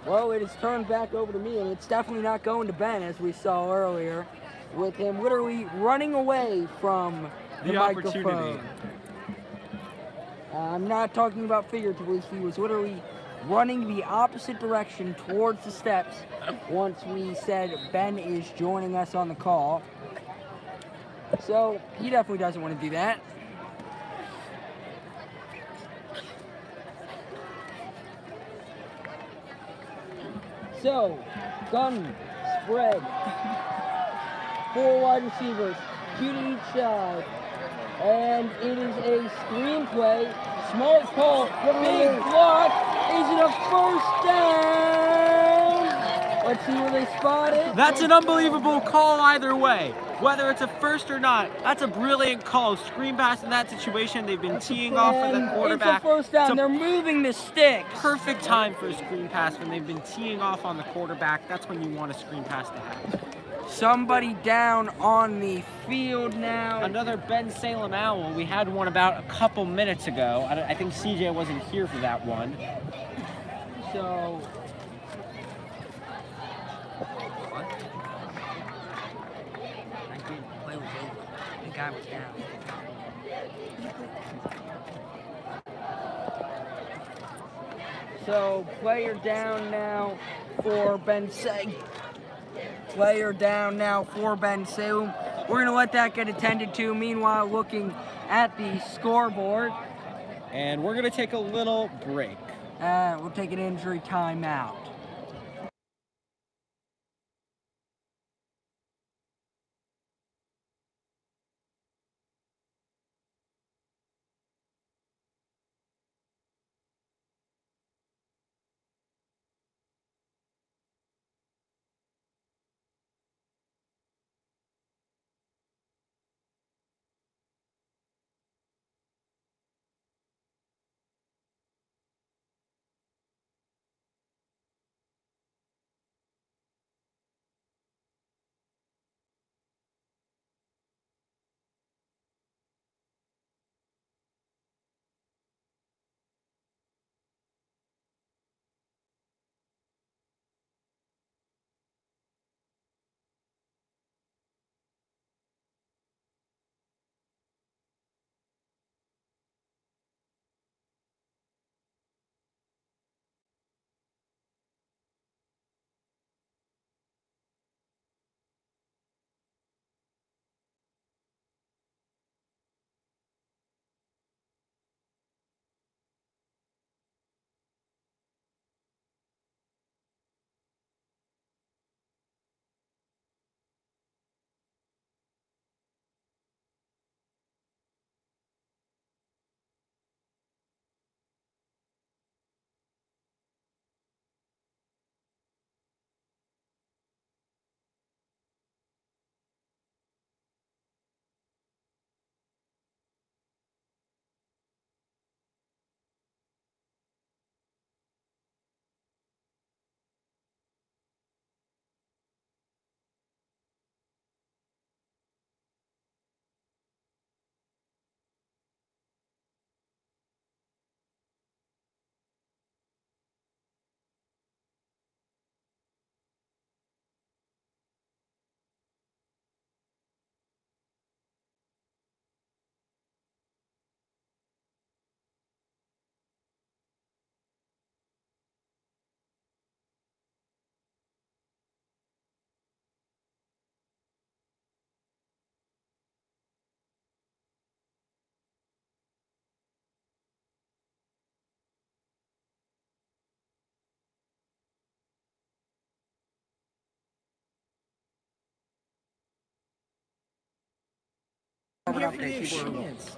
A: Well, it is turned back over to me, and it's definitely not going to Ben, as we saw earlier, with him literally running away from the microphone.
B: opportunity.
A: I'm not talking about figuratively. He was literally running the opposite direction towards the steps once we said Ben is joining us on the call. So he definitely doesn't want to do that. So, gun, spread, 4 wide receivers, 2 to each side, and it is a screenplay. Smart call, big block. Is it a first down? Let's see where they spot it.
B: That's an unbelievable call either way. Whether it's a first or not, that's a brilliant call. Screen pass in that situation. They've been teeing off for the
A: And
B: quarterback.
A: It's a first down.
B: It's a
A: They're moving the sticks.
B: perfect time for a screen pass when they've been teeing off on the quarterback. That's when you want a screen pass to happen.
A: Somebody down on the field now.
B: Another Bensalem Owl. We had one about a couple minutes ago. I think CJ wasn't here for that one.
A: So, play was over. The guy was down. So, player down now for Bensalem. Player down now for Bensalem. We're going to let that get attended to. Meanwhile, looking at the scoreboard,
B: And we're going to take a little break.
A: we'll take an injury timeout.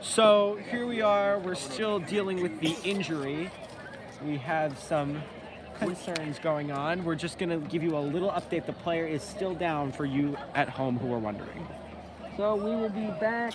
B: So here we are. We're still dealing with the injury. We have some concerns going on. We're just going to give you a little update. The player is still down for you at home who are wondering.
A: So we will be back.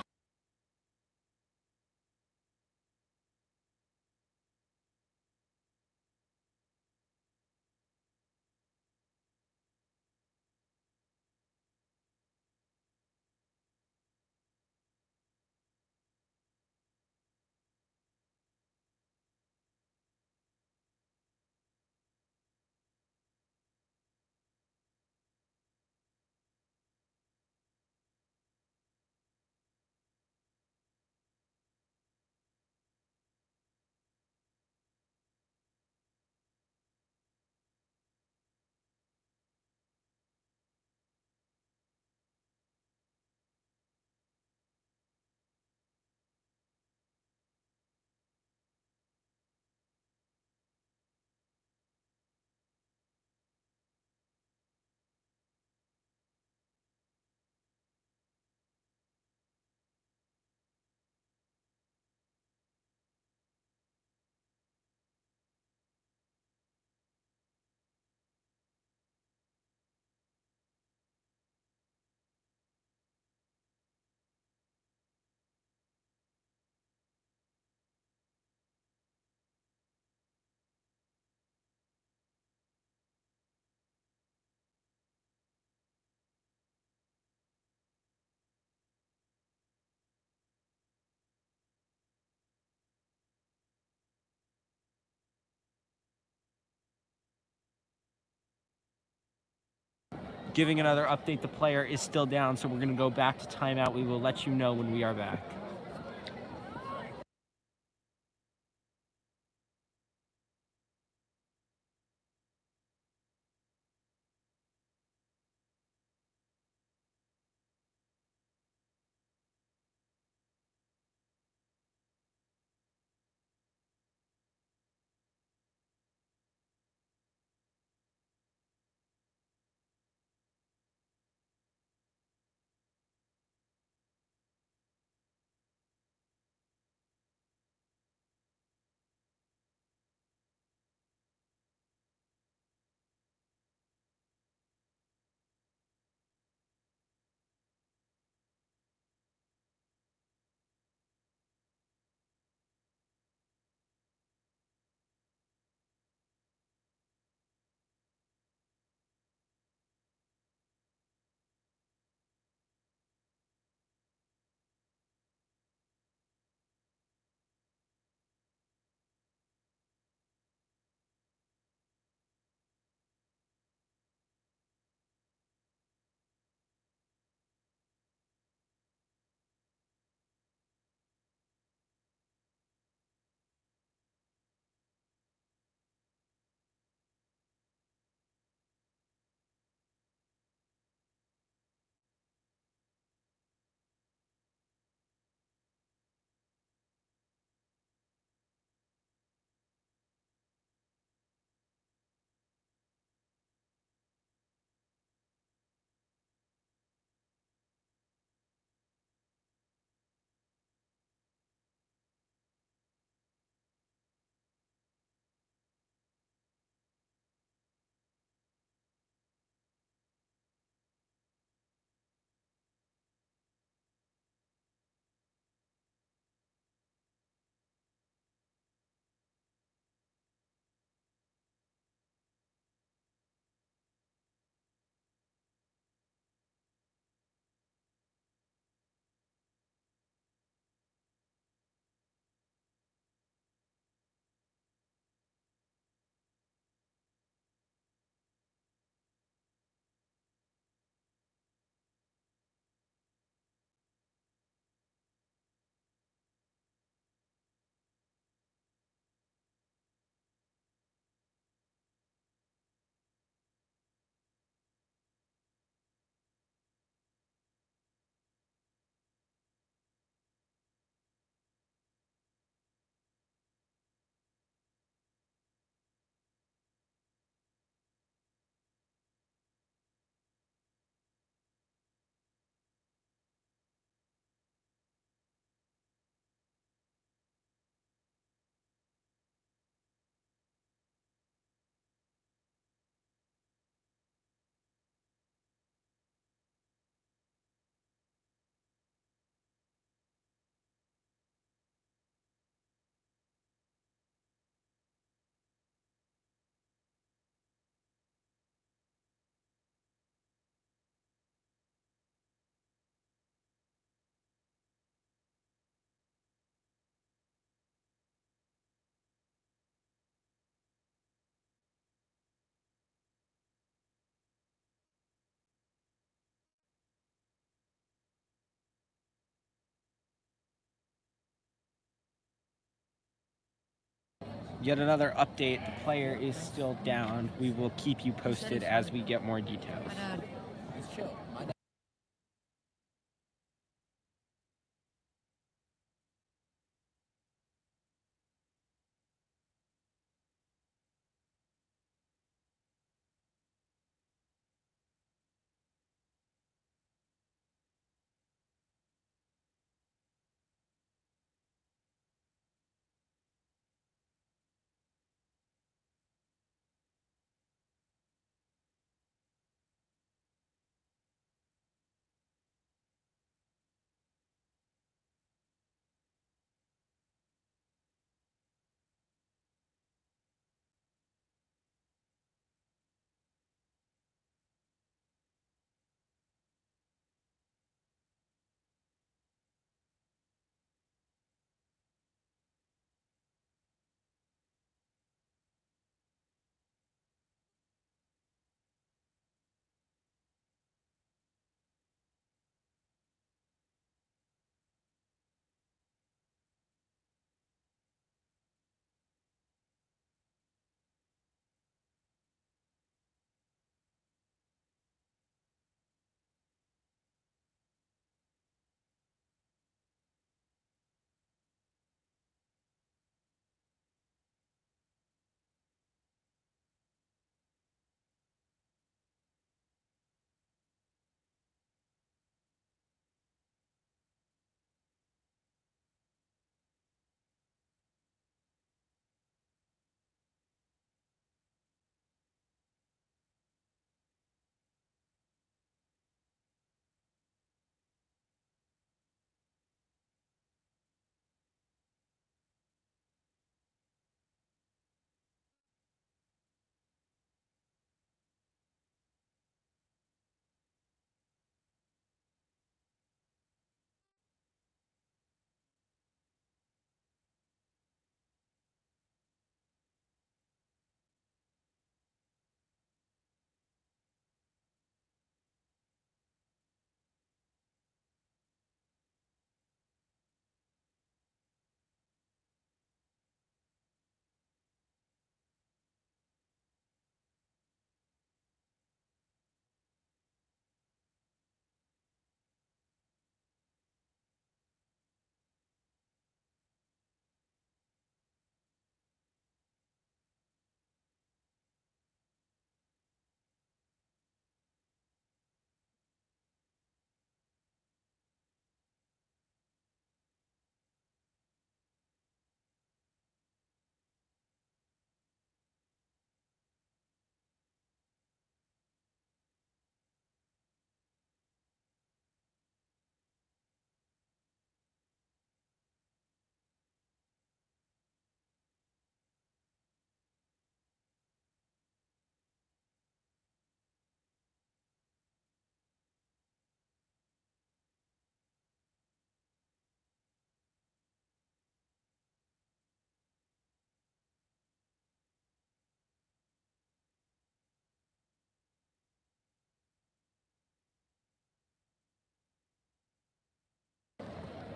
B: Giving another update, the player is still down, so we're going to go back to timeout. We will let you know when we are back. Yet another update, the player is still down. We will keep you posted as we get more details.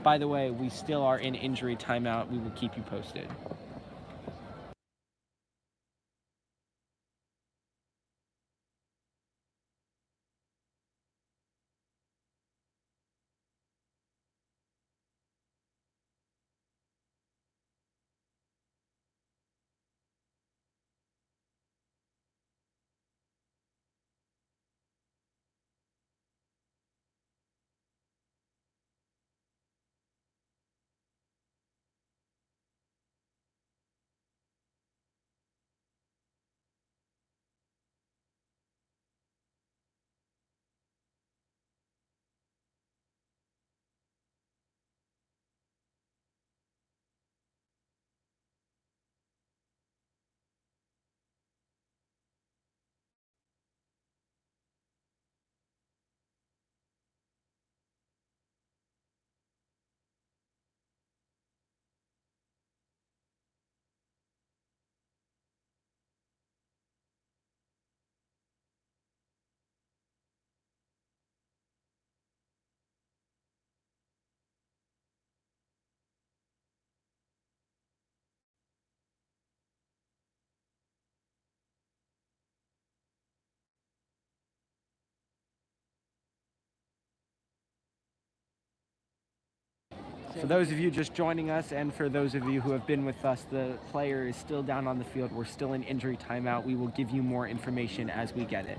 B: By the way, we still are in injury timeout. We will keep you posted. For those of you just joining us, and for those of you who have been with us, the player is still down on the field. We're still in injury timeout. We will give you more information as we get it.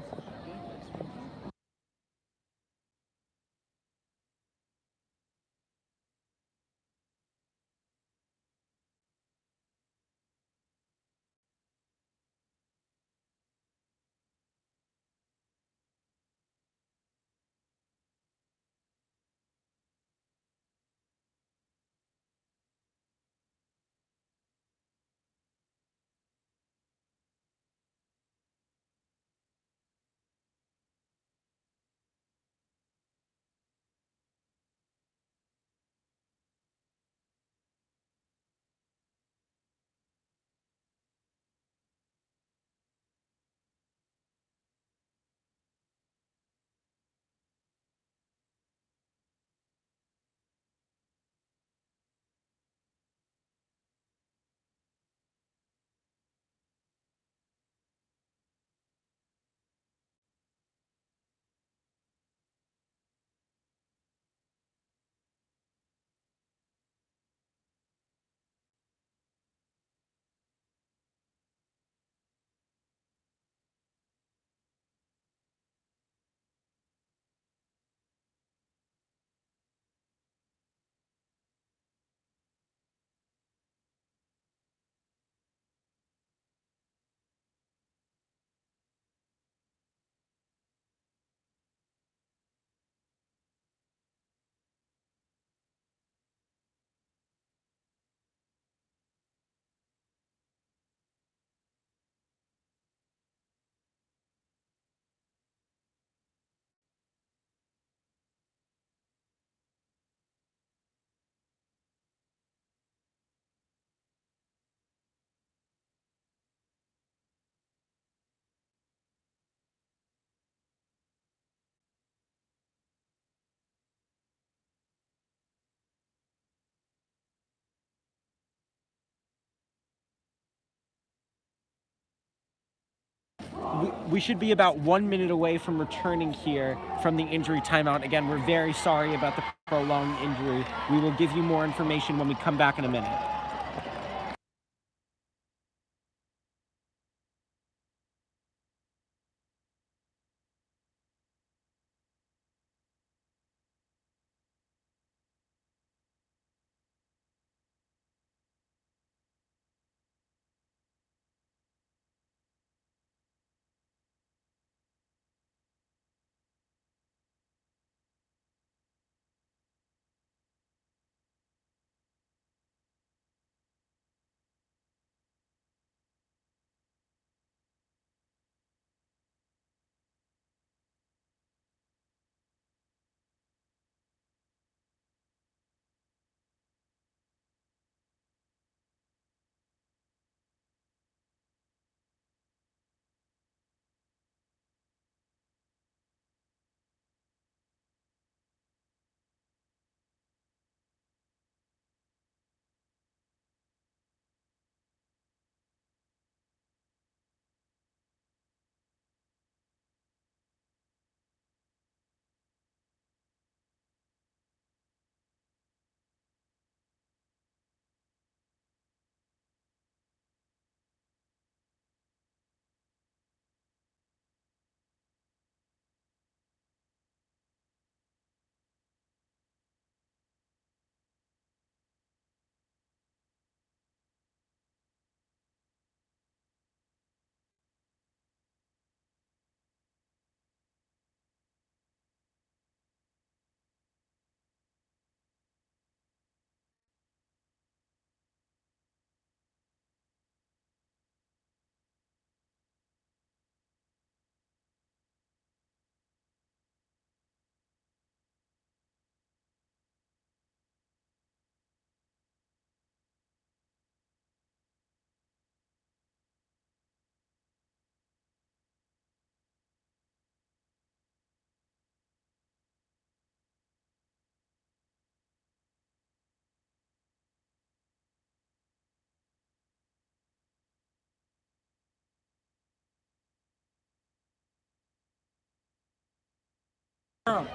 B: We should be about 1 minute away from returning here from the injury timeout. Again, we're very sorry about the prolonged injury. We will give you more information when we come back in a minute.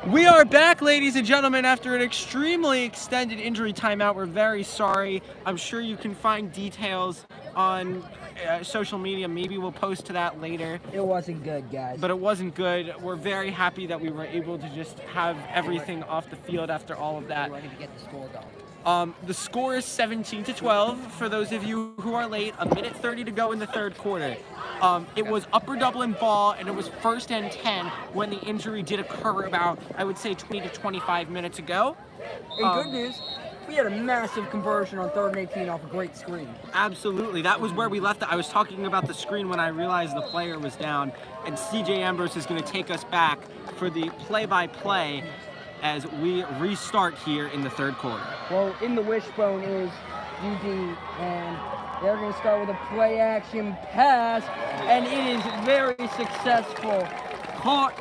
B: We are back, ladies and gentlemen, after an extremely extended injury timeout. We're very sorry. I'm sure you can find details on social media. Maybe we'll post to that later.
A: It wasn't good, guys.
B: But it wasn't good. We're very happy that we were able to just have everything off the field after all of that.
A: Ready to get the score going.
B: The score is 17-12 for those of you who are late. 1:30 to go in the third quarter. It was Upper Dublin ball, and it was 1st and 10 when the injury did occur about, I would say, 20 to 25 minutes ago.
A: And good news, we had a massive conversion on 3rd and 18 off a great screen.
B: Absolutely. That was where we left it. I was talking about the screen when I realized the player was down, and CJ Ambrose is going to take us back for the play-by-play as we restart here in the third quarter.
A: Well, in the wishbone is UD, and they're going to start with a play-action pass, and it is very successful. Caught,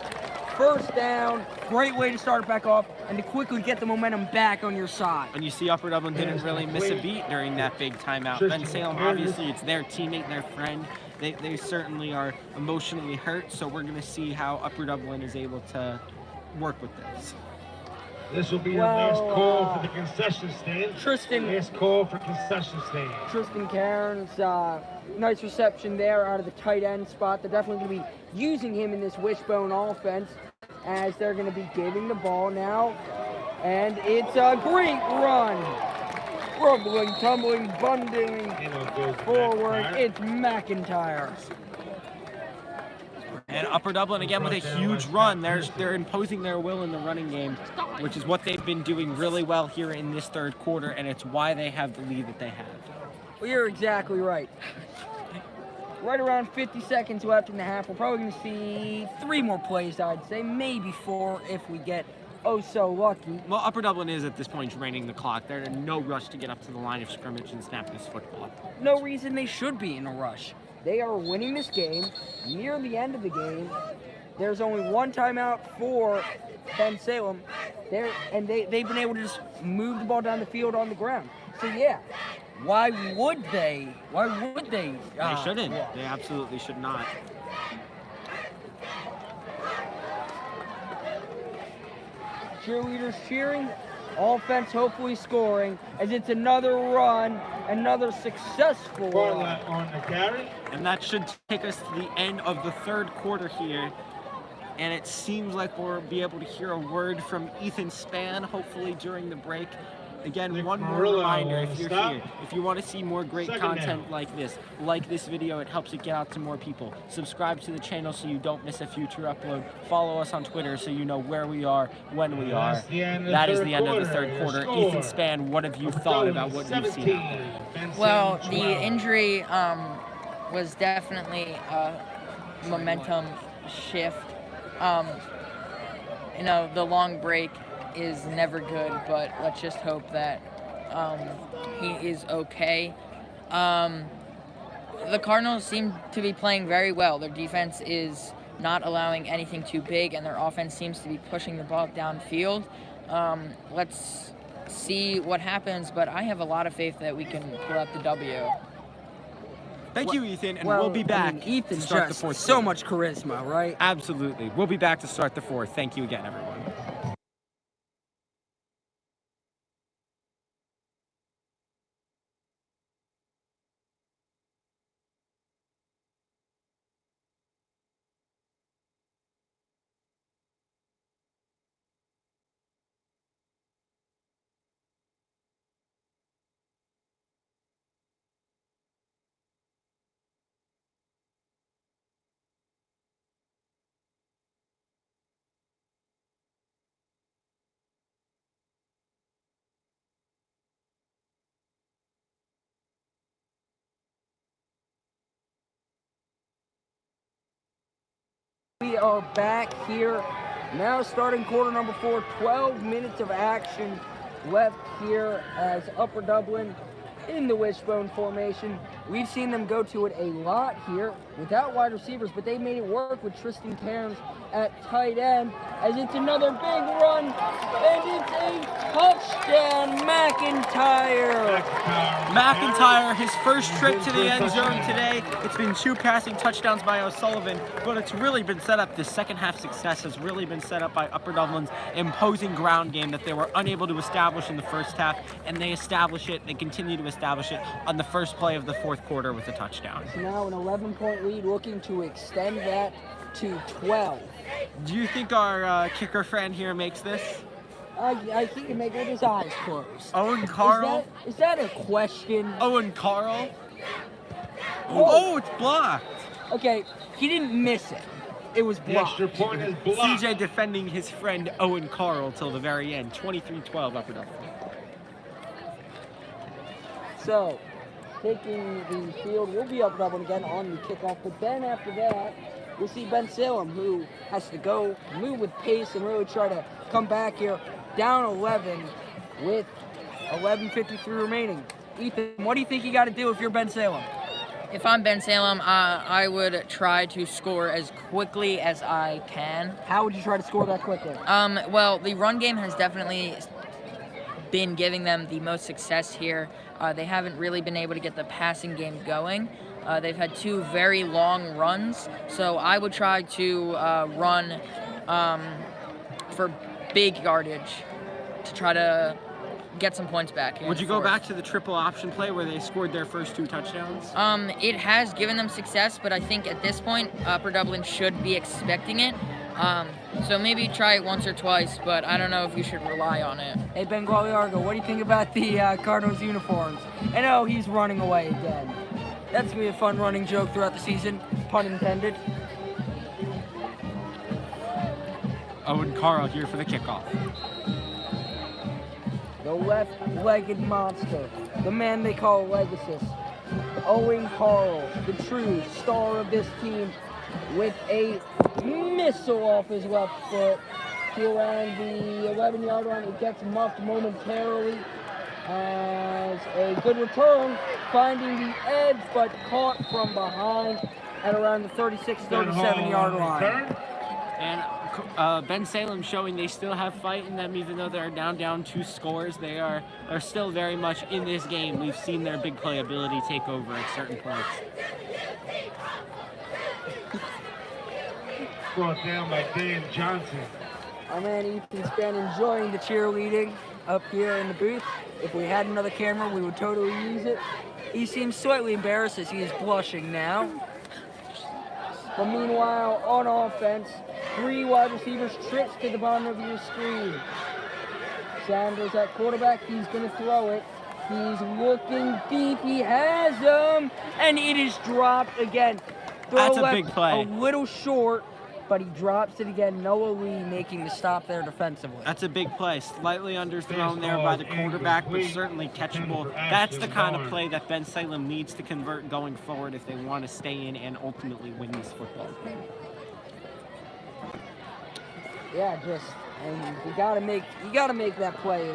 A: 1st down, great way to start it back off, and to quickly get the momentum back on your side.
B: And you see Upper Dublin didn't really miss a beat during that big timeout. Bensalem, obviously, it's their teammate, their friend. They certainly are emotionally hurt, so we're going to see how Upper Dublin is able to work with this.
C: This will be the last call for the concession stand. Last call for concession stand.
A: Tristan Cairns, nice reception there out of the tight end spot. They're definitely going to be using him in this wishbone offense as they're going to be giving the ball now. And it's a great run. Rumbling, tumbling, bundling forward. It's McIntyre.
B: And Upper Dublin again with a huge run. They're imposing their will in the running game, which is what they've been doing really well here in this third quarter, and it's why they have the lead that they have.
A: Well, you're exactly right. Right around 50 seconds left in the half. We're probably going to see 3 more plays, I'd say, maybe 4 if we get so lucky.
B: Well, Upper Dublin is at this point draining the clock. They're in no rush to get up to the line of scrimmage and snap this football.
A: No reason they should be in a rush. They are winning this game. Near the end of the game, there's only 1 timeout for Bensalem. They've been able to just move the ball down the field on the ground. So yeah, why would they?
B: They shouldn't. They absolutely should not.
A: Cheerleaders cheering. Offense hopefully scoring as it's another run, another successful run.
C: On the carry.
B: And that should take us to the end of the third quarter here. And it seems like we'll be able to hear a word from Ethan Spann, hopefully during the break. Again, one more reminder, if you're here, if you want to see more great content like this video, it helps it get out to more people. Subscribe to the channel so you don't miss a future upload. Follow us on Twitter so you know where we are, when we are. That is the end of the third quarter. Ethan Spann, what have you thought about what you've seen?
D: Well, the injury was definitely a momentum shift. The long break is never good, but let's just hope that he is okay. The Cardinals seem to be playing very well. Their defense is not allowing anything too big, and their offense seems to be pushing the ball downfield. Let's see what happens, but I have a lot of faith that we can pull out the W.
B: Thank you, Ethan, and we'll be back
A: Ethan
B: to start the
A: just
B: fourth.
A: So much charisma, right?
B: Absolutely. We'll be back to start the fourth. Thank you again, everyone.
A: We are back here, now starting quarter number 4, 12 minutes of action left here as Upper Dublin in the wishbone formation. We've seen them go to it a lot here without wide receivers, but they made it work with Tristan Cairns at tight end as it's another big run, and it's a Touchdown, McIntyre.
B: McIntyre, his first trip to the end zone today. It's been 2 passing touchdowns by O'Sullivan, but it's really been set up. The second half success has really been set up by Upper Dublin's imposing ground game that they were unable to establish in the first half, and they continue to establish it on the first play of the fourth quarter with a touchdown.
A: It's now an 11-point lead, looking to extend that to 12.
B: Do you think our kicker friend here makes this?
A: I think he can make it with his eyes closed.
B: Owen Carl?
A: Is that a question?
B: Owen Carl? Oh, it's blocked.
A: Okay, he didn't miss it. It was
C: The
A: blocked.
C: extra point is blocked.
B: CJ defending his friend Owen Carl till the very end. 23-12 Upper Dublin.
A: So, taking the field will be Upper Dublin again on the kickoff, but then after that, we'll see Bensalem, who has to go move with pace and really try to come back here, down 11 with 11:53 remaining. Ethan, what do you think you got to do if you're Bensalem?
D: If I'm Bensalem, I would try to score as quickly as I can.
A: How would you try to score that quickly?
D: Well, the run game has definitely been giving them the most success here. They haven't really been able to get the passing game going. They've had 2 very long runs, so I would try to run for big yardage to try to get some points back.
B: Would you go back to the triple option play where they scored their first 2 touchdowns?
D: It has given them success, but I think at this point, Upper Dublin should be expecting it. So maybe try it once or twice, but I don't know if you should rely on it.
A: Hey, Ben Gualiargo, what do you think about the Cardinals uniforms? I know he's running away again. That's going to be a fun running joke throughout the season, pun intended.
B: Owen Carl here for the kickoff.
A: The left-legged monster, the man they call Legacy, Owen Carl, the true star of this team, with a missile off his left foot to around the 11-yard line. It gets muffed momentarily as a good return, finding the edge, but caught from behind at around the 36-37-yard line.
B: And Bensalem showing they still have fight in them, even though they're down 2 scores. They are still very much in this game. We've seen their big play ability take over at certain points.
C: Brought down by Dan Johnson.
A: Our man Ethan's been enjoying the cheerleading up here in the booth. If we had another camera, we would totally use it. He seems slightly embarrassed as he is blushing now. But meanwhile, on offense, 3 wide receivers trips to the bottom of your screen. Sanders at quarterback, he's going to throw it. He's looking deep, he has him, and it is dropped again.
B: That's a big play.
A: A little short, but he drops it again. Noah Lee making the stop there defensively.
B: That's a big play. Slightly underthrown there by the quarterback, but certainly catchable. That's the kind of play that Bensalem needs to convert going forward if they want to stay in and ultimately win this football game.
A: Yeah, and you gotta make that play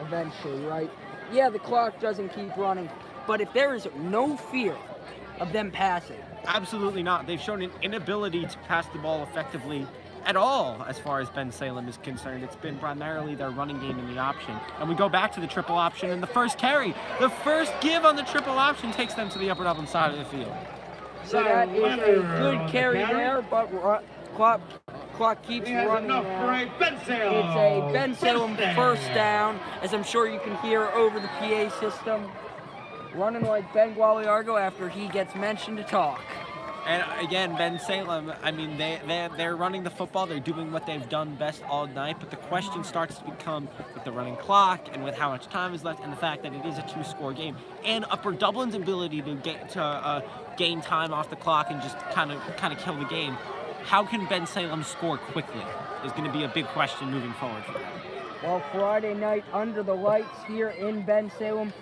A: eventually, right? Yeah, the clock doesn't keep running, but if there is no fear of them passing.
B: Absolutely not. They've shown an inability to pass the ball effectively at all as far as Bensalem is concerned. It's been primarily their running game in the option. And we go back to the triple option, and the first carry, the first give on the triple option takes them to the Upper Dublin side of the field.
A: So that is a good carry there, but clock keeps running now. It's a Bensalem first down, as I'm sure you can hear over the PA system. Running like Ben Gualiargo after he gets mentioned to talk.
B: And again, Bensalem, I mean, they're running the football. They're doing what they've done best all night. But the question starts to become with the running clock and with how much time is left and the fact that it is a 2-score game. And Upper Dublin's ability to gain time off the clock and just kind of kill the game. How can Bensalem score quickly is going to be a big question moving forward for them.
A: Well, Friday night under the lights here in Bensalem.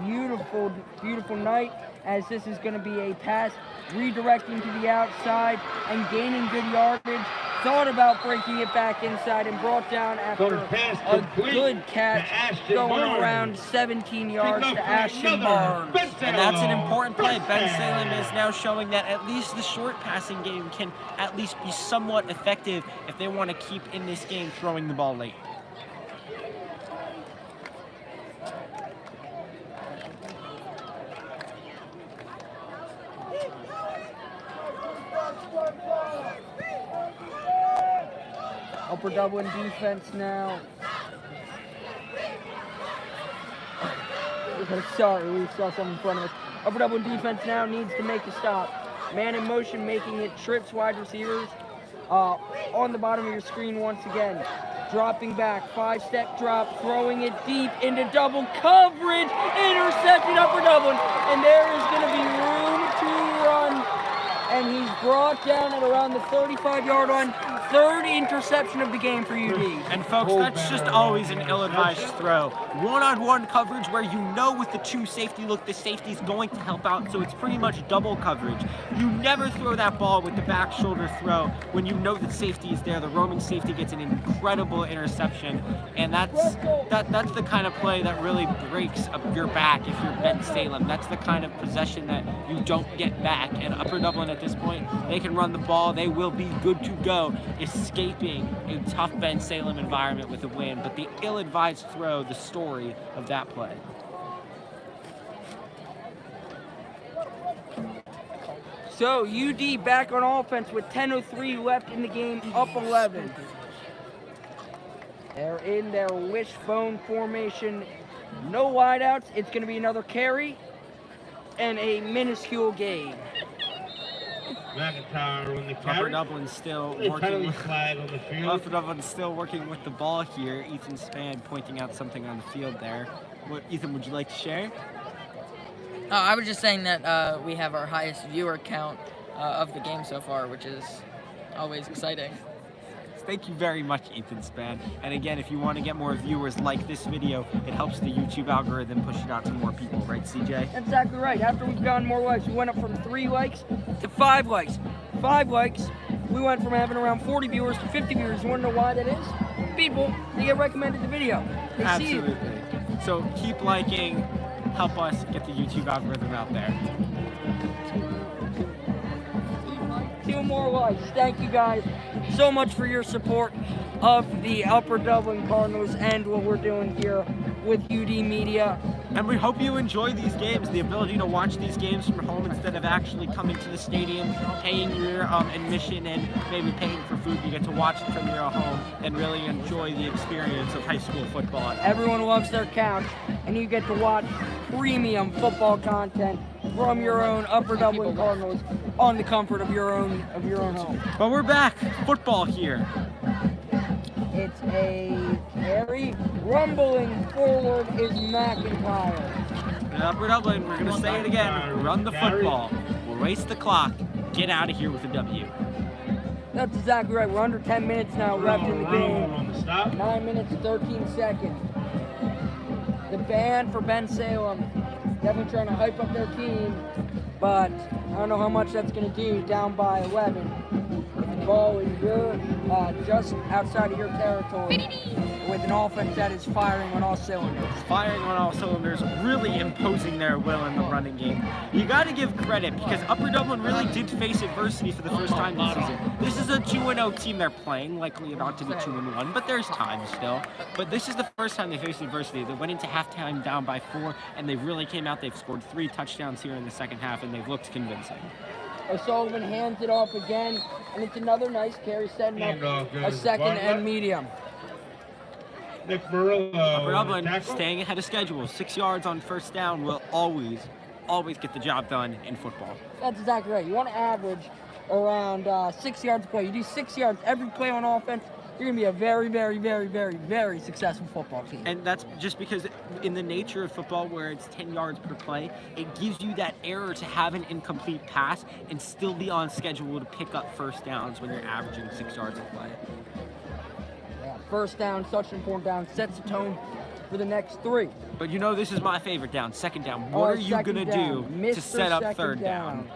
A: Beautiful, beautiful night, as this is going to be a pass redirecting to the outside and gaining good yardage. Thought about breaking it back inside and brought down after a good catch going around 17 yards to Ashton Barnes.
B: And that's an important play. Bensalem is now showing that at least the short passing game can at least be somewhat effective if they want to keep in this game throwing the ball late.
A: Upper Dublin defense now. Sorry, we saw something in front of us. Upper Dublin defense now needs to make a stop. Man in motion, making it trips wide receivers. On the bottom of your screen once again. Dropping back, 5-step drop, throwing it deep into double coverage. Intercepted Upper Dublin. And there is going to be room to run. And he's brought down at around the 35-yard line. Third interception of the game for UD.
B: And folks, that's just always an ill-advised throw. One-on-one coverage where you know with the two safety look, the safety's going to help out, so it's pretty much double coverage. You never throw that ball with the back shoulder throw when you know that safety is there. The roaming safety gets an incredible interception, and that's the kind of play that really breaks up your back if you're Bensalem. That's the kind of possession that you don't get back. And Upper Dublin at this point, they can run the ball. They will be good to go, escaping a tough Bensalem environment with a win. But the ill-advised throw, the story of that play.
A: So UD back on offense with 10:03 left in the game, up 11. They're in their wishbone formation. No wideouts. It's going to be another carry and a minuscule gain.
C: McIntyre on the
B: Upper
C: carry.
B: Dublin's still
C: Penalty
B: working.
C: flag on the field.
B: Upper Dublin's still working with the ball here. Ethan Spann pointing out something on the field there. Ethan, would you like to share?
D: I was just saying that we have our highest viewer count of the game so far, which is always exciting.
B: Thank you very much, Ethan Spann. And again, if you want to get more viewers like this video, it helps the YouTube algorithm push it out to more people, right, CJ?
A: That's exactly right. After we've gotten more likes, we went up from 3 likes to 5 likes. 5 likes, we went from having around 40 viewers to 50 viewers. You want to know why that is? People, they get recommended the video. They
B: Absolutely.
A: see it.
B: So keep liking, help us get the YouTube algorithm out there.
A: 2 more likes. Thank you guys so much for your support of the Upper Dublin Cardinals and what we're doing here with UD Media.
B: And we hope you enjoy these games, the ability to watch these games from home instead of actually coming to the stadium, paying your admission and maybe paying for food. You get to watch it from your home and really enjoy the experience of high school football.
A: Everyone loves their couch, and you get to watch premium football content from your own Upper Dublin Cardinals on the comfort of your own home.
B: But we're back, football here.
A: It's a carry. Rumbling forward is McIntyre.
B: And Upper Dublin, we're going to say it again, run the football. We'll race the clock, get out of here with a W.
A: That's exactly right. We're under 10 minutes now left in the game. 9 minutes, 13 seconds. The band for Bensalem definitely trying to hype up their team, but I don't know how much that's going to do down by 11. The ball is good, just outside of your territory with an offense that is firing on all cylinders.
B: Firing on all cylinders, really imposing their will in the running game. You got to give credit because Upper Dublin really did face adversity for the first time this season. This is a 2-0 team they're playing, likely about to be 2-1, but there's time still. But this is the first time they faced adversity. They went into halftime down by 4, and they really came out. They've scored 3 touchdowns here in the second half, and they've looked convincing.
A: O'Sullivan hands it off again, and it's another nice carry, setting up a second and medium.
C: Nick Murillo.
B: Upper Dublin staying ahead of schedule. 6 yards on first down will always get the job done in football.
A: That's exactly right. You want to average around 6 yards a play. You do 6 yards every play on offense, you're going to be a very, very, very, very, very successful football team.
B: And that's just because in the nature of football where it's 10 yards per play, it gives you that error to have an incomplete pass and still be on schedule to pick up first downs when you're averaging 6 yards a play.
A: Yeah, first down, such an important down, sets the tone for the next 3.
B: But you know this is my favorite down, second down. What are you going to do to set up third down?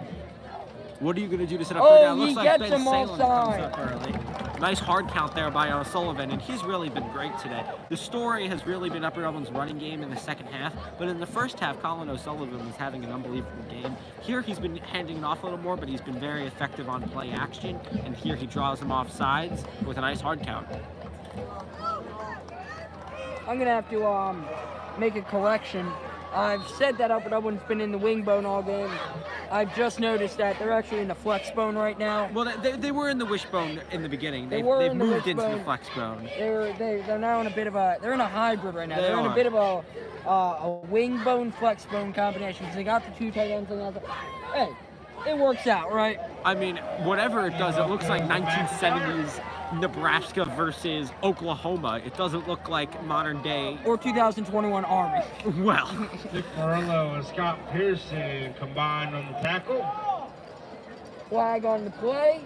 B: What are you going to do to set up third down?
A: He
B: Looks like
A: gets him
B: Bensalem comes
A: offside.
B: up early. Nice hard count there by O'Sullivan, and he's really been great today. The story has really been Upper Dublin's running game in the second half, but in the first half, Colin O'Sullivan was having an unbelievable game. Here he's been handing it off a little more, but he's been very effective on play action, and here he draws him off sides with a nice hard count.
A: I'm going to have to make a correction. I've said that Upper Dublin's been in the wing bone all game. I've just noticed that they're actually in the flex bone right now.
B: Well, they were in the wishbone in the beginning. They've
A: in the
B: moved into the
A: wishbone.
B: flex bone.
A: They're now in a bit of a, they're in a hybrid right now.
B: They
A: They're in
B: are.
A: a bit of a wing bone, flex bone combination. So they got the 2 tight ends and that's hey, it works out, right?
B: I mean, whatever it does, it looks like 1970s Nebraska versus Oklahoma. It doesn't look like modern day.
A: Or 2021 Army.
B: Well,
C: Nick Morello and Scott Pearson combined on the tackle.
A: Flag on the play.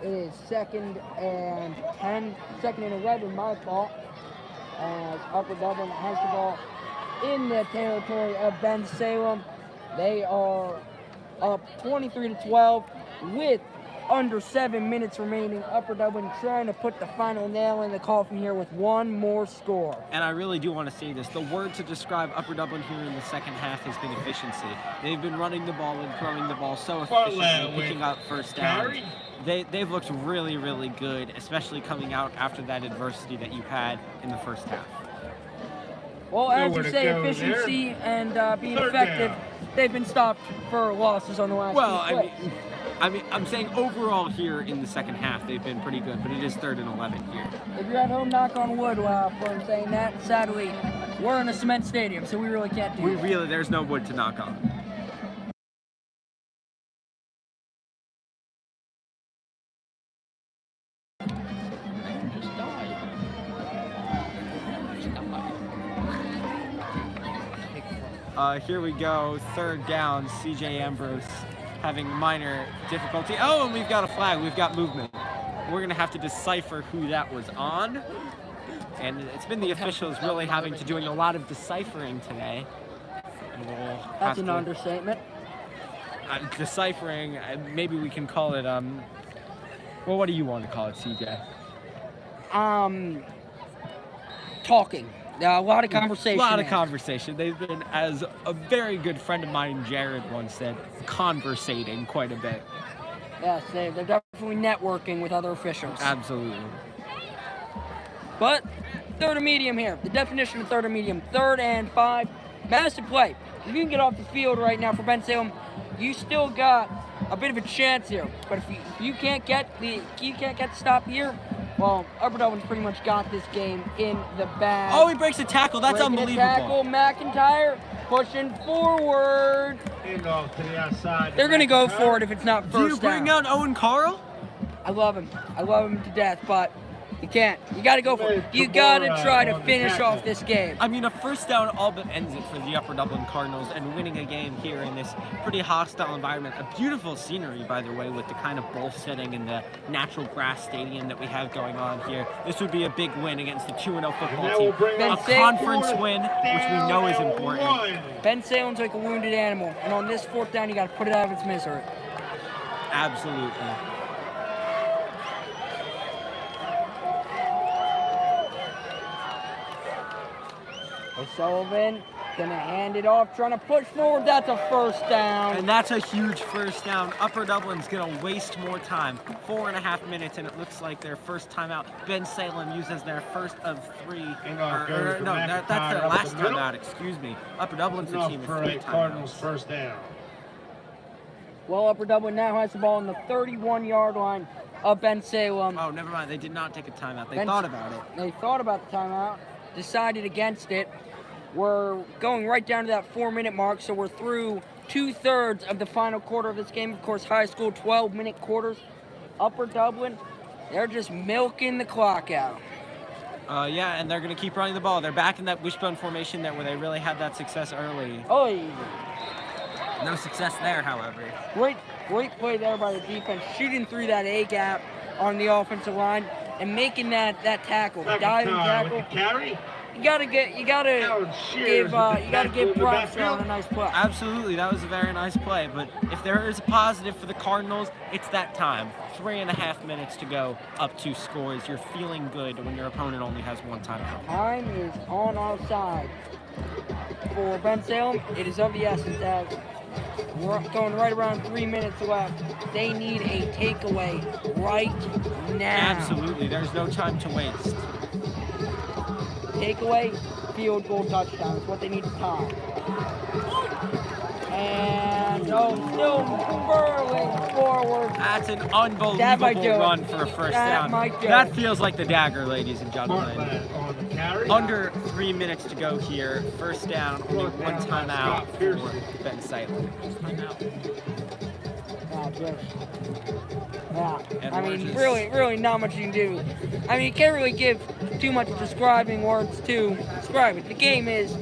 A: It is 2nd and 10, 2nd and 11, my fault. As Upper Dublin has the ball in the territory of Bensalem. They are up 23-12 with under 7 minutes remaining. Upper Dublin trying to put the final nail in the coffin here with one more score.
B: and I really do want to say this. The word to describe Upper Dublin here in the second half has been efficiency. They've been running the ball and throwing the ball so efficiently, picking up first downs. They've looked really, really good, especially coming out after that adversity that you had in the first half.
A: Well, as
C: Nowhere
A: you
C: to
A: say,
C: go
A: efficiency and being
C: Third
A: effective,
C: down.
A: they've been stopped for losses on the last
B: Well,
A: few plays.
B: I'm saying overall here in the second half, they've been pretty good, but it is 3rd and 11 here.
A: If you're at home, knock on wood for I'm saying that. Sadly, we're in a cement stadium, so we really can't do that.
B: There's no wood to knock on. Here we go, 3rd down, CJ Ambrose having minor difficulty. Oh, and we've got a flag, we've got movement. We're gonna have to decipher who that was on. And it's been the officials really having to doing a lot of deciphering today. And we'll
A: That's
B: have
A: an
B: to-
A: understatement.
B: Deciphering, maybe we can call it, well, what do you want to call it, CJ?
A: Talking. A lot of conversation.
B: A lot of
A: there.
B: conversation. They've been, as a very good friend of mine, Jared, once said, conversating quite a bit.
A: Yes, they're definitely networking with other officials.
B: Absolutely.
A: But 3rd and medium here. The definition of 3rd and medium. 3rd and 5. Massive play. If you can get off the field right now for Bensalem, you still got a bit of a chance here. But if you can't get the stop here, well, Upper Dublin's pretty much got this game in the bag.
B: Oh, he breaks a tackle. That's
A: Breaking a
B: unbelievable.
A: tackle, McIntyre pushing forward.
C: Hand off to the outside.
A: They're gonna go for it if it's not
B: Do you
A: first
B: bring
A: down.
B: out Owen Carl?
A: I love him. I love him to death, but you can't. You gotta go for it. You gotta
C: Tabora
A: try to
C: on the
A: finish
C: tackle.
A: off this game.
B: I mean, a first down all but ends it for the Upper Dublin Cardinals, and winning a game here in this pretty hostile environment. A beautiful scenery, by the way, with the kind of bowl setting and the natural grass stadium that we have going on here. This would be a big win against the 2-0
C: And
B: football
C: that will
B: team.
C: bring
A: Ben
B: A
C: up
A: Saint-
B: conference win, which we know is important.
C: One.
A: Bensalem's like a wounded animal, and on this 4th down, you gotta put it out of its misery.
B: Absolutely.
A: O'Sullivan gonna hand it off, trying to push forward. That's a first down.
B: And that's a huge first down. Upper Dublin's going to waste more time. 4.5 minutes, and it looks like their first timeout. Bensalem uses their first of 3.
C: And off goes the
B: No, that's
C: McIntyre
B: their
C: up
B: last
C: the middle.
B: timeout, excuse me. Upper Dublin's the
C: Enough
B: team with
C: for
B: 3
C: a Cardinals
B: timeouts.
C: first down.
A: Well, Upper Dublin now has the ball on the 31-yard line of Bensalem.
B: Oh, never mind. They did not take a timeout. They
A: Ben-
B: thought about it.
A: They thought about the timeout, decided against it. We're going right down to that 4-minute mark, so we're through 2/3 of the final quarter of this game. Of course, high school 12-minute quarters. Upper Dublin, they're just milking the clock out.
B: Yeah, and they're going to keep running the ball. They're back in that wishbone formation there where they really had that success early.
A: Oh,
B: No success there, however.
A: great play there by the defense, shooting through that A gap on the offensive line and making that tackle, diving
C: McIntyre with
A: tackle.
C: the carry.
A: You gotta
C: Alan Shears with the
A: give
C: backfield in the
A: props on
C: backfield.
A: a nice play.
B: Absolutely, that was a very nice play. But if there is a positive for the Cardinals, it's that time. 3.5 minutes to go, up 2 scores. You're feeling good when your opponent only has 1 timeout.
A: Time is on our side. For Bensalem, it is of the essence as We're going right around 3 minutes left. They need a takeaway right now.
B: Absolutely. There's no time to waste.
A: Takeaway, field goal, touchdown is what they need to tie. And still burrowing forward.
B: That's an unbelievable run for a first down. That feels like the dagger, ladies and gentlemen. Under 3 minutes to go here. First down, only one timeout for Bensalem.
A: Yeah, I mean, really not much you can do. I mean, you can't really give too much describing words to describe it. The game is,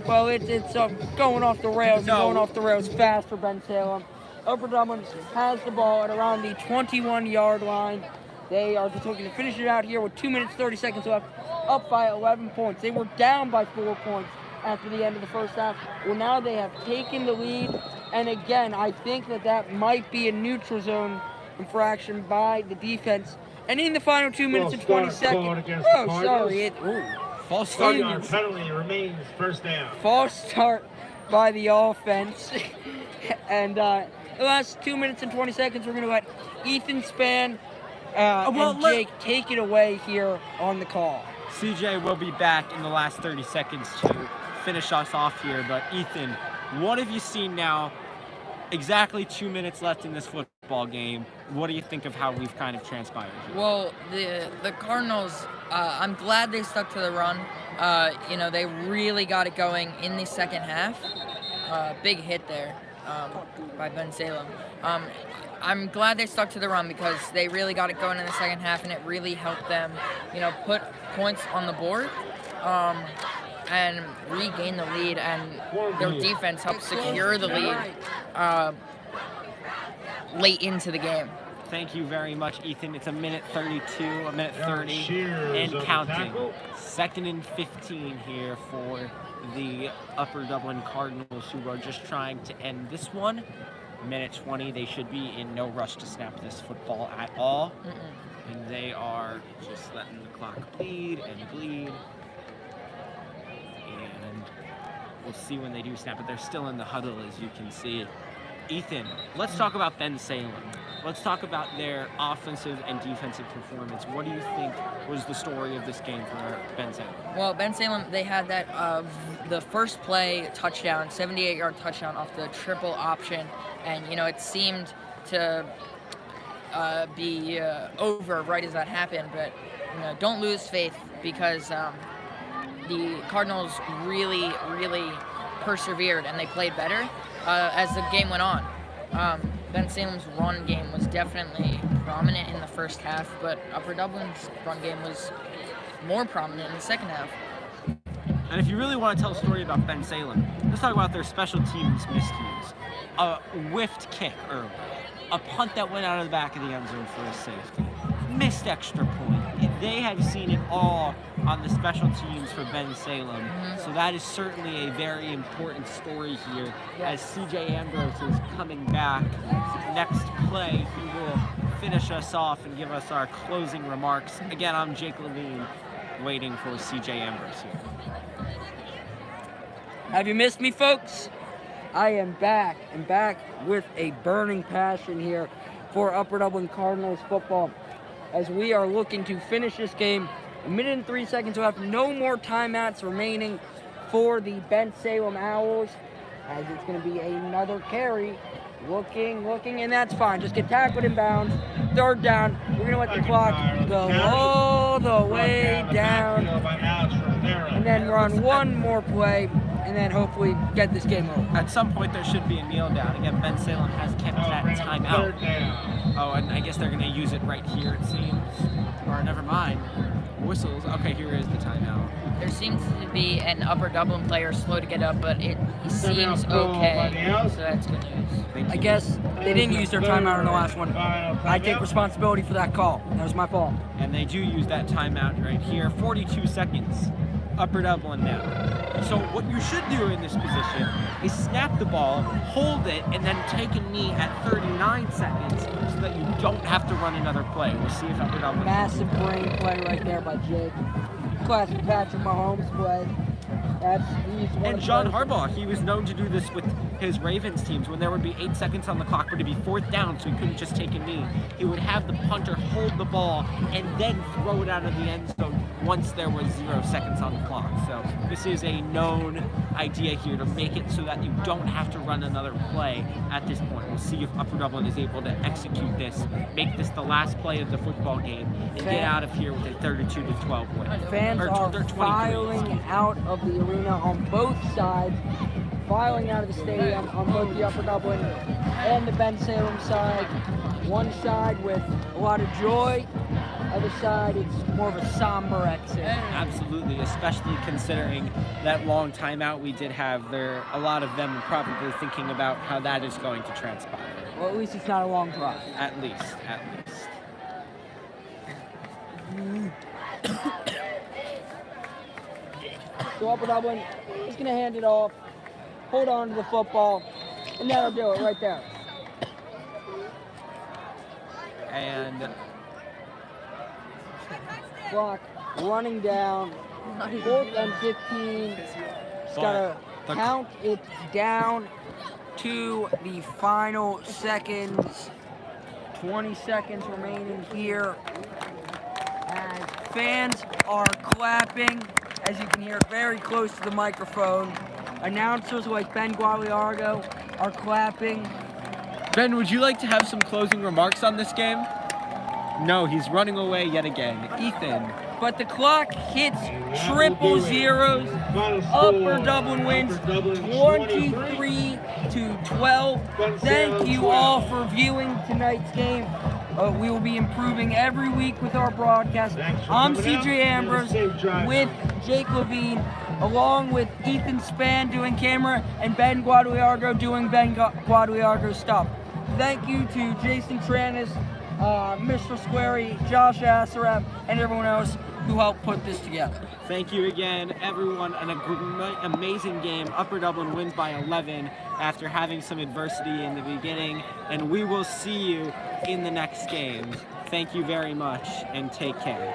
A: well, it's going off the rails, going off the rails fast for Bensalem. Upper Dublin has the ball at around the 21-yard line. They are just looking to finish it out here with 2 minutes, 30 seconds left, up by 11 points. They were down by 4 points after the end of the first half. Well, now they have taken the lead. And again, I think that might be a neutral zone infraction by the defense. And in the final 2 minutes and 20 seconds,
C: False start on penalty remains first down.
A: False start by the offense. And the last 2 minutes and 20 seconds, we're going to let Ethan Spann and Jake take it away here on the call.
B: CJ will be back in the last 30 seconds to finish us off here. But Ethan, what have you seen now? Exactly 2 minutes left in this football game. What do you think of how we've kind of transpired here?
D: Well, the Cardinals, I'm glad they stuck to the run. They really got it going in the second half. Big hit there by Bensalem. I'm glad they stuck to the run because they really got it going in the second half, and it really helped them, put points on the board. And regain the lead, and their defense helped secure the lead late into the game.
B: Thank you very much, Ethan. It's a minute 32, a minute 30, and counting. 2nd and 15 here for the Upper Dublin Cardinals, who are just trying to end this one. Minute 20, they should be in no rush to snap this football at all. And they are just letting the clock bleed and bleed. We'll see when they do snap it. They're still in the huddle, as you can see. Ethan, let's talk about Bensalem. Let's talk about their offensive and defensive performance. What do you think was the story of this game for Bensalem?
D: Well, Bensalem, they had that the first play touchdown, 78-yard touchdown off the triple option, and it seemed to be over right as that happened. But don't lose faith because the Cardinals really persevered and they played better as the game went on. Bensalem's run game was definitely prominent in the first half, but Upper Dublin's run game was more prominent in the second half.
B: And if you really want to tell a story about Bensalem, let's talk about their special teams miscues. A whiffed kick early, a punt that went out of the back of the end zone for a safety, missed extra point. They have seen it all on the special teams for Bensalem. So that is certainly a very important story here as CJ Ambrose is coming back. Next play, he will finish us off and give us our closing remarks. Again, I'm Jake Levine, waiting for CJ Ambrose here.
A: Have you missed me, folks? I am back, and back with a burning passion here for Upper Dublin Cardinals football, as we are looking to finish this game. A minute and 3 seconds left. No more timeouts remaining for the Bensalem Owls, as it's going to be another carry. Looking, and that's fine. Just get tackled in bounds. 3rd down. We're going to let the clock go all the way down, and then run one more play, and then hopefully get this game over.
B: At some point, there should be a kneel down. Again, Bensalem has kept that timeout. Oh, and I guess they're going to use it right here, it seems. Or never mind. Whistles. Okay, here is the timeout.
D: There seems to be an Upper Dublin player slow to get up, but he seems okay, so that's good news.
A: I guess they didn't use their timeout in the last one. I take responsibility for that call. That was my fault.
B: And they do use that timeout right here. 42 seconds. Upper Dublin now. So what you should do in this position is snap the ball, hold it, and then take a knee at 39 seconds so that you don't have to run another play. We'll see if Upper Dublin...
A: Massive brain play right there by Jake. Classic Patrick Mahomes play.
B: And John Harbaugh, he was known to do this with his Ravens teams, when there would be 8 seconds on the clock, but it'd be 4th down, so he couldn't just take a knee. He would have the punter hold the ball and then throw it out of the end zone once there was 0 seconds on the clock. So this is a known idea here to make it so that you don't have to run another play at this point. We'll see if Upper Dublin is able to execute this, make this the last play of the football game, and get out of here with a 32-12 win.
A: Fans are filing out of the arena on both sides, filing out of the stadium on both the Upper Dublin and the Bensalem side. One side with a lot of joy, other side it's more of a somber exit.
B: Absolutely, especially considering that long timeout we did have. There, a lot of them probably thinking about how that is going to transpire.
A: Well, at least it's not a long drive.
B: At least.
A: So Upper Dublin is going to hand it off, hold on to the football, and that'll do it right there.
B: And
A: Clock running down, 4th and 15. Just got to count it down to the final seconds. 20 seconds remaining here as fans are clapping, as you can hear very close to the microphone. Announcers like Ben Gualiargo are clapping.
B: Ben, would you like to have some closing remarks on this game? No, he's running away yet again. Ethan.
A: But the clock hits triple zeros. Upper Dublin wins 23-12. Thank you all for viewing tonight's game. We will be improving every week with our broadcast. I'm CJ Ambrose with Jake Levine, along with Ethan Spann doing camera and Ben Guaduiargo doing Ben Guaduiargo stuff. Thank you to Jason Tranis, Mr. Squarey, Josh Asaraf, and everyone else who helped put this together.
B: Thank you again, everyone. An amazing game. Upper Dublin wins by 11 after having some adversity in the beginning, and we will see you in the next game. Thank you very much, and take care.